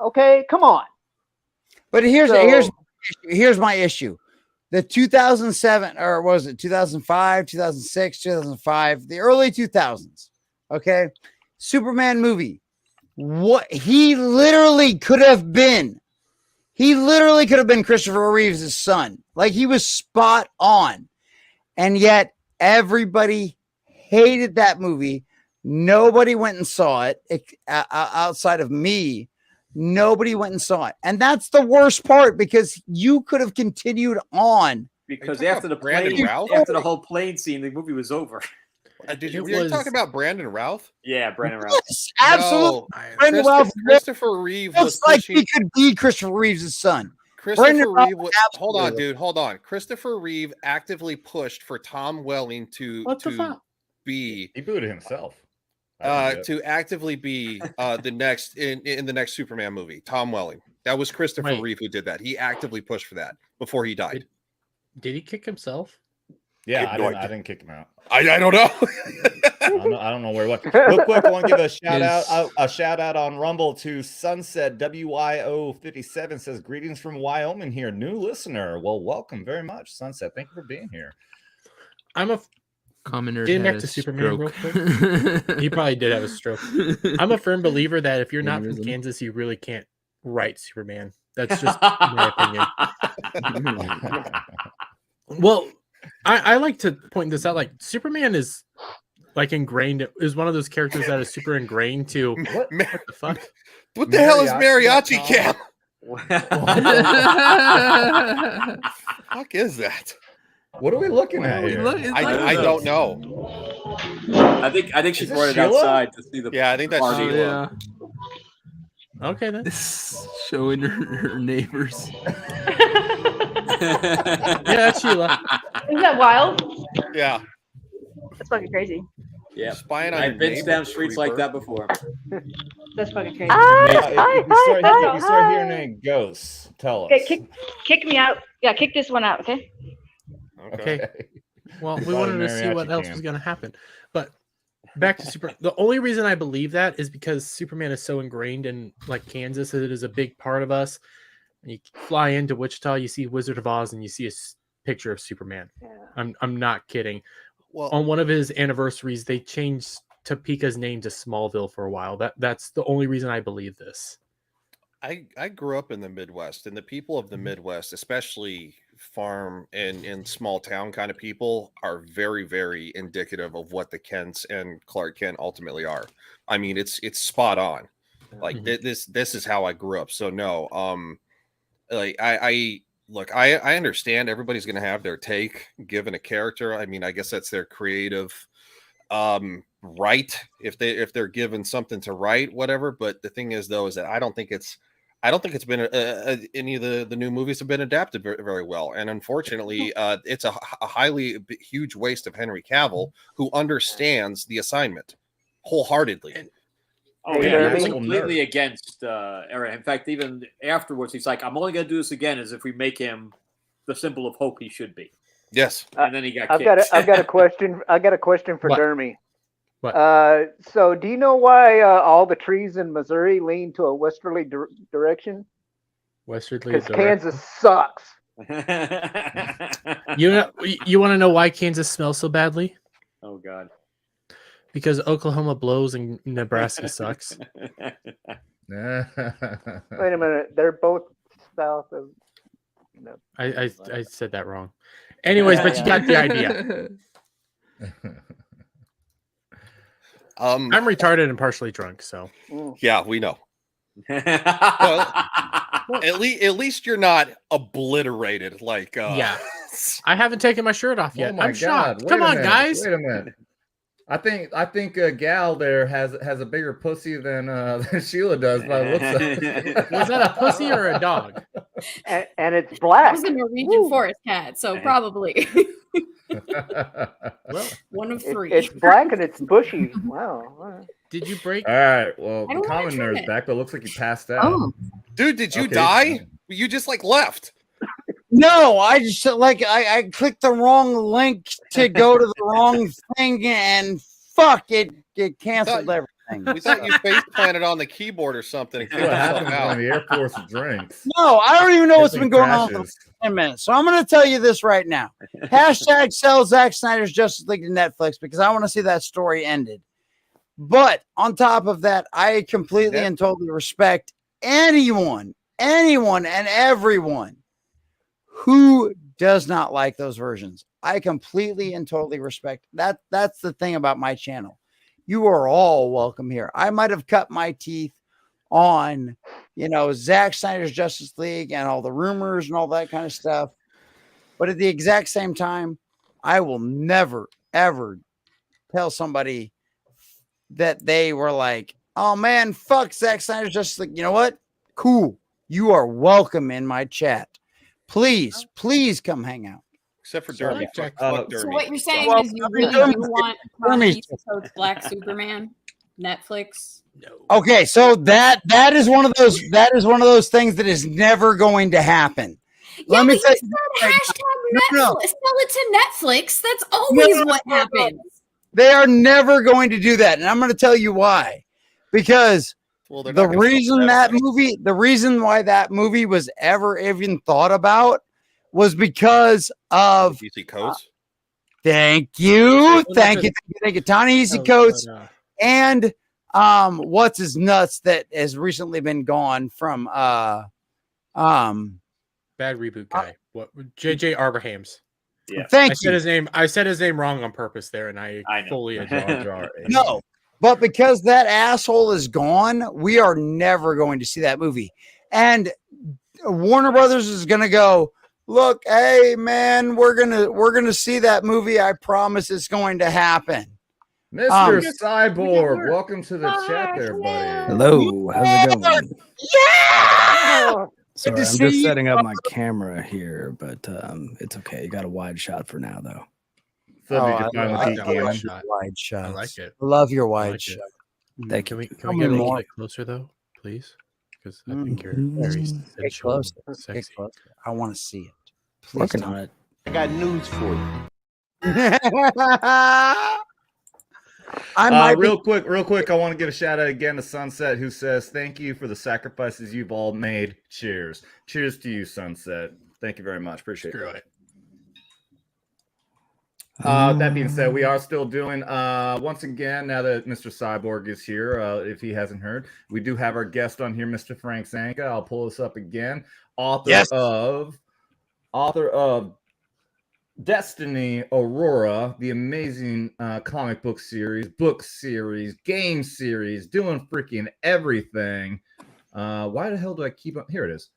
Okay, come on. But here's my issue. The 2007, or was it 2005, 2006, 2005, the early 2000s, okay? Superman movie. What he literally could have been. He literally could have been Christopher Reeves' son. Like, he was spot on. And yet everybody hated that movie. Nobody went and saw it outside of me. Nobody went and saw it. And that's the worst part because you could have continued on. Because after the whole plane scene, the movie was over. Were you talking about Brandon Routh? Yeah, Brandon Routh. Yes, absolutely. No, Brandon Routh Christopher Reeve was looks like pushing. he could be Christopher Reeve's son. Christopher Reeve was, hold on, dude. Hold on. Christopher Reeve actively pushed for Tom Welling to be. He booed himself. To actively be the next in the next Superman movie. Tom Welling. That was Christopher Reeve who did that. He actively pushed for that before he died. Did he kick himself? Yeah, I didn't kick him out. I don't know. I don't know where what. Real quick, I want to give a shout out on Rumble to Sunset WYO57 says greetings from Wyoming here, new listener. Well, welcome very much, Sunset. Thank you for being here. I'm a commenter. Getting back to Superman real quick. He probably did have a stroke. I'm a firm believer that if you're not from Kansas, you really can't write Superman. That's just my opinion. Well, I like to point this out. Like Superman is like ingrained, is one of those characters that is super ingrained to what the fuck? What the hell is mariachi camp? Fuck is that? What are we looking at here? I don't know. I think she brought it outside to see the I think that's party. Sheila. Okay, then. Showing her neighbors. Yeah, that's Sheila. Isn't that wild? Yeah. That's fucking crazy. Yeah, spying on I've been down streets like that before. That's fucking crazy. If you start hearing any ghosts, tell us. Okay, kick me out. Yeah, kick this one out, okay? Okay. Well, we wanted to see what else was going to happen. But back to Super. The only reason I believe that is because Superman is so ingrained in like Kansas that it is a big part of us. And you fly into Wichita, you see Wizard of Oz, and you see a picture of Superman. Yeah. I'm not kidding. Well, on one of his anniversaries, they changed Topeka's name to Smallville for a while. That's the only reason I believe this. I grew up in the Midwest, and the people of the Midwest, especially farm and small town kind of people, are very, very indicative of what the Kents and Clark Kent ultimately are. I mean, it's spot on. Like this is how I grew up. So no, like I understand everybody's going to have their take given a character. I mean, I guess that's their creative right if they're given something to write, whatever. But the thing is, though, is that I don't think it's been any of the new movies have been adapted very, very well. And unfortunately, it's a huge waste of Henry Cavill, who understands the assignment wholeheartedly. Oh yeah, he's completely against Aaron. In fact, even afterwards, he's like, "I'm only going to do this again as if we make him the symbol of hope he should be." Yes, and then he got. I've got a question. I got a question for Dermy. What? So, do you know why all the trees in Missouri lean to a westerly direction? Westerly because Kansas sucks. You want to know why Kansas smells so badly? Oh God. Because Oklahoma blows and Nebraska sucks. Wait a minute, they're both south of. No. I said that wrong. Anyways, but you got the idea. I'm retarded and partially drunk, so. Yeah, we know. Well, at least you're not obliterated like. Yeah, I haven't taken my shirt off yet. Oh my I'm shocked. God. Come on, Wait guys. a minute. I think Gal there has a bigger pussy than Sheila does by the looks of it. Was that a pussy or a dog? And it's black. It was a Norwegian forest cat, so probably. Well, one of three. It's black and it's bushy. Wow. Did you break? All right. Well, I the don't wanna common trim nerd's it. back, but it looks like you passed out. Oh. Dude, did you Okay. die? You just like left. No, I just I clicked the wrong link to go to the wrong thing, and fuck it canceled everything. We thought you face planted on the keyboard or something. And What kicked yourself happens out. when the Air Force drinks? No, I don't even know what's Everything been going on for crashes. 10 minutes. So I'm going to tell you this right now. Hashtag sell Zack Snyder's Justice League to Netflix because I want to see that story ended. But on top of that, I completely and totally respect anyone and everyone who does not like those versions. I completely and totally respect that. That's the thing about my channel. You are all welcome here. I might have cut my teeth on, Zack Snyder's Justice League and all the rumors and all that kind of stuff. But at the exact same time, I will never, ever tell somebody that they were like, oh man, fuck Zack Snyder's Justice League. You know what? Cool. You are welcome in my chat. Please come hang out. Except for Dermy. Fuck Dermy. So what you're saying is you really do want Tommy to coach Black Superman, Netflix? No. Okay, so that is one of those things that is never going to happen. Yeah, but you said hashtag Netflix. Sell it to Netflix. That's always what happens. They are never going to do that, and I'm going to tell you why. Because the reason why that movie was ever even thought about was because of Easy Coats. Thank you, Tiny Easy Coats, and what's his nuts that has recently been gone from Bad reboot guy. What? J.J. Abrahams. Yeah. I said his name wrong on purpose there, and I fully jar. No, but because that asshole is gone, we are never going to see that movie. And Warner Brothers is going to go, look, hey man, we're gonna see that movie. I promise it's going to happen. Mr. Cyborg, welcome to the chat there, buddy. Hello, how's it going? Yeah! Sorry, I'm just setting up my camera here, but it's okay. You got a wide shot for now, though. I like your wide shot. I like it. Love your wide shot. Thank you. you. Can we get a little bit closer, though, please? Because I think you're very Get closer. Get closer. I want to see it. Please Working on it. I got news for you. Real quick, I want to give a shout out again to Sunset, who says, thank you for the sacrifices you've all made. Cheers. Cheers to you, Sunset. Thank you very much. Appreciate it. That being said, we are still doing, once again, now that Mr. Cyborg is here, if he hasn't heard, we do have our guest on here, Mr. Frank Zanca. I'll pull this up again. Author of Destiny Aurora, the amazing comic book series, game series, doing freaking everything. Why the hell do I keep up? Here it is.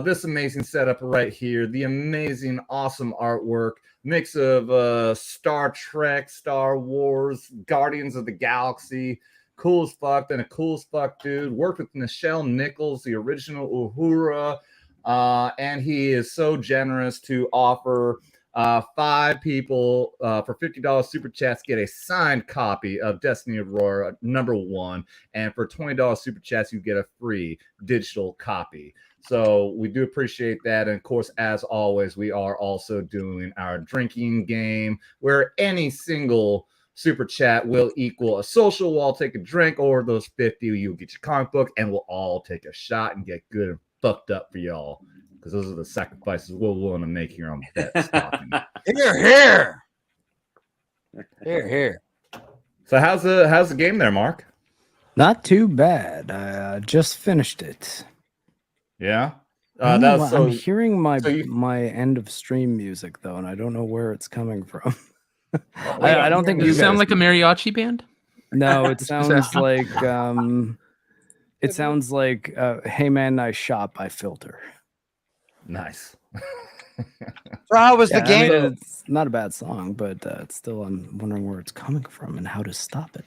This amazing setup right here, the amazing, awesome artwork, mix of Star Trek, Star Wars, Guardians of the Galaxy, cool as fuck, then a cool as fuck dude, worked with Nichelle Nichols, the original Uhura, and he is so generous to offer 5 people for $50 super chats get a signed copy of Destiny Aurora #1, and for $20 super chats you get a free digital copy. So we do appreciate that. And of course, as always, we are also doing our drinking game where any single super chat will equal a social. We'll all take a drink, or those 50 you'll get your comic book, and we'll all take a shot and get good and fucked up for y'all, because those are the sacrifices we're willing to make here on Bets Talking. Here. So how's the game there, Mark? Not too bad. I just finished it. Yeah. I'm hearing my end of stream music though, and I don't know where it's coming from. I don't think you sound like a mariachi band. No, it sounds like "Hey man, nice shop." I filter. Nice. So how was the game? I mean, it's not a bad song, but it's still, I'm wondering where it's coming from and how to stop it.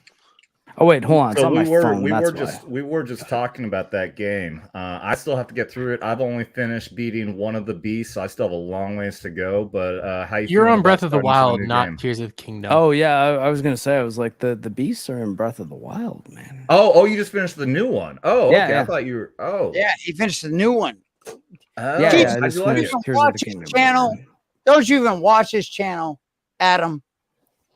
Oh wait, hold on. It's on my phone. We were just talking about that game. I still have to get through it. I've only finished beating one of the beasts, so I still have a long ways to go. But how you're on Breath of the Wild, not Tears of the Kingdom. Oh yeah, I was gonna say, I was like, the beasts are in Breath of the Wild, man. Oh, you just finished the new one. Oh, yeah, okay. yeah. I thought you were. Oh, yeah, he finished the new one. Oh, yeah, Jeez, I just don't finished even Tears of watch the his Kingdom. channel. Don't you even watch his channel, Adam?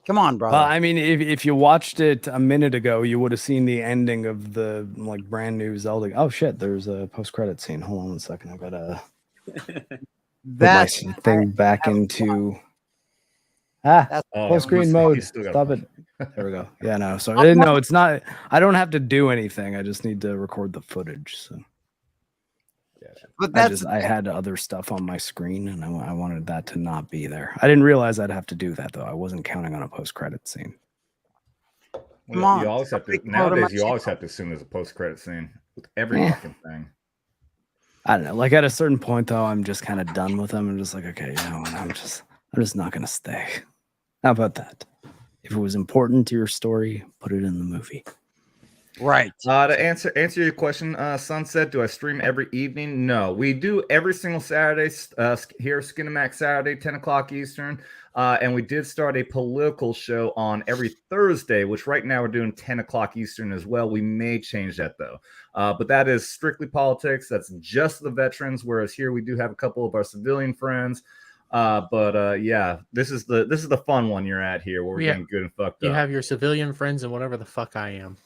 Come on, brother. I mean, if you watched it a minute ago, you would have seen the ending of the brand new Zelda. Oh shit, there's a post-credit scene. Hold on one second. I've got to that's put my thing back into full screen mode. Stop it. There we go. Yeah, no. So no, it's not. I don't have to do anything. I just need to record the footage. So. But I had other stuff on my screen, and I wanted that to not be there. I didn't realize I'd have to do that though. I wasn't counting on a post-credit scene. Come on. You always have to. Somebody promote Nowadays, you my always channel. have to assume there's a post-credit scene with every Yeah. fucking thing. I don't know. Like at a certain point, though, I'm just kind of done with them. I'm just like, okay, you know, what, I'm just not gonna stay. How about that? If it was important to your story, put it in the movie. Right. To answer your question, Sunset, do I stream every evening? No, we do every single Saturday here, Skinemax Saturday, 10 o'clock Eastern. And we did start a political show on every Thursday, which right now we're doing 10 o'clock Eastern as well. We may change that though. But that is strictly politics. That's just the veterans. Whereas here we do have a couple of our civilian friends. Yeah, this is the fun one you're at here where we're getting good and fucked You up. have your civilian friends and whatever the fuck I am.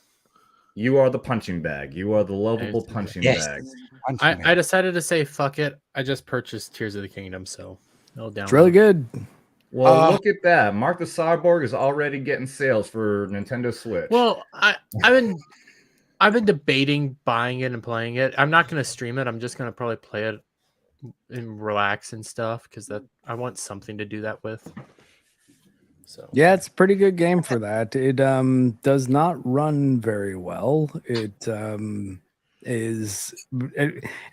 You are the punching bag. You are the lovable punching bag. I decided to say fuck it. I just purchased Tears of the Kingdom, so no down. It's really good. Well, look at that. Marc the Cyborg is already getting sales for Nintendo Switch. Well, I've been debating buying it and playing it. I'm not going to stream it. I'm just going to probably play it and relax and stuff because I want something to do that with. So yeah, it's a pretty good game for that. It does not run very well. It is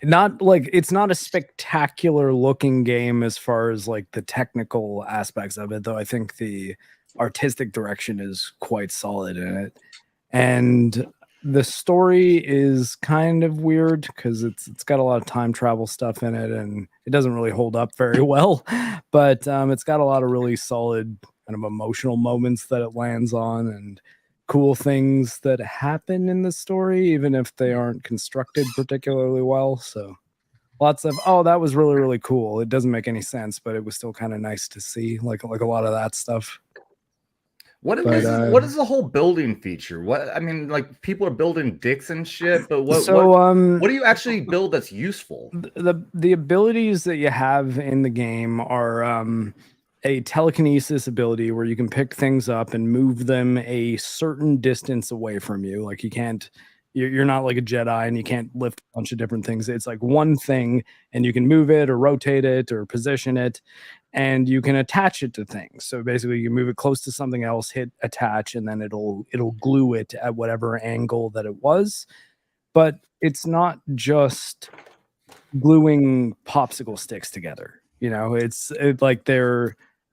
not like it's not a spectacular looking game as far as like the technical aspects of it, though I think the artistic direction is quite solid in it. And the story is kind of weird because it's got a lot of time travel stuff in it and it doesn't really hold up very well, but it's got a lot of really solid kind of emotional moments that it lands on and cool things that happen in the story, even if they aren't constructed particularly well. So lots of, oh, that was really, really cool. It doesn't make any sense, but it was still kind of nice to see like a lot of that stuff. What is the whole building feature? What I mean, like people are building dicks and shit, but what do you actually build that's useful? The abilities that you have in the game are a telekinesis ability where you can pick things up and move them a certain distance away from you. Like you're not like a Jedi and you can't lift a bunch of different things. It's like one thing and you can move it or rotate it or position it and you can attach it to things. So basically you move it close to something else, hit attach, and then it'll glue it at whatever angle that it was. But it's not just gluing popsicle sticks together. You know, it's like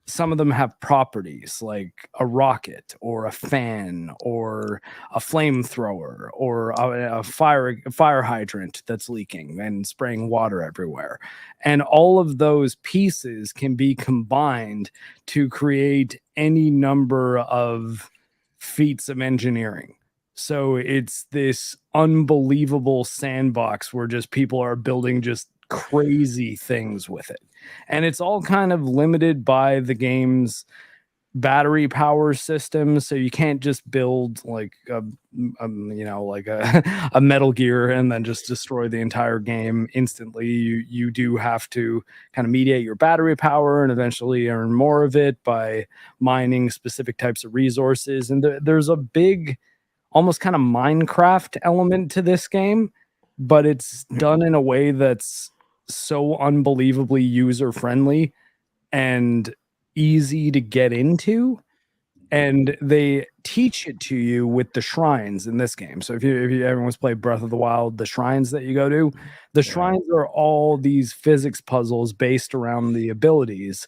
some of them have properties like a rocket or a fan or a flamethrower or a fire hydrant that's leaking and spraying water everywhere. And all of those pieces can be combined to create any number of feats of engineering. So it's this unbelievable sandbox where just people are building just crazy things with it. And it's all kind of limited by the game's battery power system. So you can't just build like a Metal Gear and then just destroy the entire game instantly. You do have to kind of mediate your battery power and eventually earn more of it by mining specific types of resources. And there's a big, almost kind of Minecraft element to this game, but it's done in a way that's so unbelievably user friendly and easy to get into, and they teach it to you with the shrines in this game. So if everyone's played Breath of the Wild, the shrines that you go to, the shrines are all these physics puzzles based around the abilities,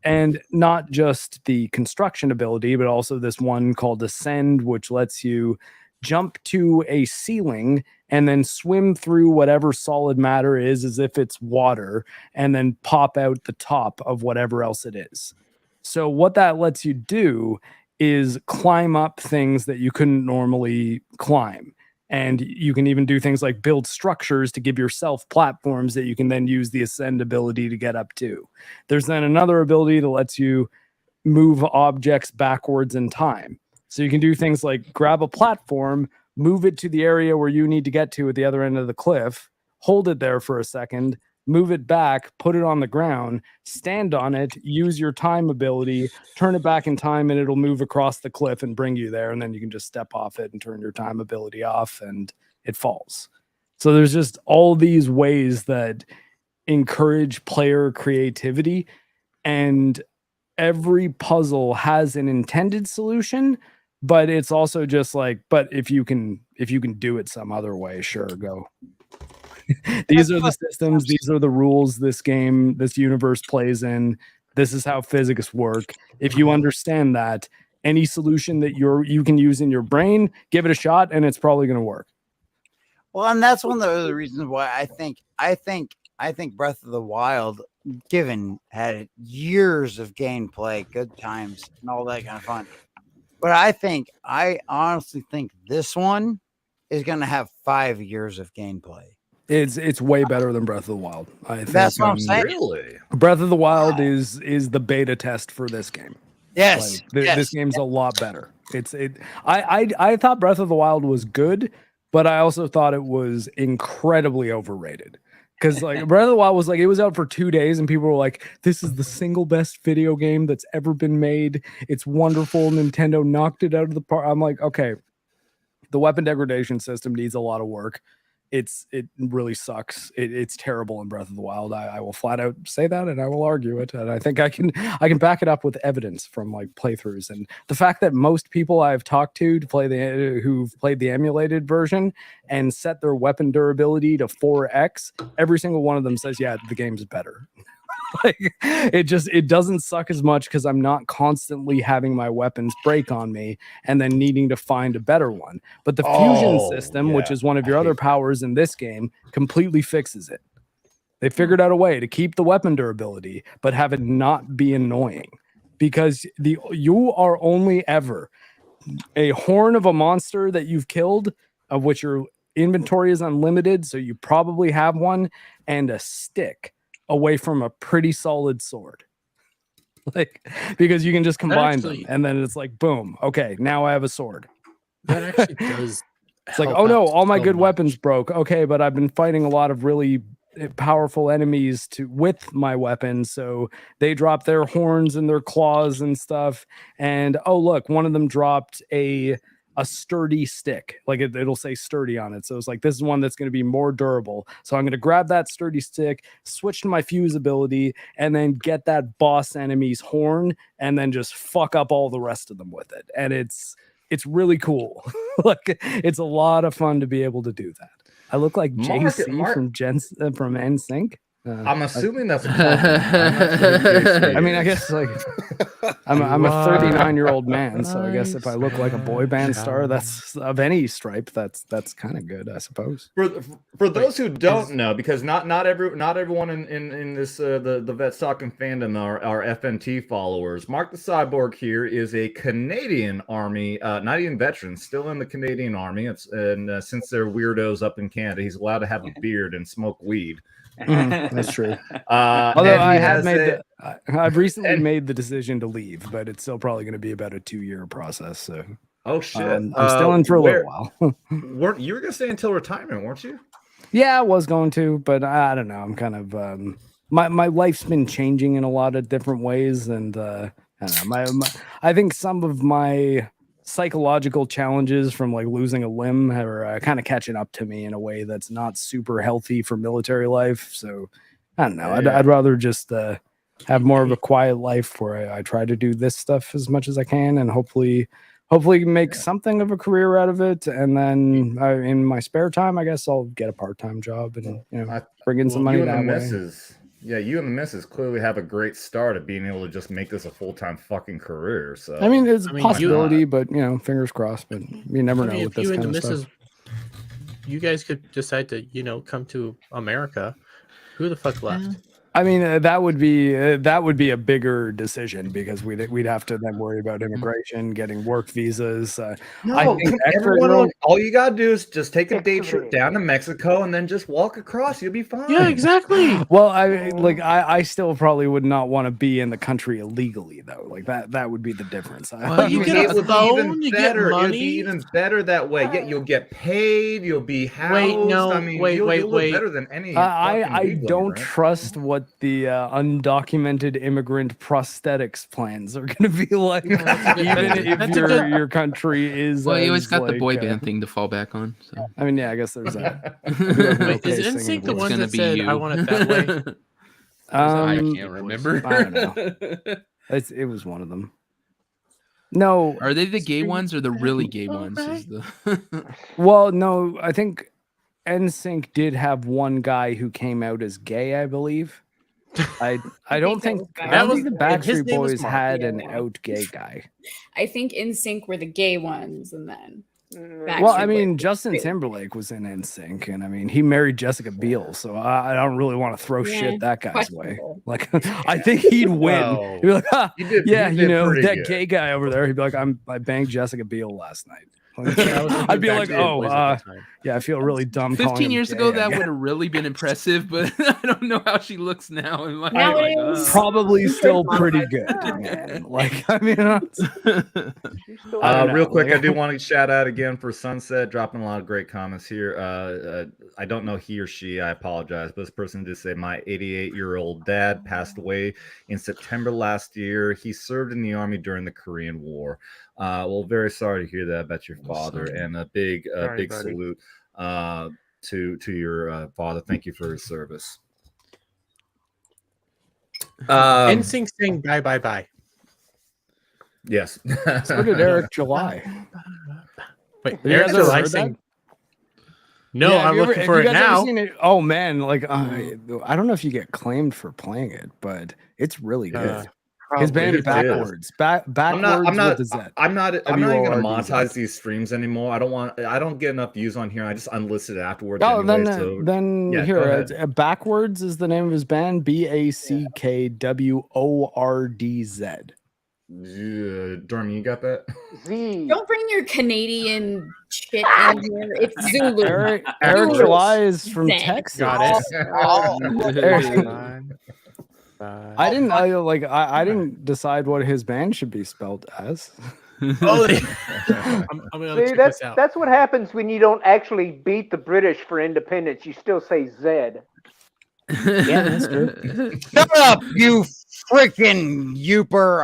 and not just the construction ability, but also this one called Ascend, which lets you jump to a ceiling and then swim through whatever solid matter is as if it's water and then pop out the top of whatever else it is. So what that lets you do is climb up things that you couldn't normally climb. And you can even do things like build structures to give yourself platforms that you can then use the Ascend ability to get up to. There's then another ability that lets you move objects backwards in time. So you can do things like grab a platform, move it to the area where you need to get to at the other end of the cliff, hold it there for a second, move it back, put it on the ground, stand on it, use your time ability, turn it back in time, and it'll move across the cliff and bring you there. And then you can just step off it and turn your time ability off and it falls. So there's just all these ways that encourage player creativity, and every puzzle has an intended solution, but it's also just like, but if you can do it some other way, sure, go. These are the systems, these are the rules this universe plays in. This is how physics work. If you understand that, any solution that you can use in your brain, give it a shot, and it's probably going to work. Well, and that's one of the reasons why I think Breath of the Wild, given had years of gameplay, good times, and all that kind of fun. But I honestly think this one is going to have 5 years of gameplay. It's way better than Breath of the Wild. I think That's what I'm saying. Really? Breath of the Wild is the beta test for this game. Yes, This game's a lot better. I thought Breath of the Wild was good, but I also thought it was incredibly overrated. Because like Breath of the Wild was like, it was out for 2 days and people were like, this is the single best video game that's ever been made. It's wonderful. Nintendo knocked it out of the park. I'm like, okay, the weapon degradation system needs a lot of work. It really sucks. It's terrible in Breath of the Wild. I will flat out say that, and I will argue it. And I think I can back it up with evidence from like playthroughs, and the fact that most people I've talked to play who've played the emulated version and set their weapon durability to 4x, every single one of them says, yeah, the game's better. Like it doesn't suck as much because I'm not constantly having my weapons break on me and then needing to find a better one. But the fusion system, which is one of your other powers in this game, completely fixes it. They figured out a way to keep the weapon durability, but have it not be annoying, because you are only ever a horn of a monster that you've killed, of which your inventory is unlimited, so you probably have one, and a stick away from a pretty solid sword. Like, because you can just combine them and then it's like, boom, okay, now I have a sword. That actually does. It's like, oh no, all my good weapons broke. Okay, but I've been fighting a lot of really powerful enemies with my weapons, so they drop their horns and their claws and stuff. And oh look, one of them dropped a sturdy stick, like it'll say sturdy on it, so it's like, this is one that's going to be more durable, so I'm going to grab that sturdy stick, switch to my fuse ability, and then get that boss enemy's horn and then just fuck up all the rest of them with it. And it's really cool. Like, it's a lot of fun to be able to do that. I look like JC from NSYNC. I'm assuming that's. I mean, I guess like I'm a 39-year-old man, so I guess if I look like a boy band star, that's of any stripe, that's kind of good, I suppose. For those who don't know, because not everyone in this the Vet Talkin fandom are FNT followers. Marc The Cyborg here is a Canadian Army, not even veteran, still in the Canadian Army. Since they're weirdos up in Canada, he's allowed to have a beard and smoke weed. That's true. Although I've recently made the decision to leave, but it's still probably going to be about a 2-year process. So, oh shit, I'm still in for a little while. You were going to stay until retirement, weren't you? Yeah, I was going to, but I don't know. I'm kind of my life's been changing in a lot of different ways, and I don't know. I think some of my psychological challenges from like losing a limb are kind of catching up to me in a way that's not super healthy for military life. So I don't know. I'd rather just have more of a quiet life where I try to do this stuff as much as I can, and hopefully make something of a career out of it. And then in my spare time, I guess I'll get a part-time job and bring in some money that way. Yeah, you and the missus clearly have a great start at being able to just make this a full-time fucking career. So I mean, it's a possibility, but fingers crossed. But you never know with this kind of stuff. You guys could decide to, come to America. Who the fuck left? I mean, that would be a bigger decision, because we'd have to then worry about immigration, getting work visas. No, all you gotta do is just take a day trip down to Mexico and then just walk across. You'll be fine. Yeah, exactly. Well, I still probably would not want to be in the country illegally, though. Like that would be the difference. Well, you get a phone, you get money. It would be even better that way. Yeah, you'll get paid. You'll be housed. You'll look better than any. I don't trust what the undocumented immigrant prosthetics plans are going to be like, even if your country is. Well, you always got the boy band thing to fall back on. So. I mean, yeah, I guess there's that. Wait, is NSYNC the one that said I want it that way? I can't remember. I don't know. It was one of them. No. Are they the gay ones or the really gay ones? Is the... Well, no, I think NSYNC did have one guy who came out as gay, I believe. I don't think the Backstreet Boys had an out gay guy. I think NSYNC were the gay ones, and then. Well, I mean, Justin Timberlake was in NSYNC, and I mean, he married Jessica Biel, so I don't really want to throw shit that guy's way. Like, I think he'd win. He'd be like, yeah, you know, that gay guy over there. He'd be like, I banged Jessica Biel last night. Like, I'd be like, yeah, I feel really dumb. 15 years ago, that would have really been impressive, but I don't know how she looks now. And like, probably still pretty good, man. Like, I mean, real quick, I do want to shout out again for Sunset, dropping a lot of great comments here. I don't know he or she, I apologize, but this person did say, my 88-year-old dad passed away in September last year. He served in the Army during the Korean War. Well, very sorry to hear that about your father, and a big salute to your father. Thank you for his service. NSYNC saying bye bye bye. Yes. So did Eric July. Wait, Eric July saying. No, Yeah, I'm looking for it now. Oh man, like I don't know if you get claimed for playing it, but it's really good. His band Backwards. Backwards with the Z. I'm not even gonna monetize these streams anymore. I don't get enough views on here. I just unlisted afterwards. Oh, anyway, then yeah, here, Backwards is the name of his band. BACKWORDZ. Dermy, you got that? Don't bring your Canadian shit in here. It's Zulu. Eric July is from Texas. Got it. I didn't decide what his band should be spelled as. I'm gonna See, that's what happens when you don't actually beat the British for independence. You still say Z. Yeah, that's true. Shut up, you freaking youper.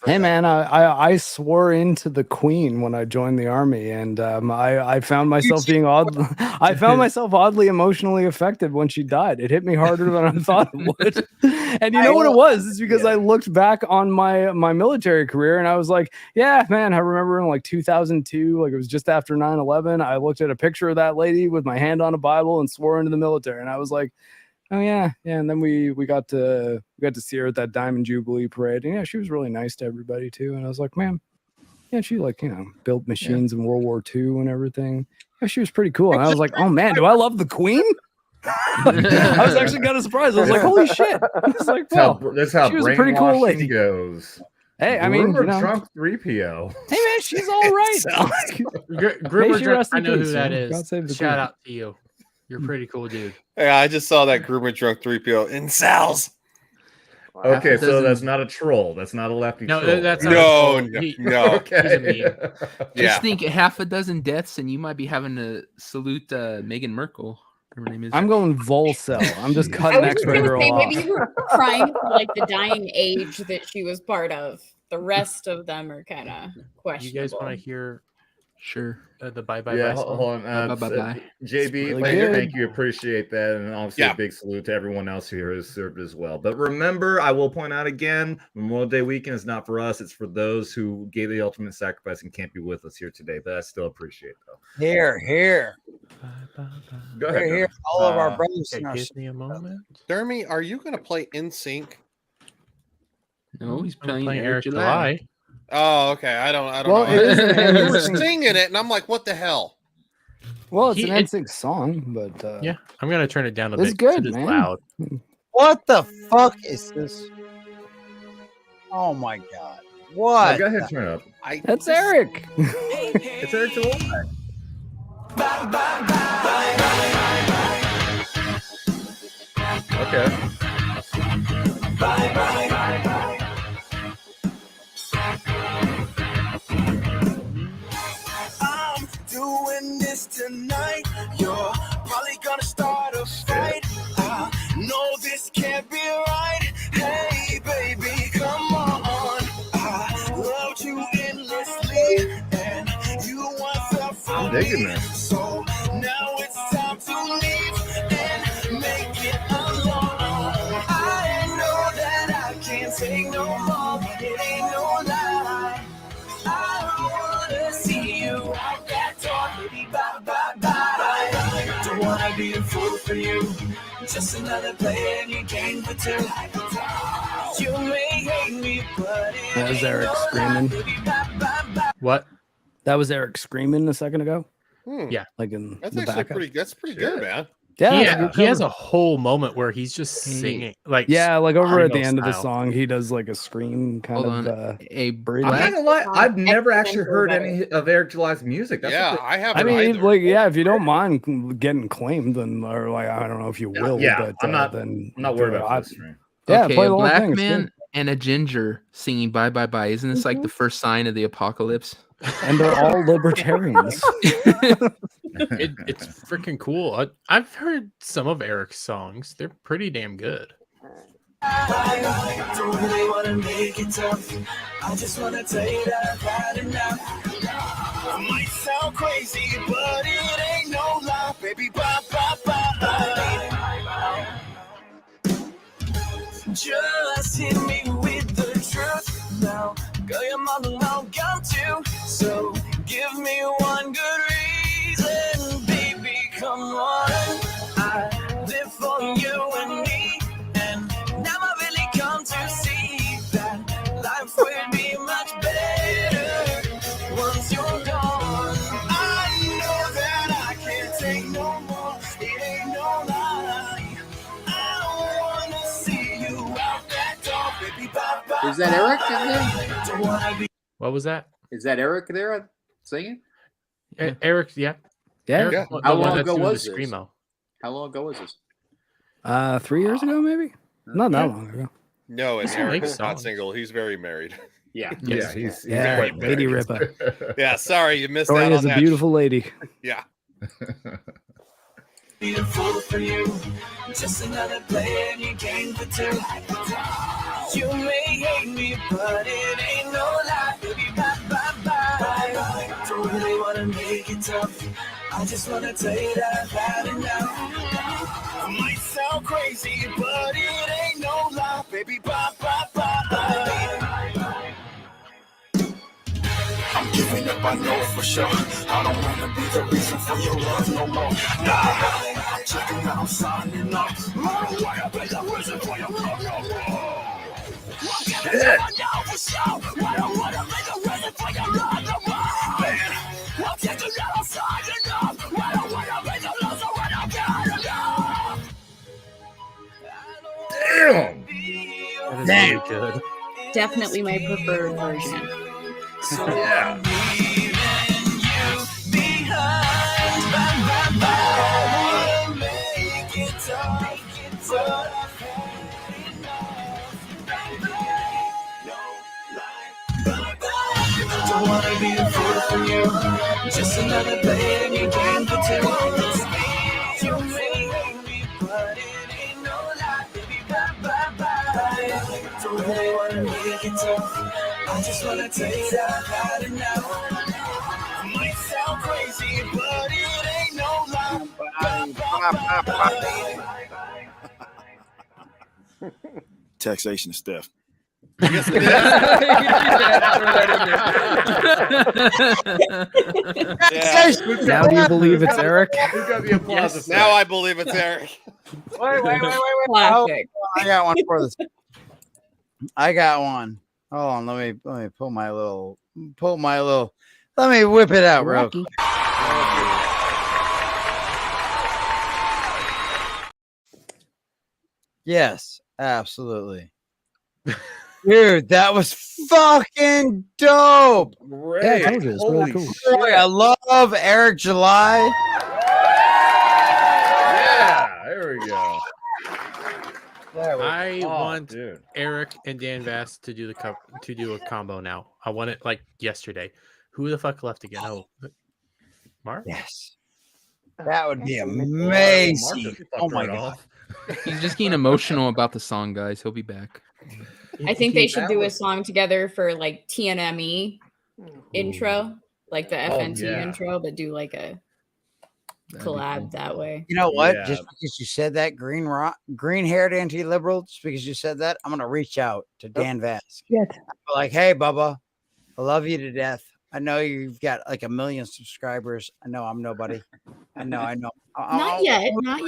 Hey man, I swore into the Queen when I joined the army, and I found myself being oddly emotionally affected when she died. It hit me harder than I thought it would. And you know what it was? It's because I looked back on my military career, and I was like, yeah, man, I remember in like 2002, like it was just after 9/11. I looked at a picture of that lady with my hand on a Bible and swore into the military, and I was like, oh yeah. And then we got to see her at that Diamond Jubilee parade, and yeah, she was really nice to everybody too. And I was like, man, yeah, she built machines in World War II and everything. Yeah, she was pretty cool. And I was like, oh man, do I love the Queen? I was actually kind of surprised. I was like, holy shit! It's like, well, that's how she was a pretty cool lady. Goes. Hey, I mean, Trump 3PO. Hey man, she's all right. Groomer, I know who that is. Shout out to you. You're pretty cool, dude. Yeah, I just saw that Groomer Drunk 3PO in Sal's. Okay, so that's not a troll. That's not a lefty troll. That's no. Okay. Just think half a dozen deaths, and you might be having to salute Meghan Merkel. Her name is. I'm going Volcel. I'm just cutting extra girl off. Maybe you were crying for like the dying age that she was part of. The rest of them are kind of questionable. You guys want to hear? Sure. The bye bye. Yeah, bye hold on. Bye. JB, really thank you. Appreciate that. And obviously a big salute to everyone else who has served as well. But remember, I will point out again, Memorial Day weekend is not for us. It's for those who gave the ultimate sacrifice and can't be with us here today. But I still appreciate it, though. Here. Go ahead. Here, all of our brothers. Give me a moment. Dermy, are you going to play NSYNC? No, he's playing Eric July. Oh, okay. I don't Well, know. You were singing it, and I'm like, what the hell? Well, it's an NSYNC song, but yeah, I'm gonna turn it down a it's bit. good, It is man. loud. What the fuck is this? Oh my god! What? Go ahead, turn it up. That's Eric. It's Eric July. Okay. I'm doing this tonight. You're probably gonna start a fight. I know this can't be right. Hey, baby, come on. I loved you endlessly, and you want up from I'm digging me. this. So now it's time to leave and make it alone. I know that I can't take no more. It you. Just another player in your game for two. You may hate me, but it That was ain't Eric no screaming. lie, baby, bye, bye, bye. What? That was Eric screaming a second ago. Yeah. Like in That's the actually backup. pretty. That's pretty good, man. Yeah, He has a whole moment where he's just singing, like yeah, like over at the screamo end of the style. song, he does like a scream kind Hold of on. A bridge. I'm not gonna lie, I've never actually Excellent heard better. any of Eric July's music. That's Yeah, what I haven't I mean, either. like, yeah, if you don't mind getting claimed, then or like I don't know if you will, yeah, but I'm not worried do it. about this stream. Yeah, Okay, play a the whole black thing. It's man good. and a ginger singing "Bye Bye Bye." Isn't this like the first sign of the apocalypse? And they're all libertarians. It's freaking cool. I've heard some of Eric's songs. They're pretty damn good. I don't really wanna make it tough. I just wanna tell you that I've had enough. I might sound crazy, but it ain't no lie, baby. Bye, bye, bye. Just hit me with the truth now. Girl, you're more than welcome to. So give me one good reason, baby. Come on. I live for you and me. And now I really come to see that life will be much better once you're gone. I know that I can't take no more. It ain't no lie. I wanna see you out that door, baby. Bye bye. Is that Eric in there? What was that? Is that Eric there singing? Eric, yeah. Yeah. Eric's the How one long that's ago doing was the this? screamo. How long ago was this? 3 years ago, maybe. Not that long ago. No, and He Eric makes is not songs. single. He's very married. Yeah. Yeah, he's Yeah, quite Lady married. Ripper. Yeah, sorry you missed Tori out is on a that. beautiful lady. Yeah. Beautiful for you. Just another player in your game for two. You may hate me, but it ain't no lie, baby. Bye, bye, bye. Don't really wanna make it tough. I just wanna tell you that I've had enough. I might sound crazy, but it ain't no lie, baby. Bye, bye, bye. I'm giving up, I know for sure. I don't wanna be the reason for your love no more. Nah, I'm checking out, I'm signing up. I don't wanna be the reason for your love no more. Shit. I know for sure. I don't wanna be the reason for your love no more. Man, I'm checking out, I'm signing up. I don't wanna be the loser when I got enough. Damn. That is really good. Definitely my preferred version. So Yeah. I'm leaving you behind. Bye, bye, bye. I wanna make it tough, but I've had enough. No lie. Bye, bye. Don't wanna be a fool for you. Just another player in your game for two. You may hate me, but it ain't no lie, baby. Bye, bye, bye. Don't really wanna make it tough. I just wanna tell you that I've had enough. I might sound crazy, but it ain't no lie. Taxation is stiff. Yes, it is. Now do you believe it's Eric? Who got the applause? Yes, now I believe it's Eric. Wait. Classic. I got one for this. I got one. Hold on, let me pull my little. Let me whip it out real quick. Yes, absolutely. Dude, that was fucking dope. Great. Yeah, I told you, it's really Holy cool. shit. Boy, I love Eric July. Yeah, there we go. I Oh, want dude. Eric and Dan Vass to do to do a combo now. I want it like yesterday. Who the fuck left again? Oh, Mark. Yes, that would be Mark amazing. just Oh fucked my right god. off. He's just getting emotional about the song, guys. He'll be back. I think they should do a song together for like TNME intro, like the FNT yeah. intro, but do like a collab that way. You know what? Yeah. Just because you said that, green-haired anti-liberal, just because you said that, I'm gonna reach out to Dan Vass. Like, hey, Bubba, I love you to death. I know you've got like 1 million subscribers. I know I'm nobody. I know. Not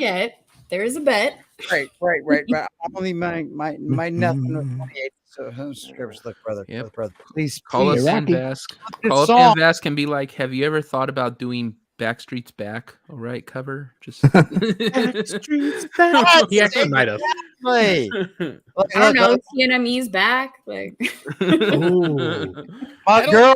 yet. There is a bet. Right. But I'm only my nothing with 28 subscribers. Look, brother, brother, please Call up please. Dan Vask. Call up Dan Vask and be like, have you ever thought about doing Backstreet's Back? All right, cover. Just Backstreet's Back. He actually might have. I don't know. CNME's back. Like, My girl,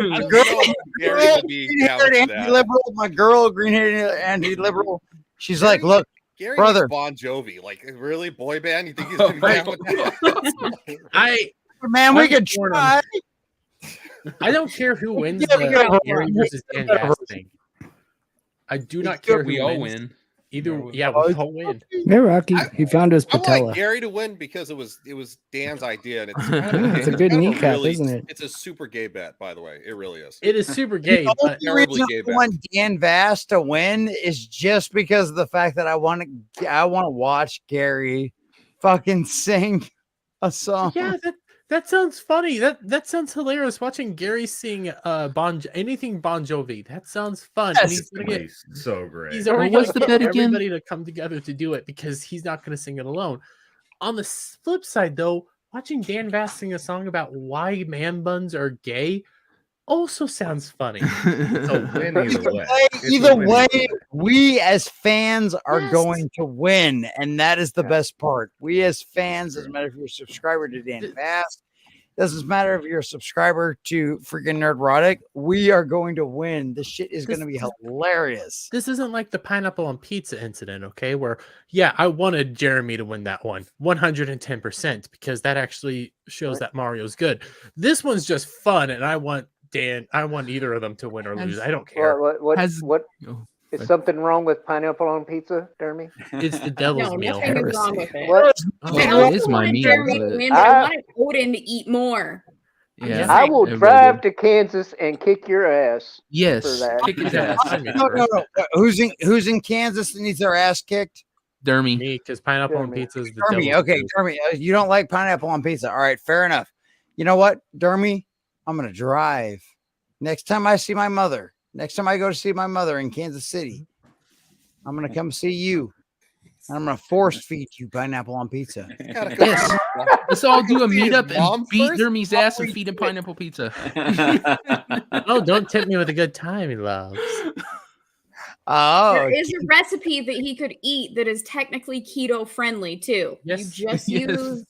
my girl, green-haired anti-liberal. She's like, look, Gary brother, Bon Jovi, like really boy band. You think he's gonna be down with that? Man, we could try. I don't care who wins the Gary versus Dan Vask thing. I do not care who all wins. win. Either, yeah, we all win. Yeah, Rocky. He found his I patella. want Gary to win because it was Dan's idea, and it's It's a good kneecap, isn't it? It's a super gay bet, by the way. It really is. It is super gay. The But only reason I want Dan Vass to win is just because of the fact that I want to watch Gary fucking sing a song. yeah, that sounds funny. That sounds hilarious. Watching Gary sing anything Bon Jovi. That sounds fun. Yes. And he's gonna get so great. He's already What's gonna the get bet again? everybody to come together to do it because he's not going to sing it alone. On the flip side, though, watching Dan Vass sing a song about why man buns are gay also sounds funny. So win either way. Either way, we as fans are going to win, and that is the best part. We as fans, doesn't matter if you're a subscriber to Dan Vass, doesn't matter if you're a subscriber to freaking Nerdrotic, we are going to win. This shit is going to be hilarious. This isn't like the pineapple on pizza incident, okay? Where, yeah, I wanted Jeremy to win that one 110% because that actually shows that Mario's good. This one's just fun, and I want either of them to win or lose. I don't care. What is something wrong with pineapple on pizza, Dermy? It's the devil's meal. nothing is wrong with it. What? I also wanted Jeremy to win, but I wanted Odin to eat more. I will drive to Kansas and kick your ass. Yes, for that. kick his ass. No. Who's in Kansas that needs their ass kicked? Dermy. Me, because pineapple on pizza is the Dermy. devil's Okay, meal. Dermy, you don't like pineapple on pizza. All right, fair enough. You know what, Dermy? I'm gonna drive. Next time I see my mother, next time I go to see my mother in Kansas City, I'm gonna come see you. And I'm gonna force feed you pineapple on pizza. Yes. Let's all do a meetup and beat Dermy's ass and feed him pineapple pizza. Oh, don't tempt me with a good time, he loves. Oh, There is a recipe that he could eat that is technically keto friendly too. Yes. You just Yes. use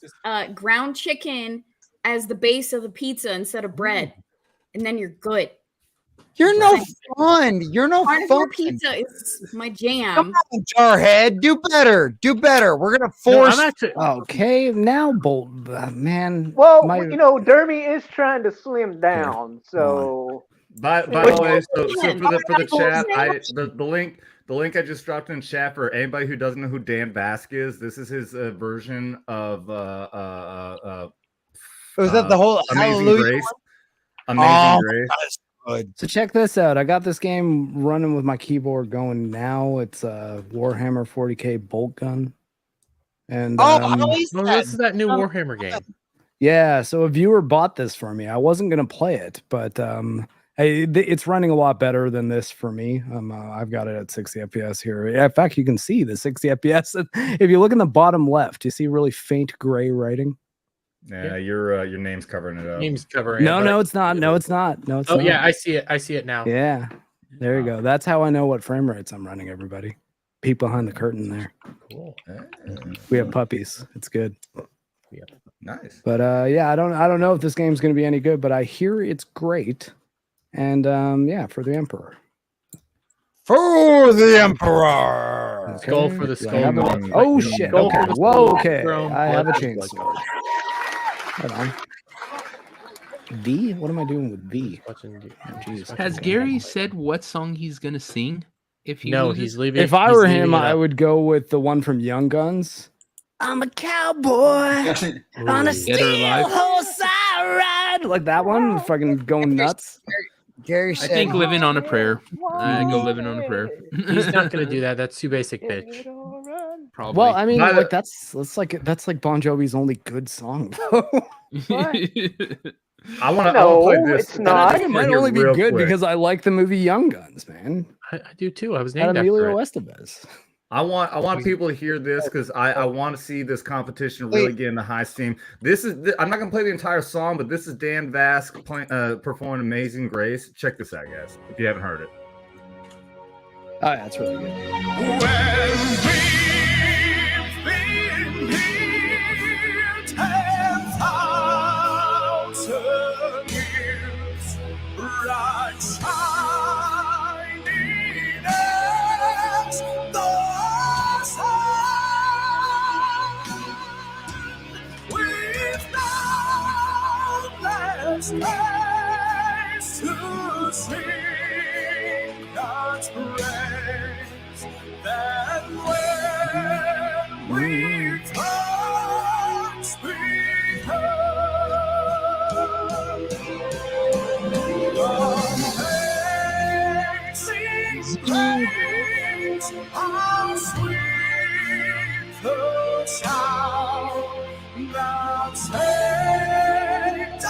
ground chicken as the base of the pizza instead of bread, and then you're good. You're no fun. You're no Carnivore fun. pizza is my jam. Come on, Jarhead. Do better. Do better. We're gonna force. Okay, now Bolt, man. Well, Dermy is trying to slim down, so. By the way, so for the chat, the link I just dropped in chat for anybody who doesn't know who Dan Vask is. This is his version of Was that the whole Amazing Hallelujah Grace? one? Amazing Grace. Good. So check this out. I got this game running with my keyboard going now. It's a Warhammer 40k bolt gun. And This is that new Warhammer game. yeah, so a viewer bought this for me. I wasn't gonna play it, but it's running a lot better than this for me. I've got it at 60 FPS here. In fact, you can see the 60 FPS. If you look in the bottom left, you see really faint gray writing. Yeah, your name's covering it up. Name's covering No, it. no, it's not. No, it's not. No, it's Oh not. yeah, I see it. I see it now. Yeah, there you go. That's how I know what frame rates I'm running. Everybody, peek behind the curtain there. Cool. We have puppies. It's good. Yeah, nice. But yeah, I don't know if this game's going to be any good, but I hear it's great. And yeah, for the Emperor. For the Emperor. Skull for the skull. I have a- Throne. oh shit. Skull Okay. for the Whoa. skull Okay. throne. I have a Blood chainsaw. Hold on. V? What am I doing with V? Oh, jeez. Has Gary said what song he's gonna sing? If he No, loses? he's leaving. If I he's were leaving him, it I up. would go with the one from Young Guns. I'm a cowboy on a Ooh. Dead or steel Alive? horse I ride. Like that one, fucking going nuts. Gary I said, think living on a prayer. I go living on a prayer. He's not gonna do that. That's too basic, bitch. Probably. Well, I mean, By like the- that's like Bon Jovi's only good song, though. I want to No, play this. it's not. I think it might Here only be real good quick. because I like the movie Young Guns, man. I do too. I was Had named Emilio after it. Estevez. I want people to hear this because I want to see this competition really get into high steam. I'm not gonna play the entire song, but this is Dan Vasc performing "Amazing Grace." Check this out, guys, if you haven't heard it. Oh, yeah, that's really good. To sing God's praise, that when we touch the amazing grace, how sweet the sound that saved a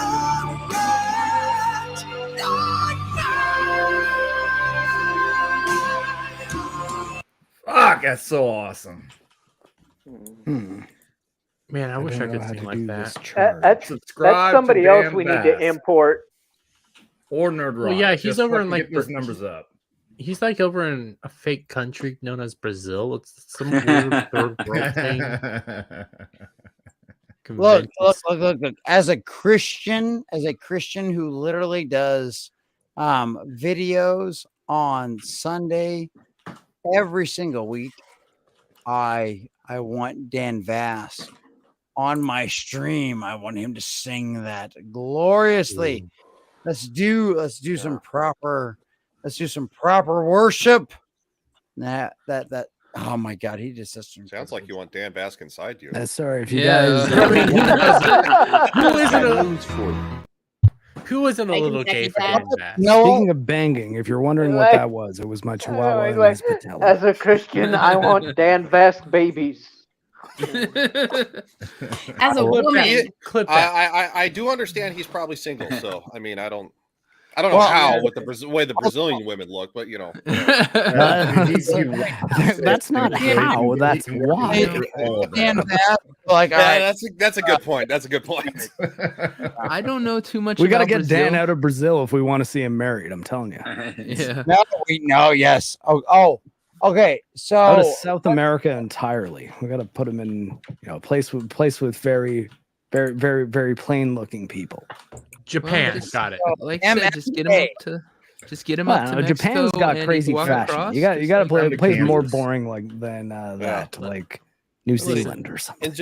wretch Fuck, that's so awesome. Man, I wish I could sing like that. That's somebody else we need to import. Or Nerd Rock. Well, yeah, he's just over in fucking like get those numbers up. He's like over in a fake country known as Brazil. It's some weird third world thing. Look. As a Christian who literally does videos on Sunday every single week, I want Dan Vasc on my stream. I want him to sing that gloriously. Let's do some proper worship. That oh my God, he just sounds like you want Dan Vasc inside you. Sorry if you guys. Who isn't a little gay for Dan Vasc? Speaking of banging, if you're wondering what that was, it was my chihuahua and his patella. As a Christian, I want Dan Vasc babies. As a woman, I do understand he's probably single. So I mean, I don't know how with the way the Brazilian women look, but you know, that's not how. That's why. That's a good point. That's a good point. I don't know too much. We got to about get Dan Brazil. out of Brazil if we want to see him married. I'm telling you. Yeah. Yes. Okay. So out of South America entirely. We got to put him in a place with very, very, very, very plain looking people. Japan, got it. Like I said, just get him up to Mexico. Japan's got and crazy walk fashion. across, You got to play a place more Kansas. boring than that, like New Zealand or something. In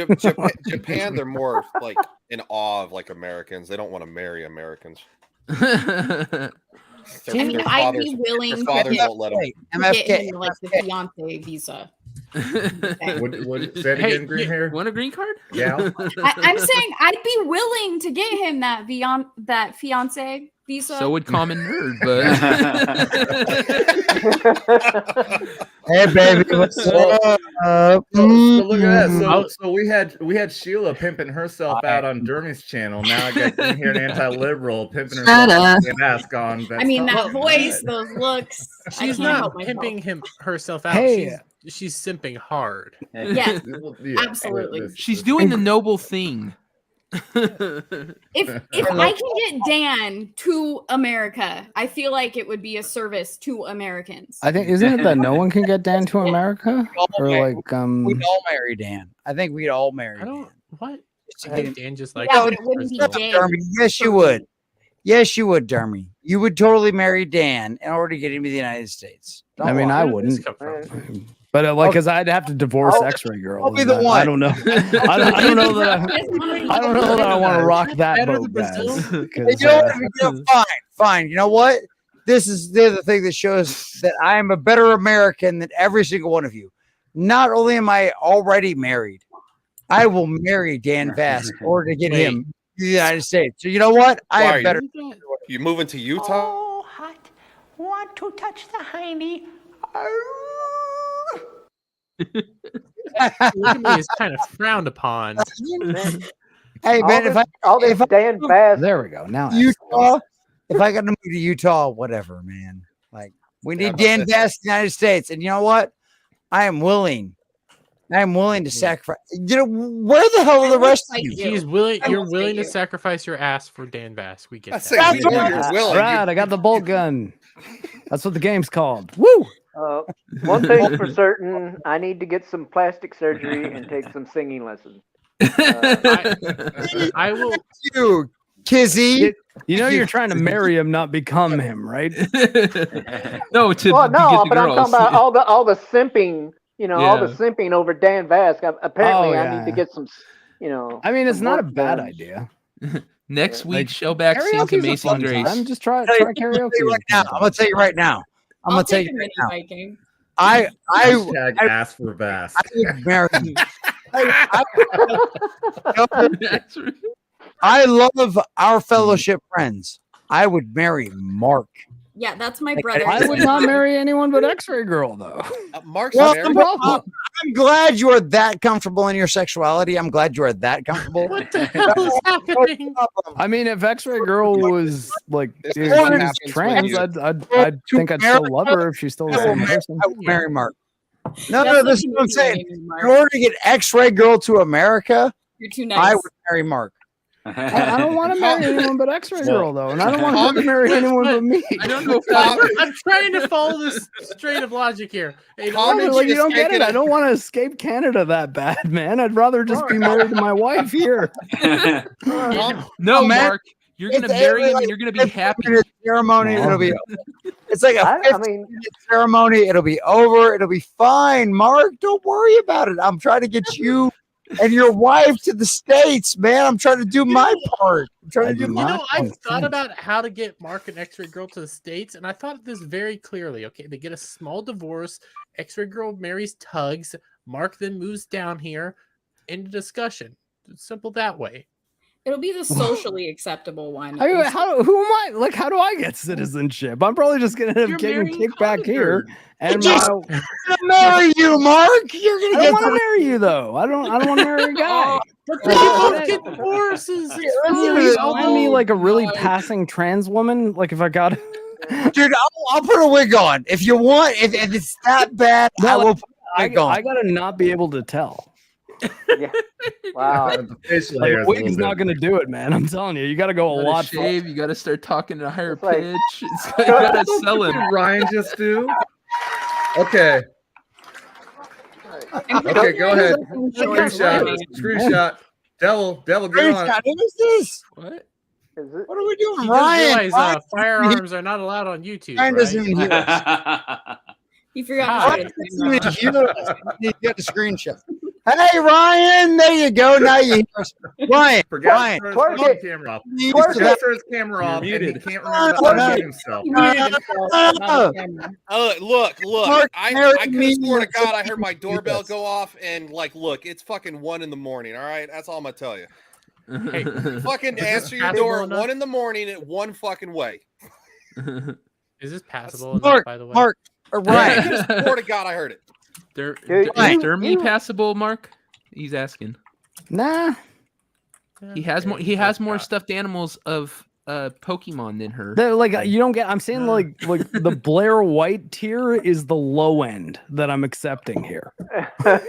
Japan, they're more like in awe of like Americans. They don't want to marry Americans. I mean, I'd be willing their fathers won't let them. get him like the fiance visa. What say it again, green hair? Want a green card? Yeah. I'm saying I'd be willing to get him that fiance visa. So would Common Nerd, but hey baby, what's up? So look at that. So we had Sheila pimping herself out on Dermy's channel. Now I got green haired anti-liberal pimping herself out and ask on. I mean, that voice, those looks. She's not pimping herself out. Hey. She's simping hard. Yes, absolutely. she's doing the noble thing. If I can get Dan to America, I feel like it would be a service to Americans. I think isn't it that no one can get Dan to America? Or like we'd all marry Dan. I think we'd all marry Dan. What? I think Dan just like but it wouldn't be Dan. Dermy, yes, you would. Yes, you would, Dermy. You would totally marry Dan in order to get him to the United States. I mean, I wouldn't. But because I'd have to divorce X-Ray Girl. I'll be the one. I don't know. I don't know that. I don't know that I want to rock that boat, guys. Fine. You know what? This is the thing that shows that I am a better American than every single one of you. Not only am I already married, I will marry Dan Vasc in order to get him to the United States. So you know what? I am better. You moving to Utah? Oh, hot. Want to touch the hiney. Polygamy is kind of frowned upon. Hey man, if Dan Vasc, there we go. Now Utah, if I got to move to Utah, whatever, man. Like we need Dan Vasc in the United States, and you know what? I am willing to sacrifice. You know, where the hell are the rest of you? He's willing. You're willing to sacrifice your ass for Dan Bass. We get that. That's what you're willing. All right, I got the bolt gun. That's what the game's called. Woo! One thing's for certain, I need to get some plastic surgery and take some singing lessons. I will. You, Kizzy. You know you're trying to marry him, not become him, right? No, but I'm talking about all the simping. You know, all the simping over Dan Vasc. Apparently, I need to get some. You know, I mean, it's not a work bad done. idea. Next week, Shellback sings Amazing Grace. I'm just try karaoke right now. I'm gonna tell you right now. I'll take a mini Viking. I ask for Bass. I would marry. I love our fellowship friends. I would marry Mark. Yeah, that's my brother. I would not marry anyone but X-Ray Girl, though. Mark's Well, married. I'm glad you are that comfortable in your sexuality. I'm glad you are that comfortable. What the hell is happening? I mean, if X-Ray Girl was like is what is happens when trans, you- I'd think I'd still love her if she's still the same person. I would marry Mark. No, this is what I'm saying. In order to get X-Ray Girl to America, You're too nice. I would marry Mark. I don't want to marry anyone but X-Ray Girl, though, and I don't want her to marry anyone but me. I don't know. I'm trying to follow this strain of logic here. Hey, Like, you don't get it. I don't want to escape Canada that bad, man. I'd rather just be married to my wife here. No, man. Mark, you're gonna marry him and you're gonna be happy. Ceremony, it'll be. It's like a I 15-minute ceremony. It'll be over. It'll be fine, Mark. Don't worry about it. I'm trying to get you and your wife to the States, man. I'm trying to do my part. I'm trying to do my part. I've thought about how to get Mark and X-Ray Girl to the States, and I thought of this very clearly. Okay, they get a small divorce. X-Ray Girl marries Tugs. Mark then moves down here. Into discussion. It's simple that way. It'll be the socially acceptable one. Who am I? Like, how do I get citizenship? I'm probably just gonna end up getting kicked back here. And I'm gonna marry you, Mark. You're gonna I get don't want to marry you, though. I don't want to marry a guy. But they both get divorces. Please find me like a really passing trans woman. Like if I got, dude, I'll put a wig on if you want. If it's that bad, I will put a wig on. I gotta not be able to tell. Yeah. Wow. Like, a wig is not gonna do it, man. I'm telling you, you gotta go a You gotta lot. shave. You gotta start talking at a higher like- pitch. You gotta sell him. Ryan just do. Okay. Okay, go ahead. Screenshot. Devil, get on. What is this? What? What are we doing, You Ryan? realize firearms are not allowed on YouTube, Ryan right? doesn't even hear us. You forgot Ryan to doesn't even hear us. You got the screenshot. Hey, Ryan, there you go. Now you hear us. Ryan, Forgot to turn his Twerk camera off. you Forgot used to to- turn his camera off, and he muted. can't remember to unmute himself. He muted himself, not the camera. Look. Mark, I marry could me have sworn to and God I heard my do doorbell this. go off and look, it's fucking 1 a.m. All right, that's all I'm gonna tell you. Hey, Fucking this answer your passable door at enough? 1 a.m. at one fucking way. is this passable enough, Mark, by the way? Mark, or I Ryan. could have sworn to God I heard it. Dude, Is Ryan, Dermy passable, Mark? He's asking. Nah. He has more. He has more stuffed animals of Pokemon than her. Like you don't get. I'm saying like the Blair White tier is the low end that I'm accepting here.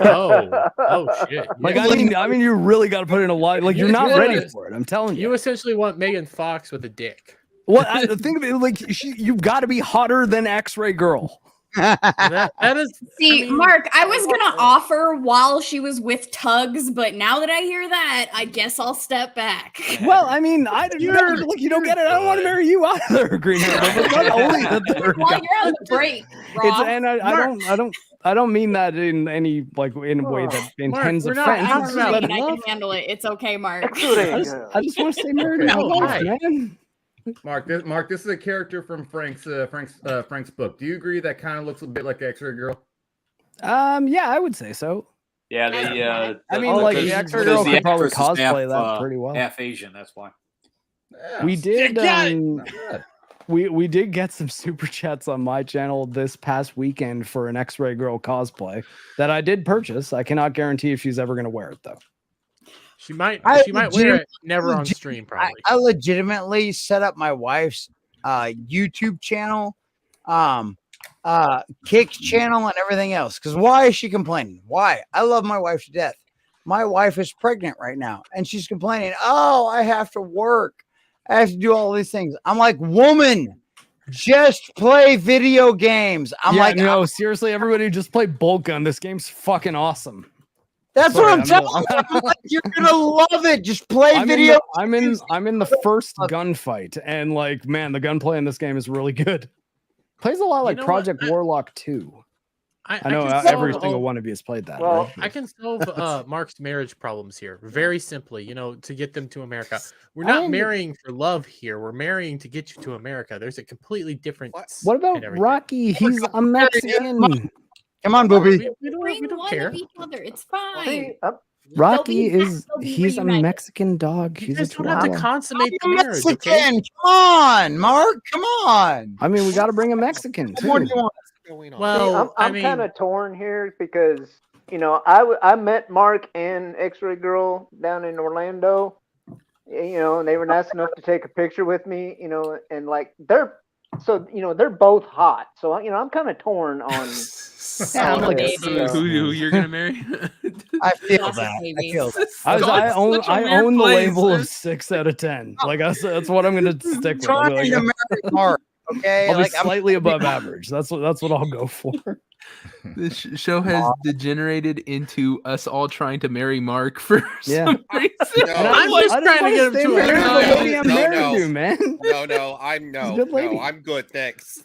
Oh shit! Like I mean, you really got to put in a lot. Like you're not ready for it. I'm telling you. You essentially want Megan Fox with a dick. What the thing of it, like you've got to be hotter than X-Ray Girl. That is. See, Mark, I was gonna offer while she was with Tugs, but now that I hear that, I guess I'll step back. Well, I mean, you don't get it. I don't want to marry you either, Green Hair. But it's not only the third Well, guy. you're on the break, It's, Rob. and I don't mean that in any like in a way that intends we're not offense. talking It's about just I that can handle it. It's okay, Mark. I just want to stay married to my wife, man. Mark, this is a character from Frank's book. Do you agree that kind of looks a bit like X-Ray Girl? Yeah, I would say so. Yeah, I mean, like the X-Ray Girl could probably cosplay that pretty well. Half Asian, that's why. We did. We did get some super chats on my channel this past weekend for an X-Ray Girl cosplay that I did purchase. I cannot guarantee if she's ever going to wear it though. She might wear it. Never on stream, probably. I legitimately set up my wife's YouTube channel Kick's channel and everything else. Because why is she complaining? Why? I love my wife to death. My wife is pregnant right now, and she's complaining, oh, I have to work. I have to do all these things. I'm like, woman, just play video games. I'm like, no, seriously, everybody just play Bolt Gun. This game's fucking awesome. That's what I'm telling you. I'm like, you're gonna love it. Just play video. I'm in the first gunfight, and like, man, the gunplay in this game is really good. Plays a lot like Project Warlock 2. I know every single one of you has played that. Well, right? I can solve Mark's marriage problems here very simply, to get them to America. We're not marrying for love here. We're marrying to get you to America. There's a completely different. What about Rocky? He's a Mexican. Come on, Booby. We don't care. Each other. It's fine. Rocky he's a Mexican dog. You He's guys a don't have to chihuahua. consummate the marriage. Okay? Mexican. Come on, Mark. Come on. I mean, we got to bring a Mexican too. What do you want? Well, I'm kind of torn here because I met Mark and X-Ray Girl down in Orlando, and they were nice enough to take a picture with me, and like they're both hot, so I'm kind of torn on who you're gonna marry. I feel that. I own the label of 6 out of 10. Like that's what I'm gonna stick with. Trying to marry Mark. Okay, I'll be slightly above average. That's what I'll go for. This show has degenerated into us all trying to marry Mark for some reason. I'm just trying to get him to man. No, I'm good. Thanks.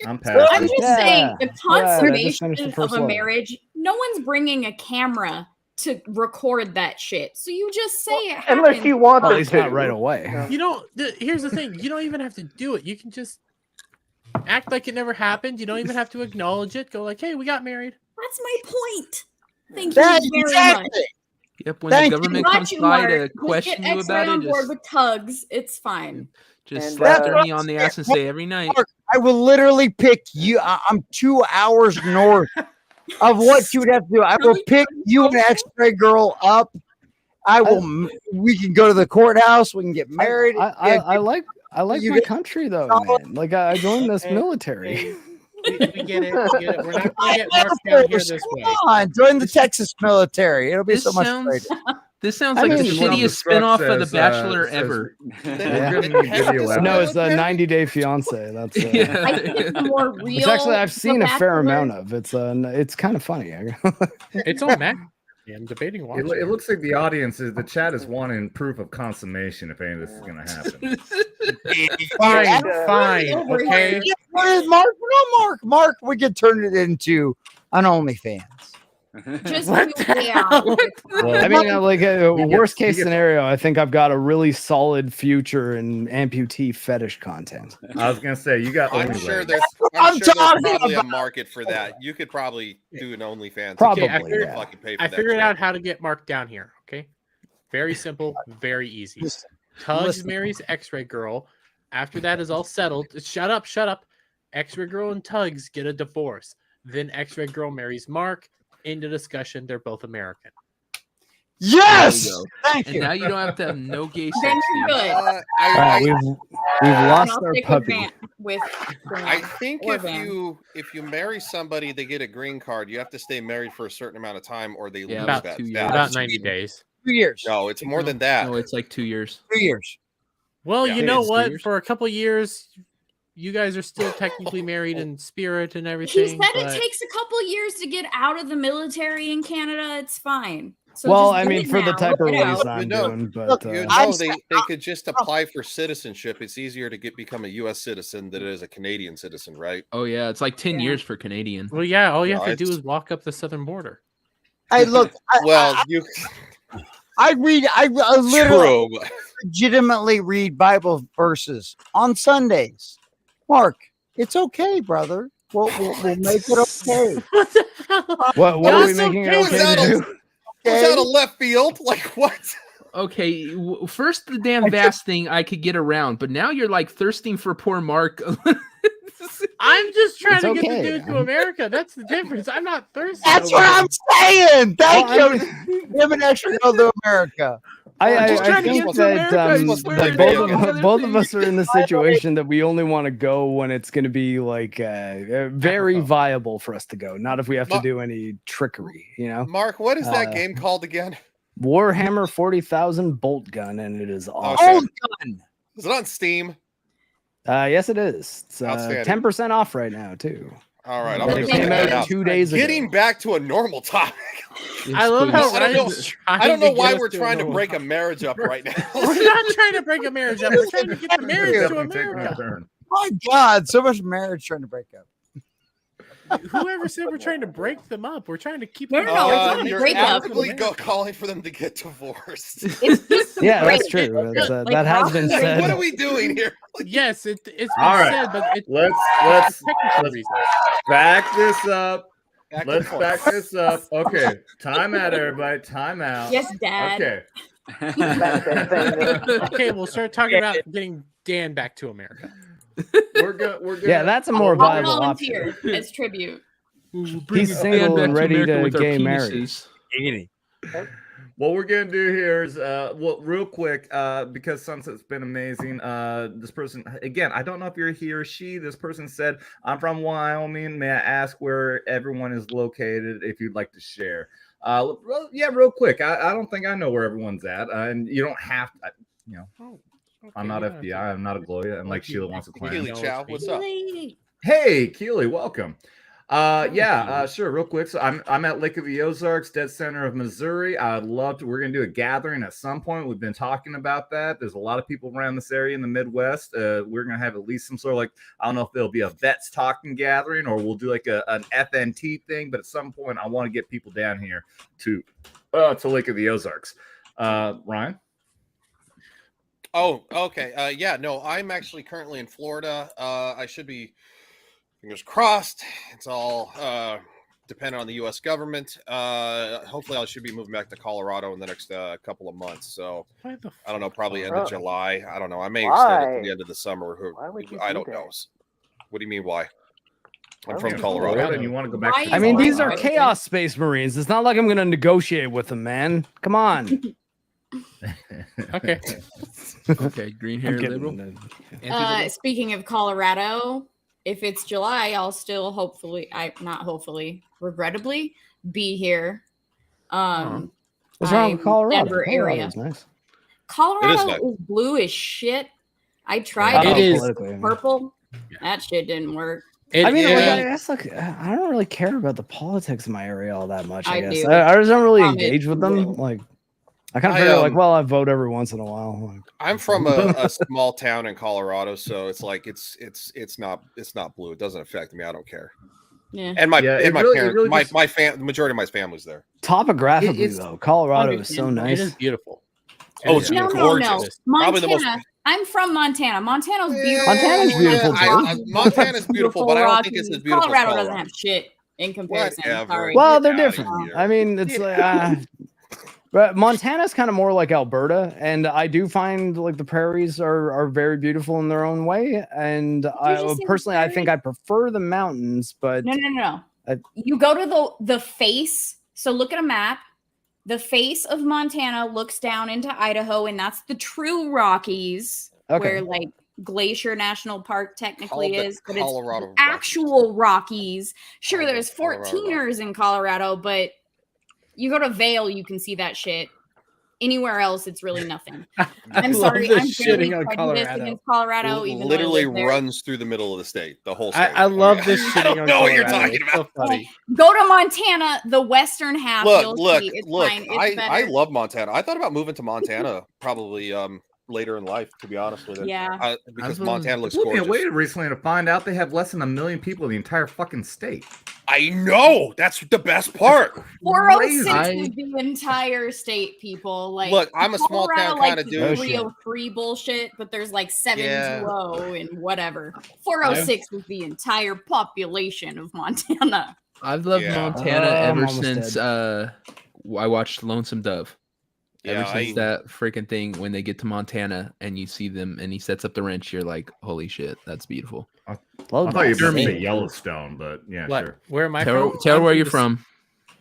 I'm just saying the consummation of a marriage. No one's bringing a camera to record that shit. So you just say it happened. Unless you want them to. Not right away. Here's the thing. You don't even have to do it. You can just act like it never happened. You don't even have to acknowledge it. Go like, hey, we got married. That's my point. Thank you very much. Yep, when the government comes by to question you about on it, board with tugs, it's fine. Just slap Dermy on the ass and say every night. Mark, I will literally pick you. I'm 2 hours north of what you would have to do. I will pick you and X-Ray Girl up. We can go to the courthouse. We can get married. I like my country though, man. Like I joined this military. We get it. We're not going to get Mark down here this way. Come on, join the Texas military. It'll be so much greater. This sounds like the shittiest spinoff of The Bachelor ever. No, it's a 90-Day Fiance. That's I think it's more real. It's actually I've seen a fair amount of. It's kind of funny. It's on Mac. I'm debating it looks like the audience the chat is wanting proof of consummation if any of this is going to happen. Fine. Okay. Mark? No, Mark. We could turn it into an OnlyFans. Just I mean, like a worst case scenario, I think I've got a really solid future in amputee fetish content. I was gonna say you got. I'm sure there's probably a market for that. You could probably do an OnlyFans. Probably. I figured out how to get Mark down here. Okay, very simple, very easy. Tugs marries X-Ray Girl. After that is all settled, shut up. X-Ray Girl and Tugs get a divorce. Then X-Ray Girl marries Mark. Into discussion, they're both American. Yes, thank you. And now you don't have to have no gay sex. Then you're good. We've lost our puppy. I think if you marry somebody, they get a green card. You have to stay married for a certain amount of time, or they lose about that. 2 years. About 90 days. 2 years. No, it's more than that. No, it's like 2 years. 3 years. Well, you know what? For a couple years, you guys are still technically married in spirit and everything. He said it takes a couple years to get out of the military in Canada. It's fine. So well, I mean, for the type of release I'm doing, but they could just apply for citizenship. It's easier to become a U.S. citizen than it is a Canadian citizen, right? Oh yeah, it's like 10 years for Canadian. Well, yeah, all you have to do is walk up the southern border. Hey, look. I literally legitimately read Bible verses on Sundays. Mark, it's okay, brother. We'll make it okay. What are we making it okay to do? Was that a left field? Like what? Okay, first the damn vast thing I could get around, but now you're like thirsting for poor Mark. I'm just trying to get the dude to America. That's the difference. I'm not thirsty. That's what I'm saying. Thank you. Give an extra go to America. I just trying to think get to that, America. I swear that to God. both of us are in the situation that we only want to go when it's going to be like very viable for us to go, not if we have to do any trickery, you know. Mark, what is that game called again? Warhammer 40,000 Bolt Gun, and it is awesome. Bolt Gun. Is it on Steam? Yes, it is. It's Outstanding. 10% off right now too. All right, It came out 2 days ago. Getting back to a normal topic. I love how I don't know why we're trying to break a marriage up right now. We're not trying to break a marriage up. We're trying to get the marriage to America. My God, so much marriage trying to break up. Whoever said we're trying to break them up? We're trying to keep No, them. no, no, it's not a You're breakup. actively calling for them to get divorced. Yeah, that's true. That has been said. What are we doing here? Yes, it's been All right. said, but it's Let's technical reasons. back this up. Back and Let's forth. back this up. Okay, time out, everybody. Time out. Yes, Dad. Okay. Okay, we'll start talking about getting Dan back to America. We're good. Yeah, that's a more I'll viable option. volunteer as tribute. He's single and ready to gay marry. What we're gonna do here is, well, real quick, because Sunset's been amazing. This person, again, I don't know if you're he or she. This person said, "I'm from Wyoming. May I ask where everyone is located? If you'd like to share." Yeah, real quick. I don't think I know where everyone's at, and you don't have to. You know, I'm not FBI. I'm not a Gloria, and like Sheila wants to claim. Keely Chow, what's up? Hey, Keely, welcome. Sure. Real quick. So I'm at Lake of the Ozarks, dead center of Missouri. I'd love to. We're gonna do a gathering at some point. We've been talking about that. There's a lot of people around this area in the Midwest. We're gonna have at least some sort of like, I don't know if there'll be a vets talking gathering or we'll do like an FNT thing. But at some point, I want to get people down here to Lake of the Ozarks. Ryan. Oh, okay. Yeah, no, I'm actually currently in Florida. I should be, fingers crossed. It's all dependent on the U.S. government. Hopefully, I should be moving back to Colorado in the next couple of months. So I don't know, probably end of July. I don't know. I may extend it to the end of the summer. I don't know. What do you mean? Why? I'm from Colorado. And you want to go back? I mean, these are Chaos Space Marines. It's not like I'm going to negotiate with them, man. Come on. Okay. Okay, green hair liberal. Speaking of Colorado, if it's July, I'll still regrettably be here. What's wrong with Colorado? Denver area. Nice. Colorado is blue as shit. I tried It is purple. That shit didn't work. I don't really care about the politics in my area all that much. I guess do. I just don't really engage with them. Like, I kind of figure like, well, I vote every once in a while. I'm from a small town in Colorado, so it's like it's not blue. It doesn't affect me. I don't care. Yeah. And my parents, my the majority of my family's there. Topographically, though, Colorado is so nice. It is beautiful. Oh, it's No. gorgeous. Probably the most. Montana. I'm from Montana. Montana's beautiful. Montana's beautiful too. Montana's beautiful, but I don't think it's as beautiful. Colorado as doesn't have shit in comparison. Whatever. Sorry. Well, they're different. I mean, it's like, but Montana's kind of more like Alberta, and I do find like the prairies are very beautiful in their own way. And I personally, I think I prefer the mountains, but No. You go to the face. So look at a map. The face of Montana looks down into Idaho, and that's the true Rockies, where like Glacier National Park technically is, but it's the actual Rockies. Sure, there's 14ers in Colorado, but you go to Vail, you can see that shit. Anywhere else, it's really nothing. I'm sorry, I'm fairly prejudiced against Colorado. Even literally though I live there. runs through the middle of the state, the whole state. I love this shitting I don't on know what you're Colorado. talking about. So funny. Go to Montana, the western half. Look! See. It's fine. It's better. I love Montana. I thought about moving to Montana probably later in life, to be honest with you. Yeah. Because Montana looks gorgeous. gorgeous. I waited recently to find out they have less than 1 million people in the entire fucking state. I know. That's the best part. 406 is the entire state, people. Like, look, I'm a small town kind of dude. 303 bullshit, but there's like 720 and whatever. 406 is the entire population of Montana. I've loved Montana ever since I watched Lonesome Dove. Ever since that freaking thing, when they get to Montana and you see them and he sets up the wrench, you're like, holy shit, that's beautiful. I thought you were going to say Yellowstone, but yeah, sure. Where am I Tell from? her where you're from.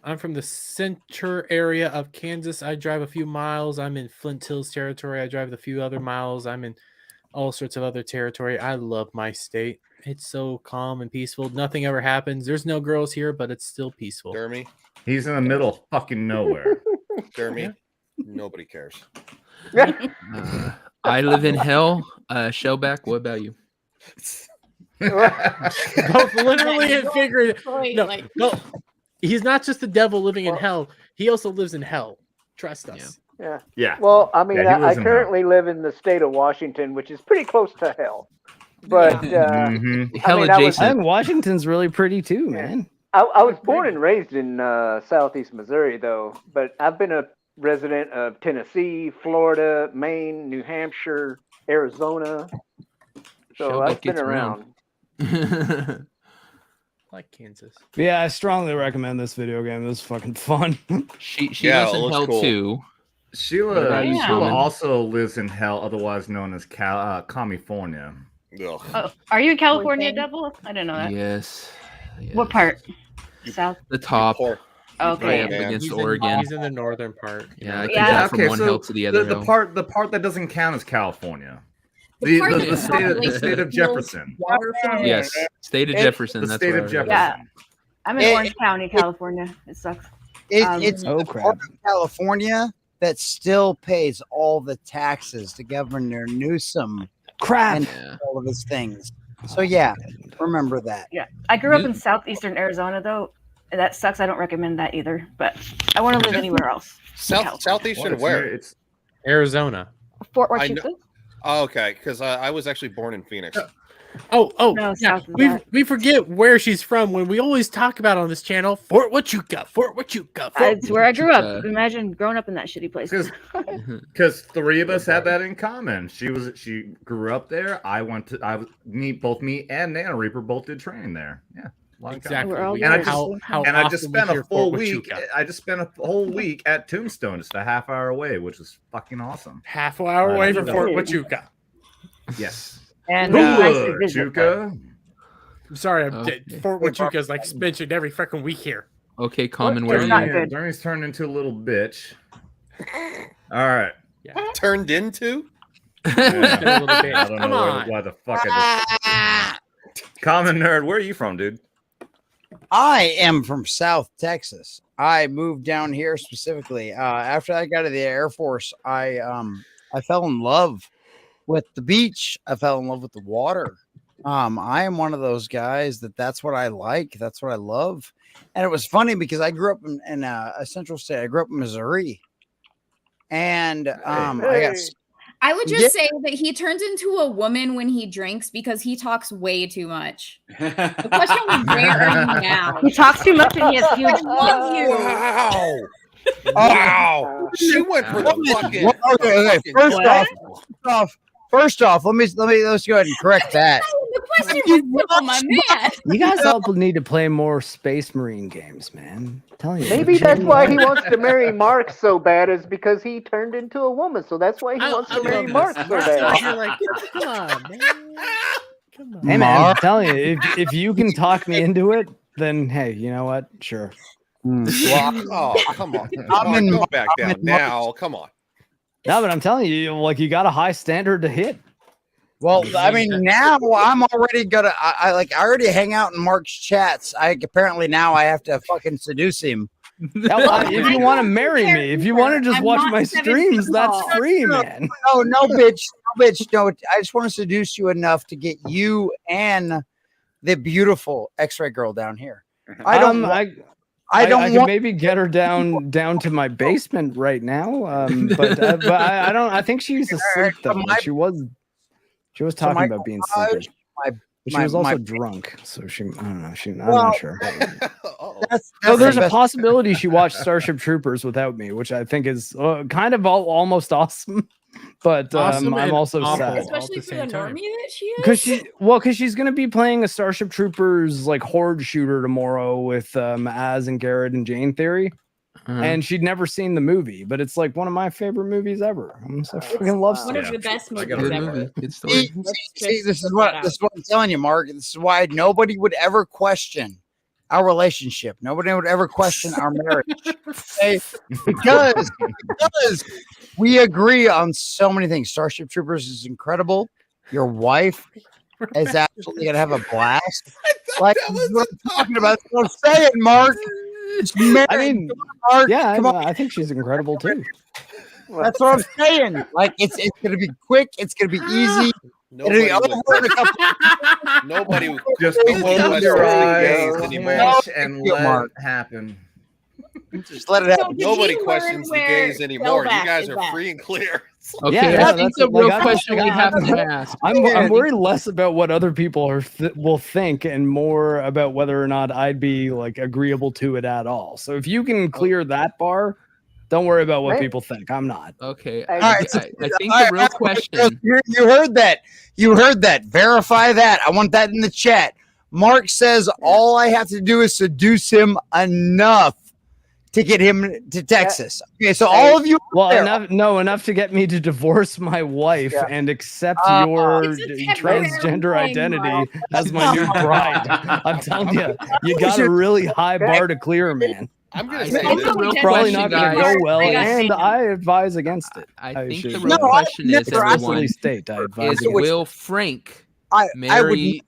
I'm from the center area of Kansas. I drive a few miles. I'm in Flint Hills territory. I drive a few other miles. I'm in all sorts of other territory. I love my state. It's so calm and peaceful. Nothing ever happens. There's no girls here, but it's still peaceful. Dermy. He's in the middle of fucking nowhere. Dermy. Nobody cares. I live in hell. Shellback, what about you? Both literally and figuratively. No, he's not just the devil living in hell. He also lives in hell. Trust us. Yeah. Yeah. Well, I mean, Yeah, he I lives in currently live in the state of Washington, which is pretty close to hell. But Hell adjacent. and Washington's really pretty too, man. I was born and raised in southeast Missouri, though. But I've been a resident of Tennessee, Florida, Maine, New Hampshire, Arizona. So I've been around. Like Kansas. Yeah, I strongly recommend this video game. This is fucking fun. She Yeah, lives it in looks hell cool. too. Sheila also lives in hell, otherwise known as California. Oh, are you in California, Devil? I didn't know that. Yes. What part? South. The top. Okay. Right up against He's Oregon. He's in the northern part. Yeah, I can jump from one hill to the other hill. The part that doesn't count is California. The part The that state of population Jefferson. water from Yes, state of Jefferson. The That's state where of I live. Jefferson. Yeah. I'm in Orange County, California. It sucks. It's Oh, the part of California that still pays all the taxes to Governor Newsom. Crap. And all of his things. So yeah, remember that. Yeah. I grew up in southeastern Arizona, though. And that sucks. I don't recommend that either. But I want to live anywhere else. Southeastern where? It's Arizona. Fort I know- Washington. Oh, okay, because I was actually born in Phoenix. No, yeah. south of that. We forget where she's from when we always talk about on this channel. Fort Huachuca, Fort Huachuca. It's where I grew up. Imagine growing up in that shitty place. because three of us had that in common. She grew up there. Both me and Nana Reaper both did training there. Yeah. Exactly. And I just often we spent hear a full Fort week. Huachuca. I just spent a whole week at Tombstone, just a half hour away, which was fucking awesome. Half an hour away from Fort Huachuca. Yes. And Huachuca. I'm sorry, Okay. Fort Huachuca is like mentioned every freaking week here. Okay, Common, where It's not are you? good. Dermy's turned into a little bitch. All right. Turned into? Yeah. A little bit. I don't Come know on. why the fuck I just. Common Nerd, where are you from, dude? I am from South Texas. I moved down here specifically after I got out of the Air Force. I fell in love with the beach. I fell in love with the water. I am one of those guys that's what I like. That's what I love. And it was funny because I grew up in a central state. I grew up in Missouri, and I would just say that he turns into a woman when he drinks because he talks way too much. The question is, where are you now? He talks too much and he has huge. I love you. Wow. Wow. She went for the fucking. Okay. First off, let's go ahead and correct that. The question was simple, my man. You guys all need to play more Space Marine games, man. I'm telling you. Maybe that's why he wants to marry Mark so bad, is because he turned into a woman. So that's why he wants to marry Mark so bad. You're like, come on, man. Come on. Hey man, I'm telling you, if you can talk me into it, then hey, you know what? Sure. Oh, come on. Go back down now. Come on. No, but I'm telling you, like you got a high standard to hit. Well, I mean, now I'm already gonna. I already hang out in Mark's chats. Apparently now I have to fucking seduce him. If you want to marry me, if you want to just watch my streams, that's free, man. No, bitch. No, I just want to seduce you enough to get you and the beautiful X-ray girl down here. I don't can maybe get her down to my basement right now. But I don't. I think she's asleep though. She was talking about being sleepy. She was also drunk, so I don't know. I'm not sure. There's a possibility she watched Starship Troopers without me, which I think is kind of almost awesome. But Awesome I'm and also awful sad Especially for the normie that she is. because she's gonna be playing a Starship Troopers like horde shooter tomorrow with Az and Garrett and Jane Theory. And she'd never seen the movie, but it's like one of my favorite movies ever. I fucking love One of the best movies ever. Good story. See, this is what I'm telling you, Mark. This is why nobody would ever question our relationship. Nobody would ever question our marriage. Okay? Because we agree on so many things. Starship Troopers is incredible. Your wife is absolutely gonna have a blast. Like what I'm talking about. That's what I'm saying, Mark. I mean, Mark, yeah, come on. I think she's incredible too. That's what I'm saying. Like it's gonna be quick. It's gonna be easy. It'll be over in a couple. Nobody would Just close your eyes and let it happen. Just let it happen. Nobody questions the gays anymore. You Shellback guys is are at? free and clear. Okay, I think the real question we have to ask. I'm worried less about what other people will think and more about whether or not I'd be like agreeable to it at all. So if you can clear that bar, don't worry about what people think. I'm not. Okay. All right, I think the real question. You heard that. You heard that. Verify that. I want that in the chat. Mark says all I have to do is seduce him enough to get him to Texas. Okay, so all of you. Well, enough to get me to divorce my wife and accept your transgender identity as my new bride. I'm telling you, you got a really high bar to clear, man. I'm gonna I say think this. the real Probably question, not going to guys. go well, and I advise against it. I think should the real question is, everyone, explicitly state I advise is against will Frank marry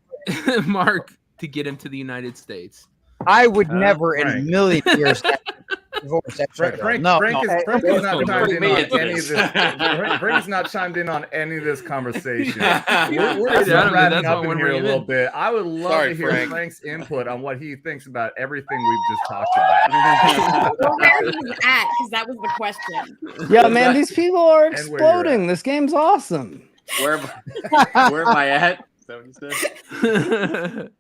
Mark to get him to the United States? I would never in a million years divorce that Frank is not chimed in on any of this. Frank's not chimed in on any of this conversation. We're just wrapping up in here a little bit. I would love to hear Frank's input on what he thinks about everything we've just talked about. Or where he's at, because that was the question. Yeah, man, these people are exploding. This game's awesome. Where am I at? Is that what you said?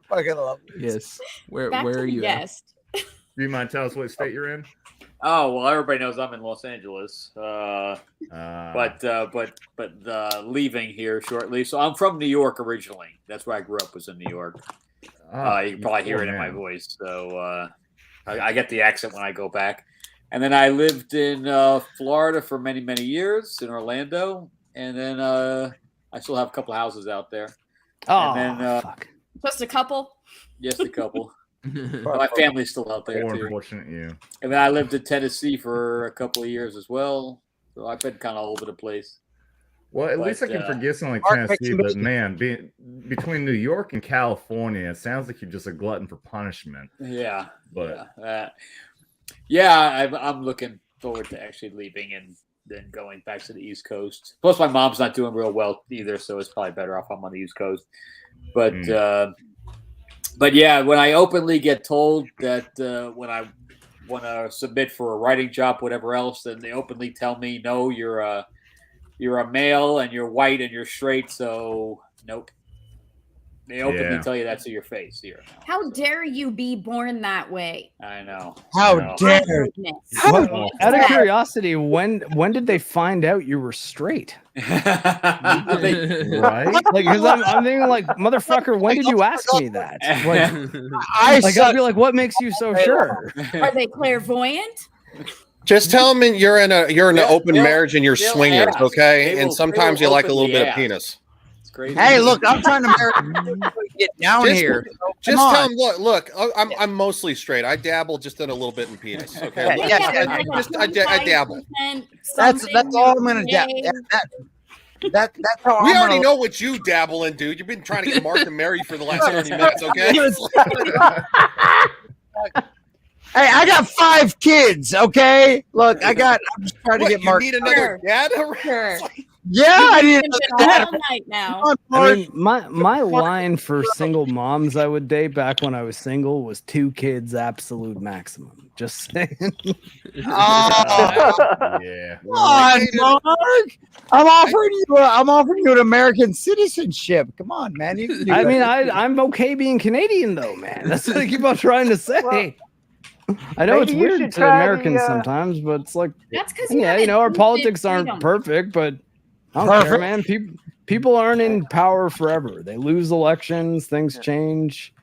Fucking love it. Yes. Where Back to are the you guest. Do you mind telling us what state you're in? Oh well, everybody knows I'm in Los Angeles, but leaving here shortly. So I'm from New York originally. That's where I grew up. Was in New York. You can probably hear it in my voice. So I get the accent when I go back. And then I lived in Florida for many years in Orlando, and then I still have a couple houses out there. Oh, and then, fuck. Just a couple. Just a couple. My family's still out there too. Unfortunate you. And then I lived in Tennessee for a couple of years as well. So I've been kind of all over the place. Well, at least I can forgive something like Tennessee, but man, between New York and California, it sounds like you're just a glutton for punishment. Yeah. But I'm looking forward to actually leaving and then going back to the East Coast. Plus, my mom's not doing real well either, so it's probably better off I'm on the East Coast. But yeah, when I openly get told that when I want to submit for a writing job, whatever else, then they openly tell me, no, you're a male and you're white and you're straight, so nope. They openly tell you that to your face here. How dare you be born that way? I know. How dare you? Out of curiosity, when did they find out you were straight? Right? Like, because I'm thinking, like, motherfucker, when did you ask me that? Like, I'd be like, what makes you so sure? Are they clairvoyant? Just tell them you're in an open marriage and you're swingers, okay? And sometimes you like a little bit of penis. Crazy. Hey, look, I'm trying to get down here. Just tell them, look, I'm mostly straight. I dabble just in a little bit in penis. Okay, I dabble. That's all I'm gonna dabble. That's how we already know what you dabble in, dude. You've been trying to get Mark to marry for the last 30 minutes. Okay. Hey, I got 5 kids. Okay, look, I'm just trying to get Mark. You need another dad? Yeah, I need all night now. I mean, my line for single moms I would date back when I was single was 2 kids, absolute maximum. Just saying. Yeah. Come on, Mark. I'm offering you an American citizenship. Come on, man. I'm okay being Canadian though, man. That's what I keep on trying to say. Well, I know it's weird to Americans sometimes, but it's like, that's because our politics aren't perfect, but I don't care, man. People aren't in power forever. They lose elections, things change.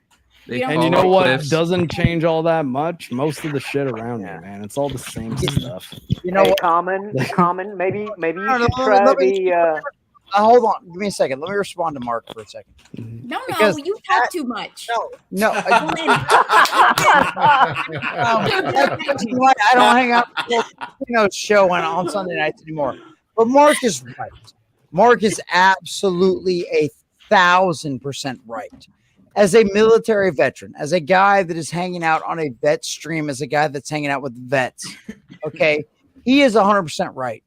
And you know what doesn't change all that much? Most of the shit around you, man. It's all the same stuff. You know what? Common. Maybe you should try the hold on. Give me a second. Let me respond to Mark for a second. No, Because you talk too much. No. I don't hang out with show on Sunday nights anymore. But Mark is right. Mark is absolutely 1,000% right. As a military veteran, as a guy that is hanging out on a vet stream, as a guy that's hanging out with vets, okay, he is 100% right.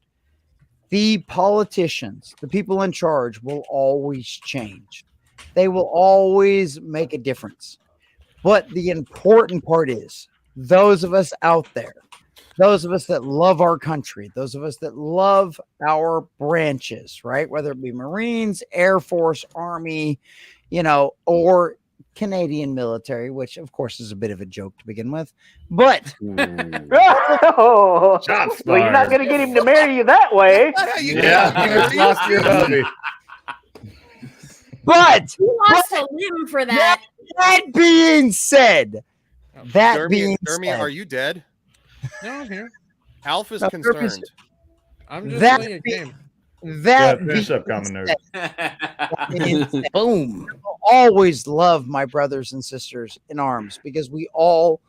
The politicians, the people in charge, will always change. They will always make a difference. But the important part is those of us out there, those of us that love our country, those of us that love our branches, right? Whether it be Marines, Air Force, Army, or Canadian military, which of course is a bit of a joke to begin with. But well, you're not going to get him to marry you that way. You just lost your hubby. But you lost a limb for that. That being said, Dermy, are you dead? No, I'm here. Alf is concerned. I'm just playing a game. Boom. I always love my brothers and sisters in arms because we all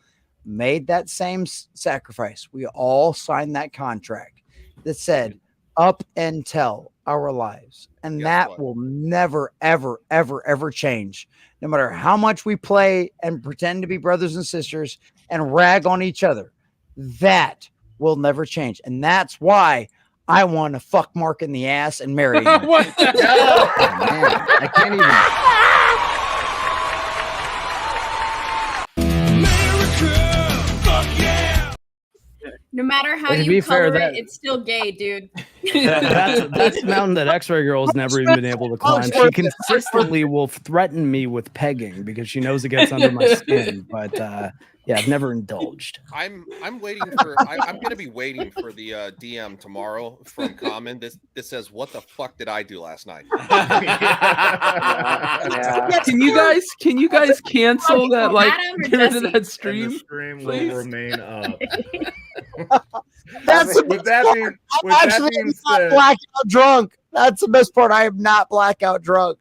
made that same sacrifice. We all signed that contract that said up until our lives. And that will never, ever, ever, ever change. No matter how much we play and pretend to be brothers and sisters and rag on each other, that will never change. And that's why I want to fuck Mark in the ass and marry him. What the hell? Man, I can't even. No matter how To you be color fair, it's still gay, dude. That's the mountain that X-Ray Girl's never even been able to climb. She consistently will threaten me with pegging because she knows it gets under my skin. But yeah, I've never indulged. I'm waiting for. I'm going to be waiting for the DM tomorrow from Common. This says, "What the fuck did I do last night?" Can you guys cancel that? Like, get rid of that stream. The stream please? will remain up. That's with that being not said, blackout drunk. That's the best part. I am not blackout drunk.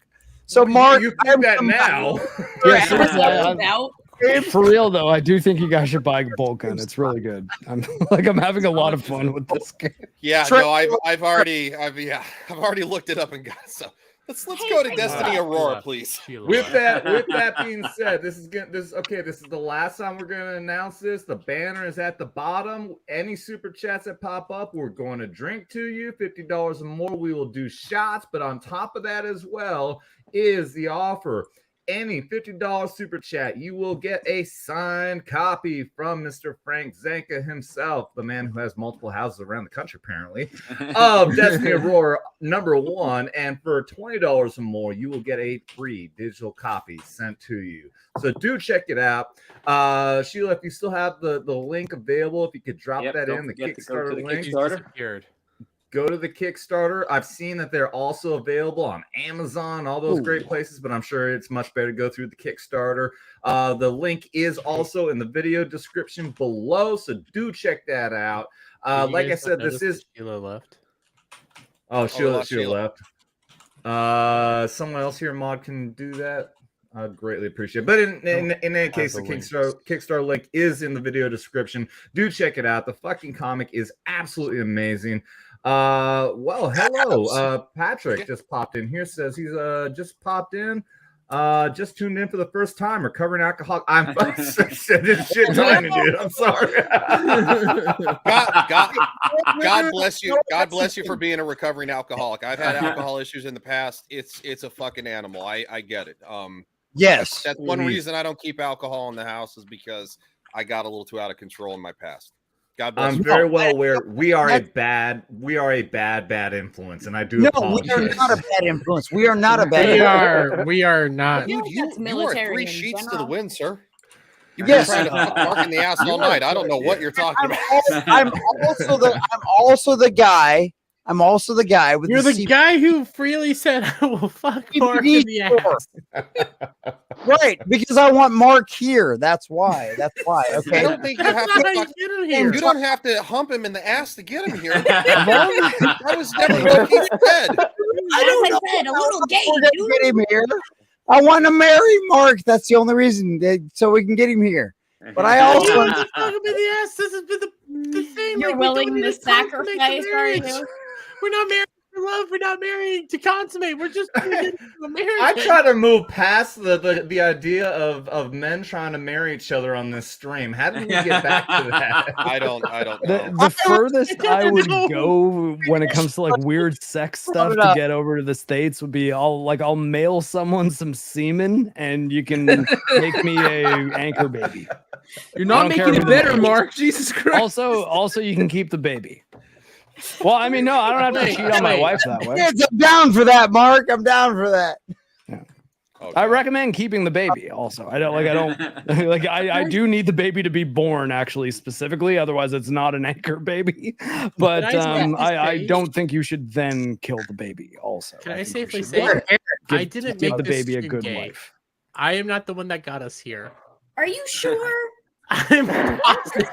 So, Mark, you do that now. Yeah, seriously, for real though, I do think you guys should buy Bolt Gun. It's really good. I'm having a lot of fun with this game. Yeah, no, I've already looked it up and got so. Let's go to Destiny Aurora, please. With that being said, this is the last time we're gonna announce this. The banner is at the bottom. Any super chats that pop up, we're going to drink to you. $50 or more, we will do shots. But on top of that as well is the offer. Any $50 super chat, you will get a signed copy from Mr. Frank Zanca himself, the man who has multiple houses around the country, apparently, of Destiny Aurora #1. And for $20 or more, you will get a free digital copy sent to you. So do check it out. Sheila, if you still have the link available, if you could drop that in, the Kickstarter link. Go to the Kickstarter. I've seen that they're also available on Amazon, all those great places, but I'm sure it's much better to go through the Kickstarter. The link is also in the video description below, so do check that out. Like I said, this is Sheila left. Oh, Sheila left. Someone else here, Mod, can do that. I'd greatly appreciate it. But in any case, the Kickstarter link is in the video description. Do check it out. The fucking comic is absolutely amazing. Well, hello. Patrick just popped in here. Says he's just popped in. Just tuned in for the first time. Recovering alcoholic. I'm shit timing, dude. I'm sorry. God bless you. God bless you for being a recovering alcoholic. I've had alcohol issues in the past. It's a fucking animal. I get it. Yes, that's one reason I don't keep alcohol in the house is because I got a little too out of control in my past. God bless I'm you. very well aware we are a bad influence, and I do apologize. We are not a bad influence. We are not a bad influence. We are not. Dude, you are 3 sheets to the wind, sir. You've Yes. been trying to fuck Mark in the ass all night. I don't know what you're talking about. I'm also the guy I'm also the guy with You're the secret guy who freely said, "I will fuck Mark in the ass." right, because I want Mark here. That's why. That's why. Okay. I don't think you have That's to. how you get him here. You don't have to hump him in the ass to get him here. That was never what he said. I don't know. said, a little gay, We're gonna get him here. I want to marry Mark. That's the only reason, so we can get him here. But I also You want to fuck him in the ass. This has been the thing. You're Like, we don't willing need to consummate the sacrifice, are marriage. you? We're not married for love. We're not married to consummate. We're just married. I try to move past the idea of men trying to marry each other on this stream. How did we get back to that? I don't know. The furthest I would go when it comes to like weird sex stuff to get over to the States would be I'll mail someone some semen and you can make me a anchor baby. You're not making it better, Mark. Jesus Christ. Also, you can keep the baby. Well, I mean, no, I don't have to cheat on my wife that way. Yes, I'm down for that, Mark. I'm down for that. I recommend keeping the baby. Also, I do need the baby to be born actually specifically. Otherwise, it's not an anchor baby. But I don't think you should then kill the baby. Also, Can I safely say I didn't give make the this baby a stream good gay. wife. I am not the one that got us here. Are you sure? I'm positive.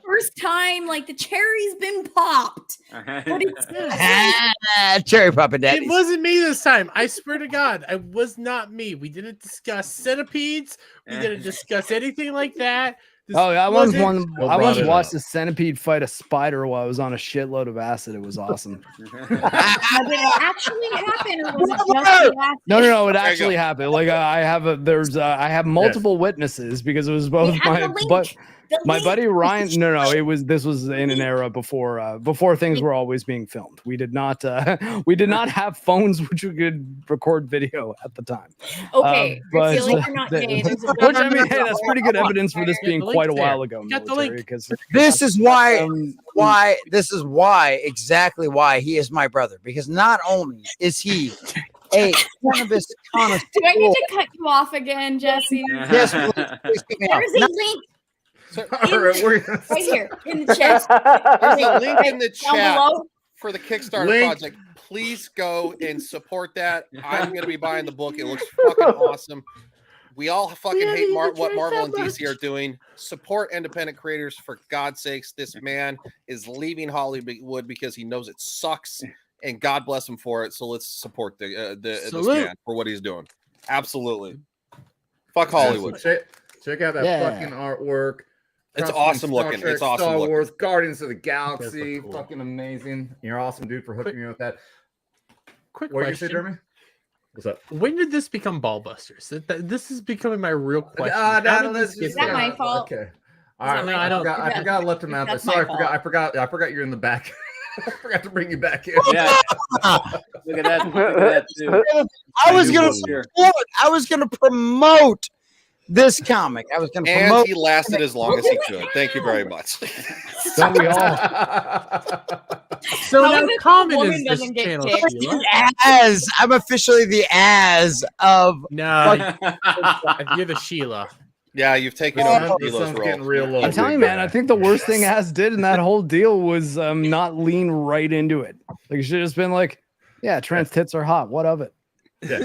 First time, like the cherry's been popped. But it's Cherry Papa Daddy. It wasn't me this time. I swear to God, it was not me. We didn't discuss centipedes. We didn't discuss anything like that. This I once wasn't- watched a centipede fight a spider while I was on a shitload of acid. It was awesome. Now, did it actually happen, or was it just the acid? No, it actually happened. Like I have multiple witnesses because it was both my buddy Ryan. No, this was in an era before things were always being filmed. We did not have phones which we could record video at the time. Okay, I feel like you're not gay. There's a Which I mean, hey, that's pretty good evidence for this being quite a while ago. This is exactly why he is my brother, because not only is he a cannabis connoisseur. Do I need to cut you off again, Jesse? Yes, please keep me off. There's a link. Right here in the chat. There's a link in the Down chat below. for the Kickstarter project. Please go and support that. I'm going to be buying the book. It looks fucking awesome. We all fucking hate what Marvel and DC are doing. Support independent creators, for God's sakes. This man is leaving Hollywood because he knows it sucks, and God bless him for it. So let's support this man for what he's doing. Absolutely. Fuck Hollywood. Check out that fucking artwork. It's awesome looking. It's awesome Star looking. Wars, Guardians of the Galaxy, fucking amazing. You're awesome, dude, for hooking me with that. Quick What question. you say, Dermy? What's up? When did this become Ballbusters? This is becoming my real question. Is that my fault? Okay. All right. that my fault? I forgot I left him out there. That's my Sorry, fault. I forgot you're in the back. I forgot to bring you back in. Yeah. Look at that. Look at that too. I was gonna promote this comic. I was gonna promote. And he lasted as long as he could. Thank you very much. Don't we all? So How now is it common woman is this doesn't get channel. kicked? Sheila? I'm officially the of No, you're the Sheila. Yeah, you've taken over This Shilo's sun's getting role. real low. I'm telling you, man, I think the worst thing Az did in that whole deal was not lean right into it. Like, it should have just been like, yeah, Trent's tits are hot. What of it? Look,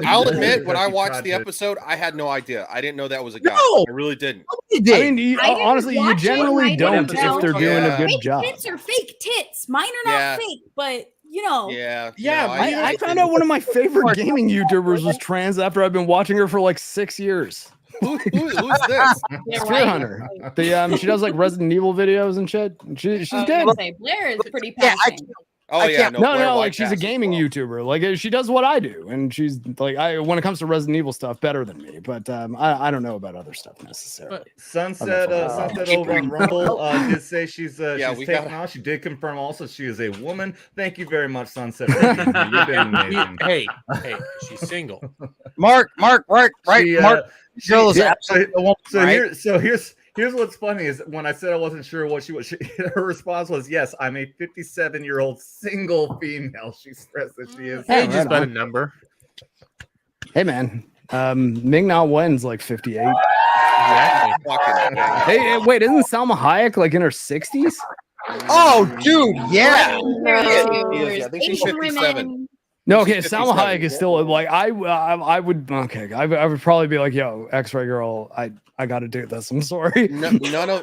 I'll admit, when I watched the episode, I had no idea. I didn't know that was a guy. No. I really didn't. I mean, I didn't honestly, you watch it, generally and I don't didn't if know. they're doing a Yeah. good Fake job. tits are fake tits. Mine are not Yeah. fake, but you know. Yeah. Yeah, no, I found out one of my favorite gaming YouTubers was trans after I've been watching her for like 6 years. Who's this? Yeah, Spear right. Hunter. She does like Resident Evil videos and shit. She's I was dead. gonna say, Blair is pretty Yeah, passing. Oh yeah, No, Blair like White she's a passes gaming well. YouTuber. Like she does what I do, and she's like when it comes to Resident Evil stuff, better than me. But I don't know about other stuff necessarily. Sunset over on Rumble did say she's Yeah, she's we taken got- off. She did confirm also she is a woman. Thank you very much, Sunset. You've been amazing. Hey, she's single. Mark, right? She, Mark, girl is yeah, absolutely the woman, right? Here's what's funny is when I said I wasn't sure what she was, her response was, "Yes, I'm a 57-year-old single female." She stressed that she is. Hey, right just about a on. number. Hey man, Ming Na Wen's like 58. Hey, wait, isn't Salma Hayek like in her 60s? Oh, dude, yeah. I think she's 57. No, okay, She's Salma 57. Hayek is still like I would I would probably be like, yo, X-ray girl, I got to do this. I'm sorry. None of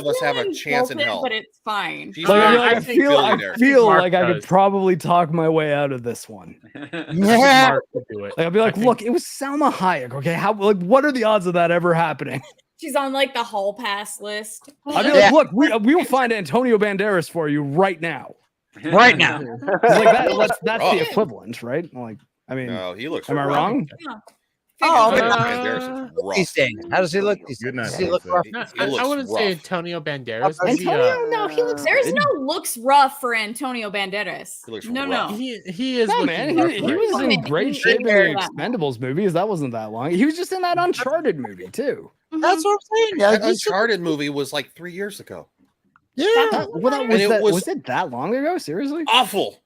us have a chance in hell. But it's fine. She's I a feel like I could probably talk my way out of this one. Yeah. Mark would do it. Like, I'd be like, look, it was Salma Hayek. Okay, how like what are the odds of that ever happening? She's on like the hall pass list. I'd be like, look, we will find Antonio Banderas for you right now. Right now. Like that's the equivalent, right? Like, I mean, no, he looks. am I wrong? These days. How does he look? Does he look rough? I wouldn't say Antonio Banderas. No, he looks. There's no looks rough for Antonio Banderas. No. He is. No, looking man, rough he right was now. in great shape in the Expendables movies. That wasn't that long. He was just in that Uncharted movie too. That's what I'm saying. Yeah, That Uncharted movie was like 3 years ago. Yeah. Was it that long ago? Seriously? Awful.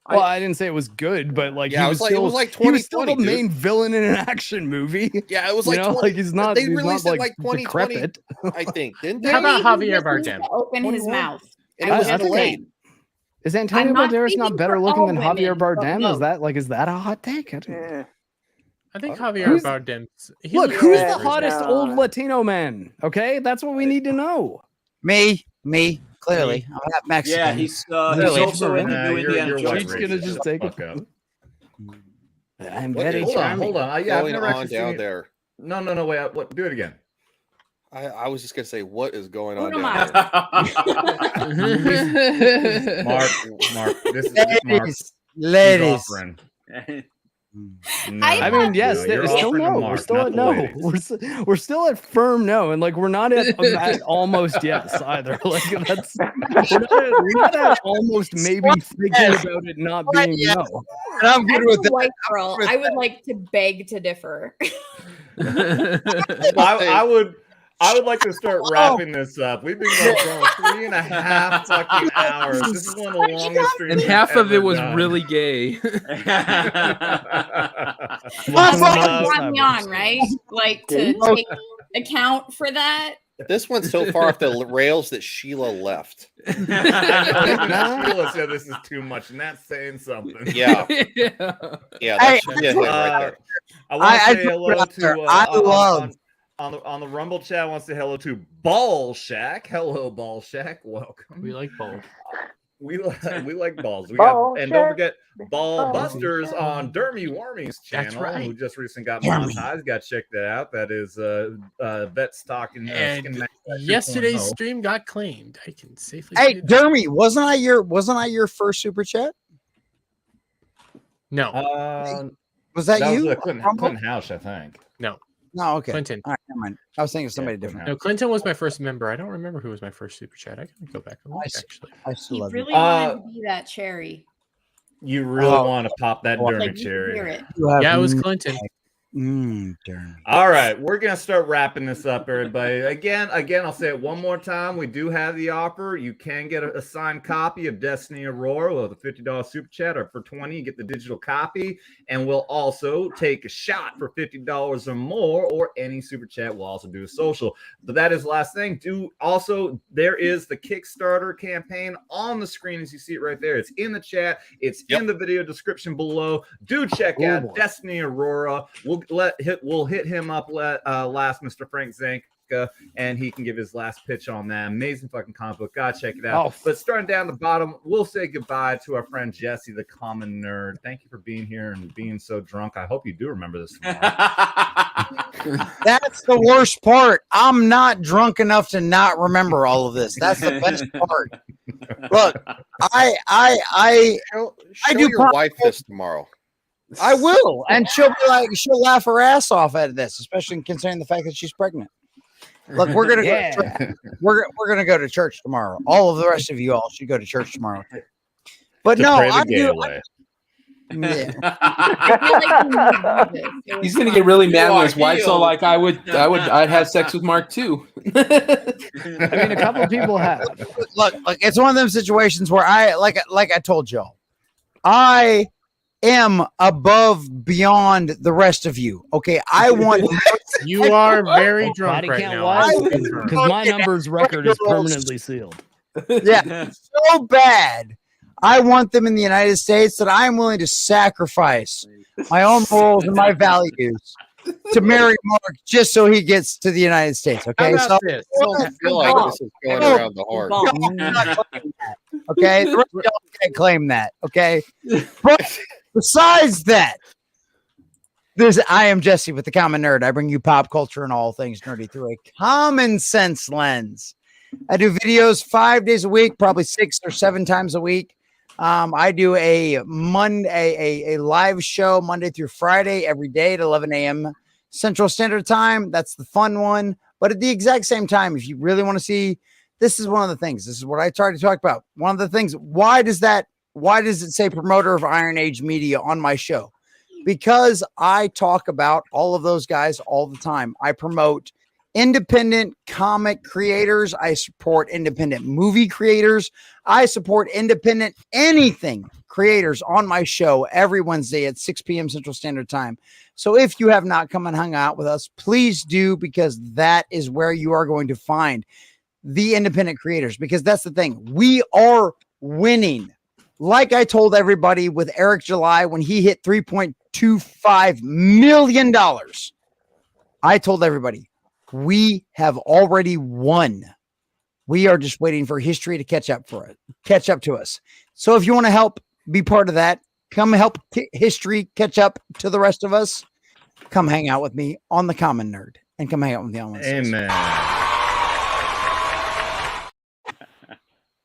Well, I didn't say it was good, but like Yeah, he it was was like- still it was like he was still the 2020, main villain in an action movie. Yeah, it was You like know, 20 like he's not. They he's not, released it like 2020, decrepit. I think, didn't they? How about Maybe he Javier just needs Bardem? to open his 21? mouth. And it was That's delayed. okay. Is Antonio I'm not Banderas speaking not better for looking all than Javier women, but Bardem? no. Is that a hot take? I don't- I think Javier Who's- Bardem. Look, who's the hottest old Latino man? Okay, that's what we need to know. Me, clearly. I'm not Mexican. Yeah, he's Clearly. also in the new Indiana Jones. She's gonna just take it. I'm very Hold on, charming. hold on. Yeah, I've Going never on actually down seen it. there. No, wait. What? Do it again. I was just gonna say, what is going on Who down am there? Mark, this is Mark. Ladies. He's offering. I mean, yes, you're there's still offering to no. Mark, We're still not at the no. ladies. We're still at firm no, and like we're not at almost yes either. Like that's we're not at almost maybe thinking about it not being no. And I'm good As with a that. white girl, I would like to beg to differ. I would like to start wrapping this up. We've been going for 3.5 fucking hours. This is one of the longest streams. And we've half of it ever was done. really gay. That's what brought me on, right? Like to take account for that. This one's so far off the rails that Sheila left. Sheila said this is too much, and that's saying something. Yeah. Yeah, that should hit right there. I want to I say put hello it out to there. I love- on the Rumble chat. I want to say hello to Ball Shack. Hello, Ball Shack. Welcome. We like balls. We like balls. We Ball got, and Shack. don't forget Ball Ball Busters on Dermy Wermy's That's channel, right. who just recently got Dermy. monetized. Got to check that out. That is Vet's talking. And Skinemax 2.0. yesterday's stream got claimed. I can safely Hey, say that. Dermy, wasn't I your first super chat? No, Was that you? Was Clinton House, I think. no, No, okay. Clinton. All right, never mind. I was thinking of somebody different. No, Clinton was my first member. I don't remember who was my first super chat. I can go back and look, I see. actually. I still He love really you. wanted to be that cherry. You really Oh. want to pop that Dermy Like you cherry. hear it. You have Yeah, it was n- Clinton. Dermy. All right, we're gonna start wrapping this up, everybody. Again, I'll say it one more time. We do have the offer. You can get a signed copy of Destiny Aurora with a $50 super chat, or for $20, you get the digital copy. And we'll also take a shot for $50 or more, or any super chat. We'll also do a social. But that is the last thing. There is the Kickstarter campaign on the screen as you see it right there. It's in the chat. It's in the video description below. Do check out Destiny Aurora. We'll hit him up last, Mr. Frank Zanca, and he can give his last pitch on that amazing fucking comic book. God, check it out. But starting down the bottom, we'll say goodbye to our friend Jesse, the common nerd. Thank you for being here and being so drunk. I hope you do remember this tomorrow. That's the worst part. I'm not drunk enough to not remember all of this. That's the best part. Look, I Show do your wife this tomorrow. I will, and she'll laugh her ass off at this, especially considering the fact that she's pregnant. Look, we're gonna we're gonna go to church tomorrow. All of the rest of you all should go to church tomorrow. But no, I do. He's gonna get really mad with his wife. So like, I'd have sex with Mark too. I mean, a couple of people have. Look, it's one of them situations where I told y'all, am above beyond the rest of you. Okay, I want You are very drunk Body right count now. wise, I confirm. because my numbers record is permanently sealed. Yeah, so bad. I want them in the United States that I'm willing to sacrifice my own morals and my values to marry Mark just so he gets to the United States. Okay, How about this? I feel like this is going around the horn. Okay, the rest of y'all can't claim that. Okay, but besides that, I am Jesse with the Common Nerd. I bring you pop culture and all things nerdy through a common sense lens. I do videos 5 days a week, probably 6 or 7 times a week. I do a live show Monday through Friday every day at 11 a.m. Central Standard Time. That's the fun one. But at the exact same time, if you really want to see, this is one of the things. This is what I try to talk about. One of the things. Why does it say promoter of Iron Age Media on my show? Because I talk about all of those guys all the time. I promote independent comic creators. I support independent movie creators. I support independent anything creators on my show every Wednesday at 6 p.m. Central Standard Time. So if you have not come and hung out with us, please do, because that is where you are going to find the independent creators, because that's the thing. We are winning. Like I told everybody with Eric July when he hit $3.25 million, I told everybody, we have already won. We are just waiting for history to catch up to us. So if you want to help be part of that, come help history catch up to the rest of us. Come hang out with me on the Common Nerd and come hang out with me on Wednesdays. Amen.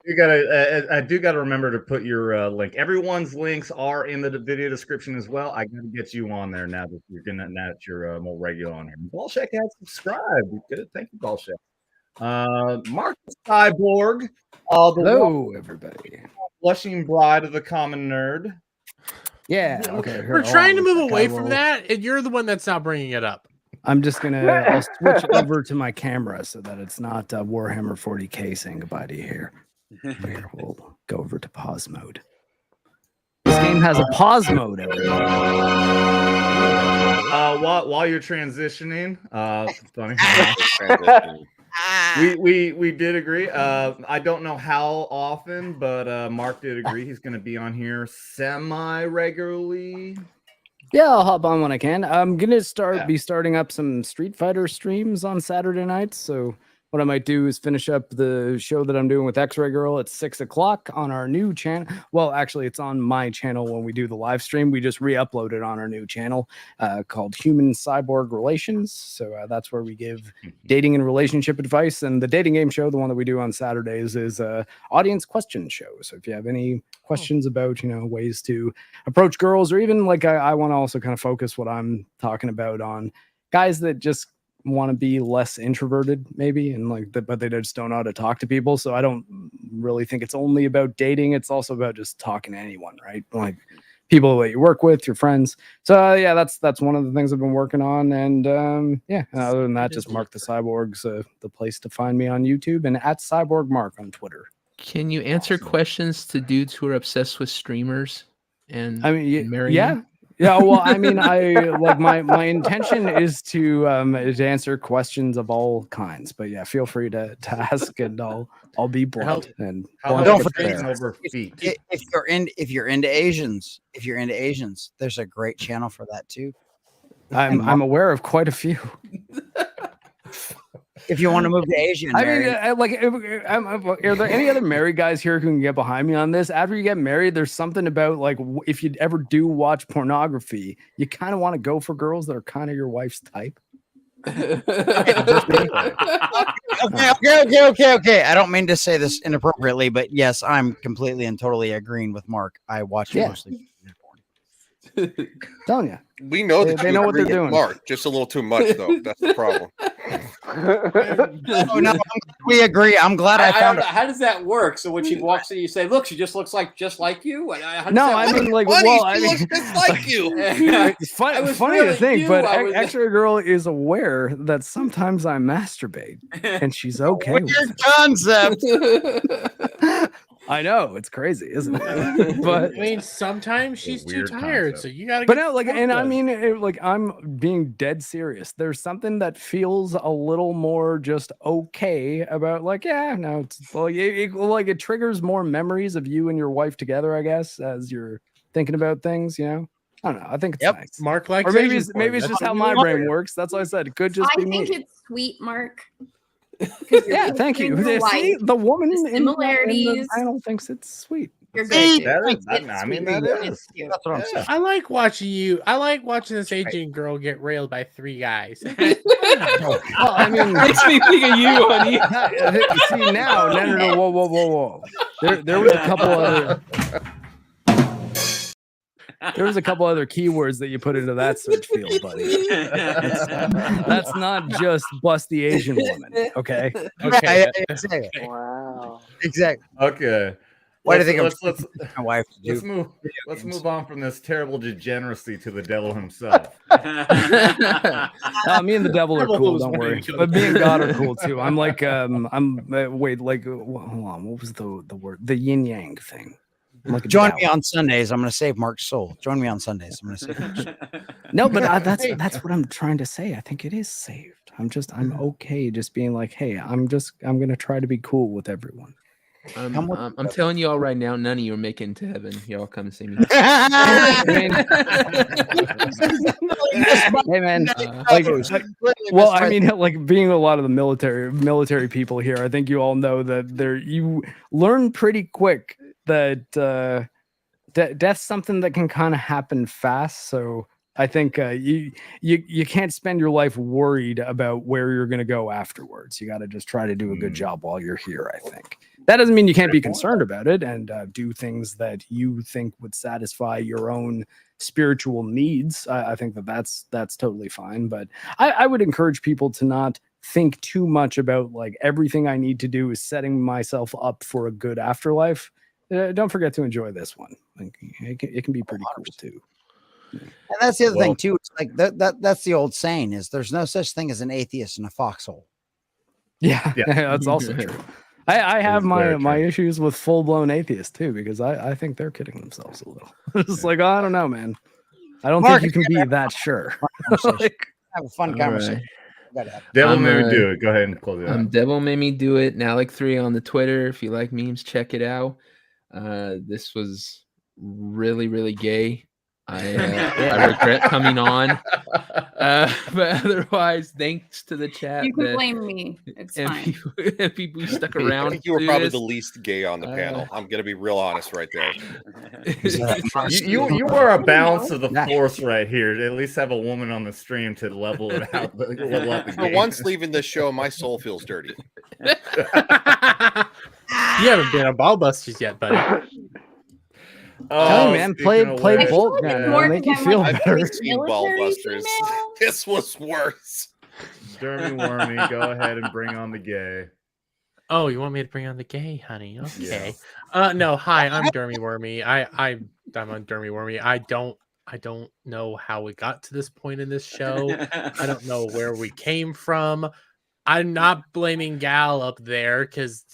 I do gotta remember to put your link. Everyone's links are in the video description as well. I gotta get you on there now that you're more regular on here. Ballsheck has subscribed. Good, thank you, Ballsheck. Marc The Cyborg. Hello, everybody. Blushing bride of the Common Nerd. Yeah. Okay. We're trying to move away from that, and you're the one that's not bringing it up. I'm just I'll switch over to my camera so that it's not Warhammer 40K saying goodbye to you here. Here, we'll go over to pause mode. This game has a pause mode, everybody. While you're transitioning, funny. we did agree. I don't know how often, but Mark did agree he's going to be on here semi-regularly. Yeah, I'll hop on when I can. I'm gonna be starting up some Street Fighter streams on Saturday nights. So what I might do is finish up the show that I'm doing with X-Ray Girl at 6 o'clock on our new channel. Well, actually, it's on my channel when we do the live stream. We just re-upload it on our new channel called Human Cyborg Relations. So that's where we give dating and relationship advice. And the dating game show, the one that we do on Saturdays, is audience question show. So if you have any questions about, ways to approach girls, or even like I want to also kind of focus what I'm talking about on guys that just want to be less introverted maybe, and but they just don't know how to talk to people. So I don't really think it's only about dating. It's also about just talking to anyone, right? Like people that you work with, your friends. So yeah, that's one of the things I've been working on. And other than that, just Marc The Cyborg's the place to find me on YouTube, and at Cyborg Mark on Twitter. Can you answer questions to dudes who are obsessed with streamers and marry yeah. them? Yeah, well, I mean, my intention is to answer questions of all kinds, but yeah, feel free to ask, and I'll be blunt. And don't forget, if you're into Asians, there's a great channel for that too. I'm aware of quite a few. If you want to move to Asia, are there any other married guys here who can get behind me on this? After you get married, there's something about if you ever do watch pornography, you kind of want to go for girls that are kind of your wife's type. Okay. I don't mean to say this inappropriately, but yes, I'm completely and totally agreeing with Mark. I watch mostly. Telling you, we know that they know what they're doing. Mark, just a little too much though. That's the problem. No, we agree. I'm glad I found it. How does that work? So when she walks in, you say, "Look, she just looks just like you." No, I mean, she looks just like you. It's funny to think, but X-Ray Girl is aware that sometimes I masturbate, and she's okay with Weird concept. I know it's crazy, isn't it? But I mean, sometimes she's too tired, so you gotta. But get no, like, some and I done. mean, like, I'm being dead serious. There's something that feels a little more just okay about, like, yeah, no, it's like it triggers more memories of you and your wife together, I guess, as you're thinking about things. You know, I don't know. I think it's nice. Mark likes or maybe Asian maybe porn. it's just That's how what we my want. brain works. That's why I said it could just I be think me. it's sweet, Mark. Yeah, thank you. See, the woman in the similarities. panel thinks it's sweet. You're See, good. That is, It's that, I mean, sweet. that It's is. cute. That's what I'm saying. I like watching you. I like watching this Asian girl get railed by 3 guys. Well, I mean, Makes me think of you, honey. See now, no, whoa. There was a couple other. There was a couple other keywords that you put into that search field, buddy. That's not just bust the Asian woman, okay? Okay. Exactly. Wow. Exactly. Okay. Why do you think let's my wife to let's do move video let's games? move on from this terrible degeneracy to the devil himself. Me and the devil are Devil cool, was don't wearing worry. each other. But me and God are cool too. I'm like, wait, like, hold on, what was the word? The yin yang thing. I'm like a Join Tao. me on Sundays. I'm going to save Mark's soul. Join me on Sundays. I'm going to save Mark's soul. No, but that's what I'm trying to say. I think it is saved. I'm okay just being like, hey, I'm gonna try to be cool with everyone. I'm telling you all right now, none of you are making it to heaven. Y'all come see me. Hey man, well, I mean, like being a lot of the military people here, I think you all know that you learn pretty quick that death's something that can kind of happen fast. So I think you can't spend your life worried about where you're going to go afterwards. You got to just try to do a good job while you're here. I think that doesn't mean you can't be concerned about it and do things that you think would satisfy your own spiritual needs. I think that's totally fine. But I would encourage people to not think too much about like everything I need to do is setting myself up for a good afterlife. Don't forget to enjoy this one. Like, it can be pretty cool too. And that's the other thing too. It's like that's the old saying is there's no such thing as an atheist in a foxhole. Yeah, that's also true. I have my issues with full blown atheists too because I think they're kidding themselves a little. It's like, I don't know, man. I don't think you can be that sure. Like, have a fun conversation. Devil made me do it. Go ahead and close it out. Devil made me do it. Nalik3 on the Twitter. If you like memes, check it out. This was really, really gay. I regret coming on. But otherwise, thanks to the chat. You can blame me. It's fine. People who stuck I around. think you were through probably this. the least gay on the panel. I'm gonna be real honest right there. You are a balance of the force right here. At least have a woman on the stream to level it out. Level out the For game. once leaving this show, my soul feels dirty. You haven't been on Ball Busters yet, buddy. Tell you, man, play Bolt. more Make you because I'm, feel like, better. Seen Ballbusters. This was worse. Dermy Wermy, go ahead and bring on the gay. Oh, you want me to bring on the gay, honey? Okay. No, hi, I'm Dermy Wermy. I'm on Dermy Wermy. I don't know how we got to this point in this show. I don't know where we came from. I'm not blaming Gal up there because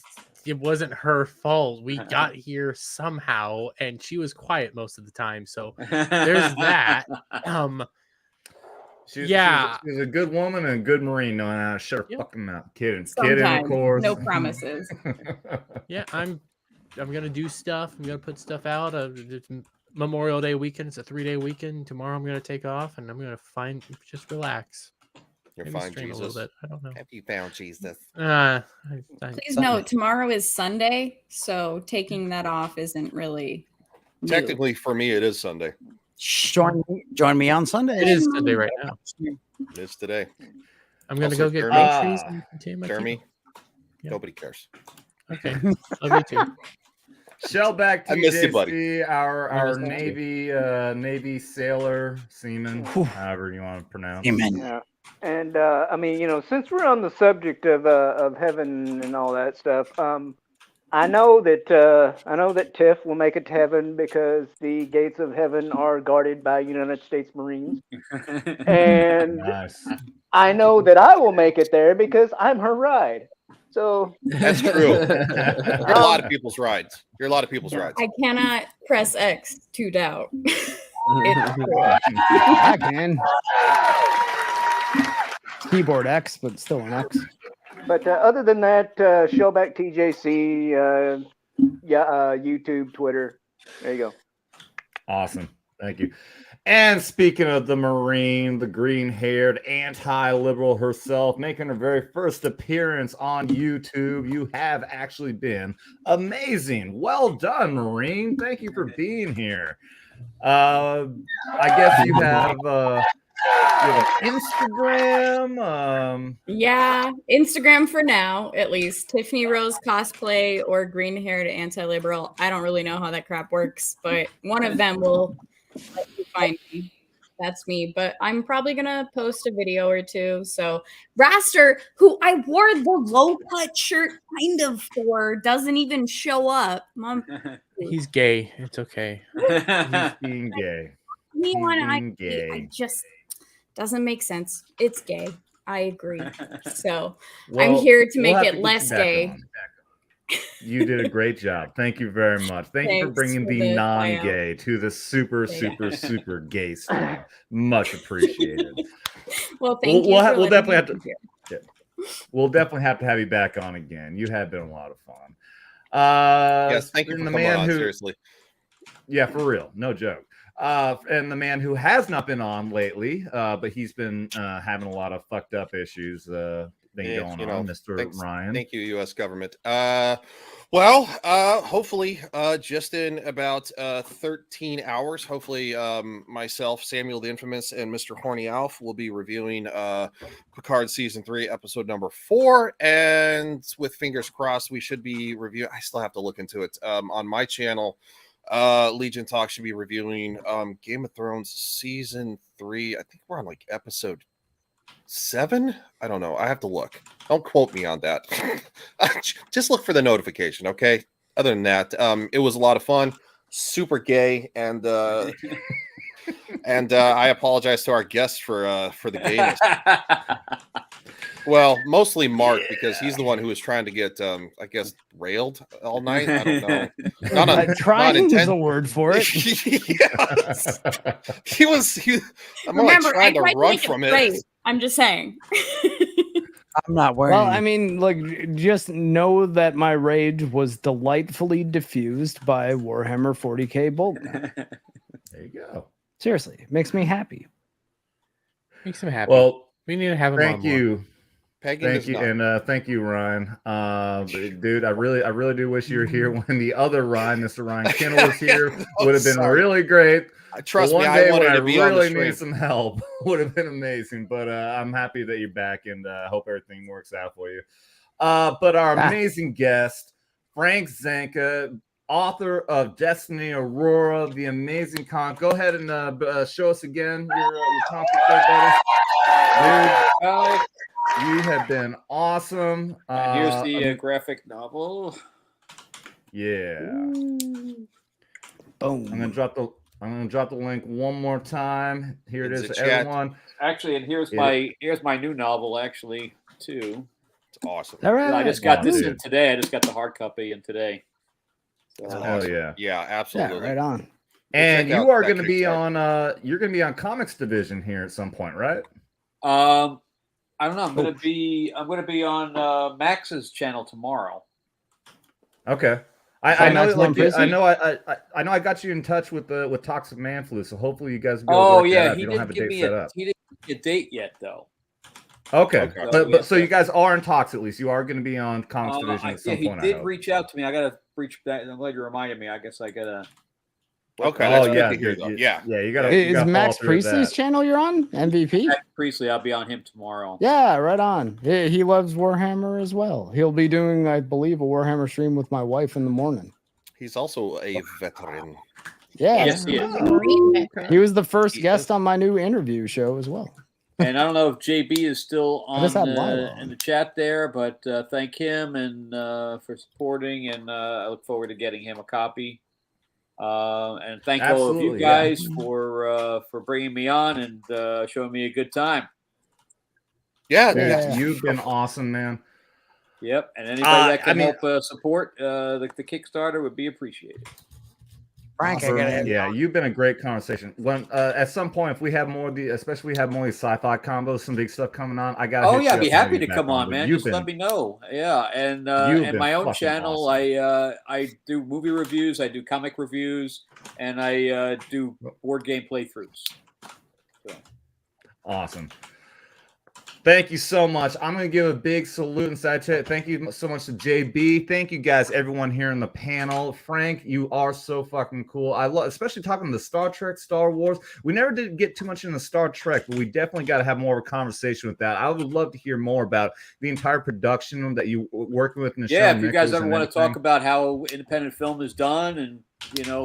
it wasn't her fault. We got here somehow, and she was quiet most of the time. So there's that. She's a good woman and a good Marine knowing how to shut her fucking mouth. Kidding, of Sometimes, course. no promises. Yeah, I'm gonna do stuff. I'm gonna put stuff out. It's Memorial Day weekend. It's a 3-day weekend. Tomorrow I'm gonna take off, and I'm gonna just relax. You're Maybe fine, stream Jesus. A little bit. I don't know. Have you found Jesus? Please note, tomorrow is Sunday, so taking that off isn't really new. Technically, for me, it is Sunday. Join me on Sunday. It is Sunday right now. It is today. I'm gonna Also, go get Dermy- groceries and continue my Dermy, Yeah. nobody cares. Okay, love you too. Shellback I missed you, buddy. TJC, our missed you Navy sailor, seaman, however you want to pronounce. Yeah. And I mean, since we're on the subject of heaven and all that stuff, I know that Tiff will make it to heaven because the gates of heaven are guarded by United States Marines, and Nice. I know that I will make it there because I'm her ride. So That's true. You're a lot of people's rides. You're a lot of people's rides. I cannot press X to doubt. I can. Keyboard X, but still an X. But other than that, Shellback TJC, YouTube, Twitter. There you go. Awesome. Thank you. And speaking of the Marine, the green-haired anti-liberal herself, making her very first appearance on YouTube, you have actually been amazing. Well done, Marine. Thank you for being here. I guess you have Instagram. Yeah, Instagram for now, at least. Tiffany Rose Cosplay or green-haired anti-liberal. I don't really know how that crap works, but one of them will let you find me. That's me. But I'm probably gonna post a video or two. So Raster, who I wore the low-cut shirt kind of for, doesn't even show up. Mom, He's gay. It's okay. He's being gay. me on being IG, gay. I just doesn't make sense. It's gay. I agree. So Well, I'm here to we'll make have it to get less you back gay. on. You did a great job. Thank you very much. Thank you for Thanks bringing for the the non-gay to the super gay stream. Much appreciated. Well, thank you. For We'll definitely have to. letting me be here. We'll definitely have to have you back on again. You have been a lot of fun. Yes, thank you for and the coming man on, who, seriously. Yeah, for real, no joke. And the man who has not been on lately, but he's been having a lot of fucked up issues going on, Mr. Ryan. Thank you, U.S. government. Hopefully, just in about 13 hours, hopefully, myself, Samuel the Infamous, and Mr. Horny Alf will be reviewing Picard Season 3, Episode number 4. And with fingers crossed, we should be reviewing. I still have to look into it. On my channel, Legion Talk should be reviewing Game of Thrones Season 3. I think we're on like Episode 7. I don't know. I have to look. Don't quote me on that. Just look for the notification, okay? Other than that, it was a lot of fun. Super gay, and I apologize to our guests for the gayness. Well, mostly Mark, because he's the one who was trying to get, I guess, railed all night. I don't know. Trying is a word for it. Yes. I'm Remember, trying to I tried run make from straight. it. I'm just saying. I'm not wearing. Well, I mean, like, just know that my rage was delightfully diffused by Warhammer 40k Bolt. There you go. Seriously, it makes me happy. Makes him happy. Well, we need to have him thank on you. more. Thank you, and thank you, Ryan. Dude, I really do wish you were here when the other Ryan, Mr. Ryan Kendall, was here. Would have been really great. Trust me, me, one I day wanted when to be on the really stream. need some help would have been amazing. But I'm happy that you're back, and hope everything works out for you. But our amazing guest, Frank Zanca, author of Destiny Aurora, the amazing comic. Go ahead and show us again your comic there, buddy. Dude, you have been awesome. And here's the graphic novel. Yeah. Boom. I'm gonna drop the link one more time. Here it is for everyone. Actually, and here's my new novel actually too. It's awesome. All right. I just got this in today. I just got the hard copy in today. So, Hell yeah. Yeah, absolutely. Yeah, right on. And Check out you are that going to be Kickstarter. on you're going to be on Comics Division here at some point, right? I don't know. I'm gonna be on Max's channel tomorrow. Okay. I know I got you in touch with Toxic Man Flu, so hopefully you guys will be able to work that out if you don't have a date set up. He didn't give me a date yet though. Okay. So, So you guys are in talks at least. You are going to be on Comics Division at some he point. did reach out to me. I gotta reach back. I'm glad you reminded me. I guess I gotta. Okay. Oh That's yeah, good to hear, though. Yeah. Yeah, you got to. Is Max Priestley's channel you're on? MVP? Max Priestley, I'll be on him tomorrow. Yeah, right on. He loves Warhammer as well. He'll be doing, I believe, a Warhammer stream with my wife in the morning. He's also a veteran. Yeah. Yes, he is. He was the first guest on my new interview show as well. And I don't know if JB is still on just had Lila on. in the chat there, but thank him and for supporting, and I look forward to getting him a copy. And thank all of you guys for bringing me on and showing me a good time. Yeah, you've been awesome, man. Yep, and anybody that can I mean- help support the Kickstarter would be appreciated. Frank, Yeah, you've been a great conversation. When at some point, if we have more of the, especially we have more of these sci-fi combos, some big stuff coming on, I got. Oh yeah, I'd be happy to come on, man. Just let me know. Yeah, and my own channel, awesome. I do movie reviews, I do comic reviews, and I do board game playthroughs. So. Awesome. Thank you so much. I'm going to give a big salute inside chat. Thank you so much to JB. Thank you guys, everyone here in the panel. Frank, you are so fucking cool. I love, especially talking the Star Trek, Star Wars. We never did get too much into Star Trek, but we definitely got to have more of a conversation with that. I would love to hear more about the entire production that you working with. Yeah, if you guys ever want to talk about how independent film is done, and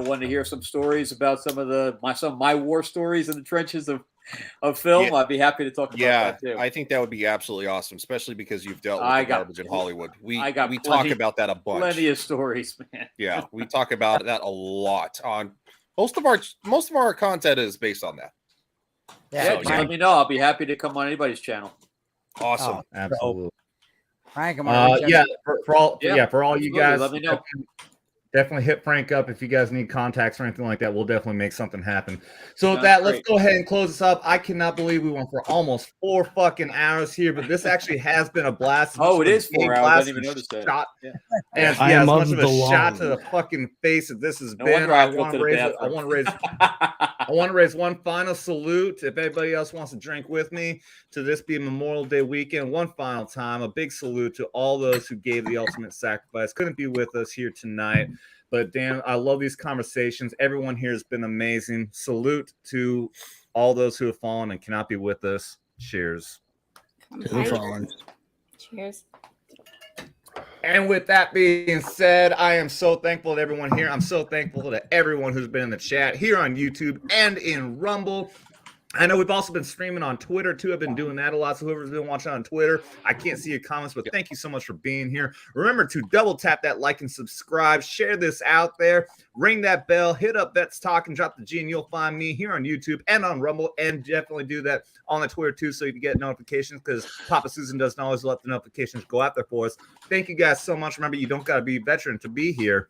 want to hear some stories about some of my war stories in the trenches of film, I'd be happy to talk about that too. I think that would be absolutely awesome, especially because you've dealt with the garbage in Hollywood. We talk about that a bunch. Plenty of stories, man. Yeah, we talk about that a lot. On most of our content is based on that. Yeah, just let me know. I'll be happy to come on anybody's channel. Awesome, absolutely. Frank, for all you guys, let me know. Definitely hit Frank up if you guys need contacts or anything like that. We'll definitely make something happen. So with that, let's go ahead and close this up. I cannot believe we went for almost 4 fucking hours here, but this actually has been a blast. Oh, it is 4 hours. I didn't even notice that. And as much of a shot to the fucking face that this has been. I want to raise one final salute. If anybody else wants to drink with me to this being Memorial Day weekend, one final time, a big salute to all those who gave the ultimate sacrifice. Couldn't be with us here tonight. But damn, I love these conversations. Everyone here has been amazing. Salute to all those who have fallen and cannot be with us. Cheers. Cheers. And with that being said, I am so thankful to everyone here. I'm so thankful to everyone who's been in the chat here on YouTube and in Rumble. I know we've also been streaming on Twitter too. I've been doing that a lot. So whoever's been watching on Twitter, I can't see your comments, but thank you so much for being here. Remember to double tap that like and subscribe. Share this out there. Ring that bell. Hit up That's Talkin, drop the G, and you'll find me here on YouTube and on Rumble. And definitely do that on the Twitter too, so you can get notifications, because Papa Susan doesn't always let the notifications go out there for us. Thank you guys so much. Remember, you don't got to be a veteran to be here.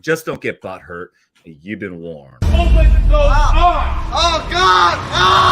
Just don't get butt hurt. You've been warned. Oh, God!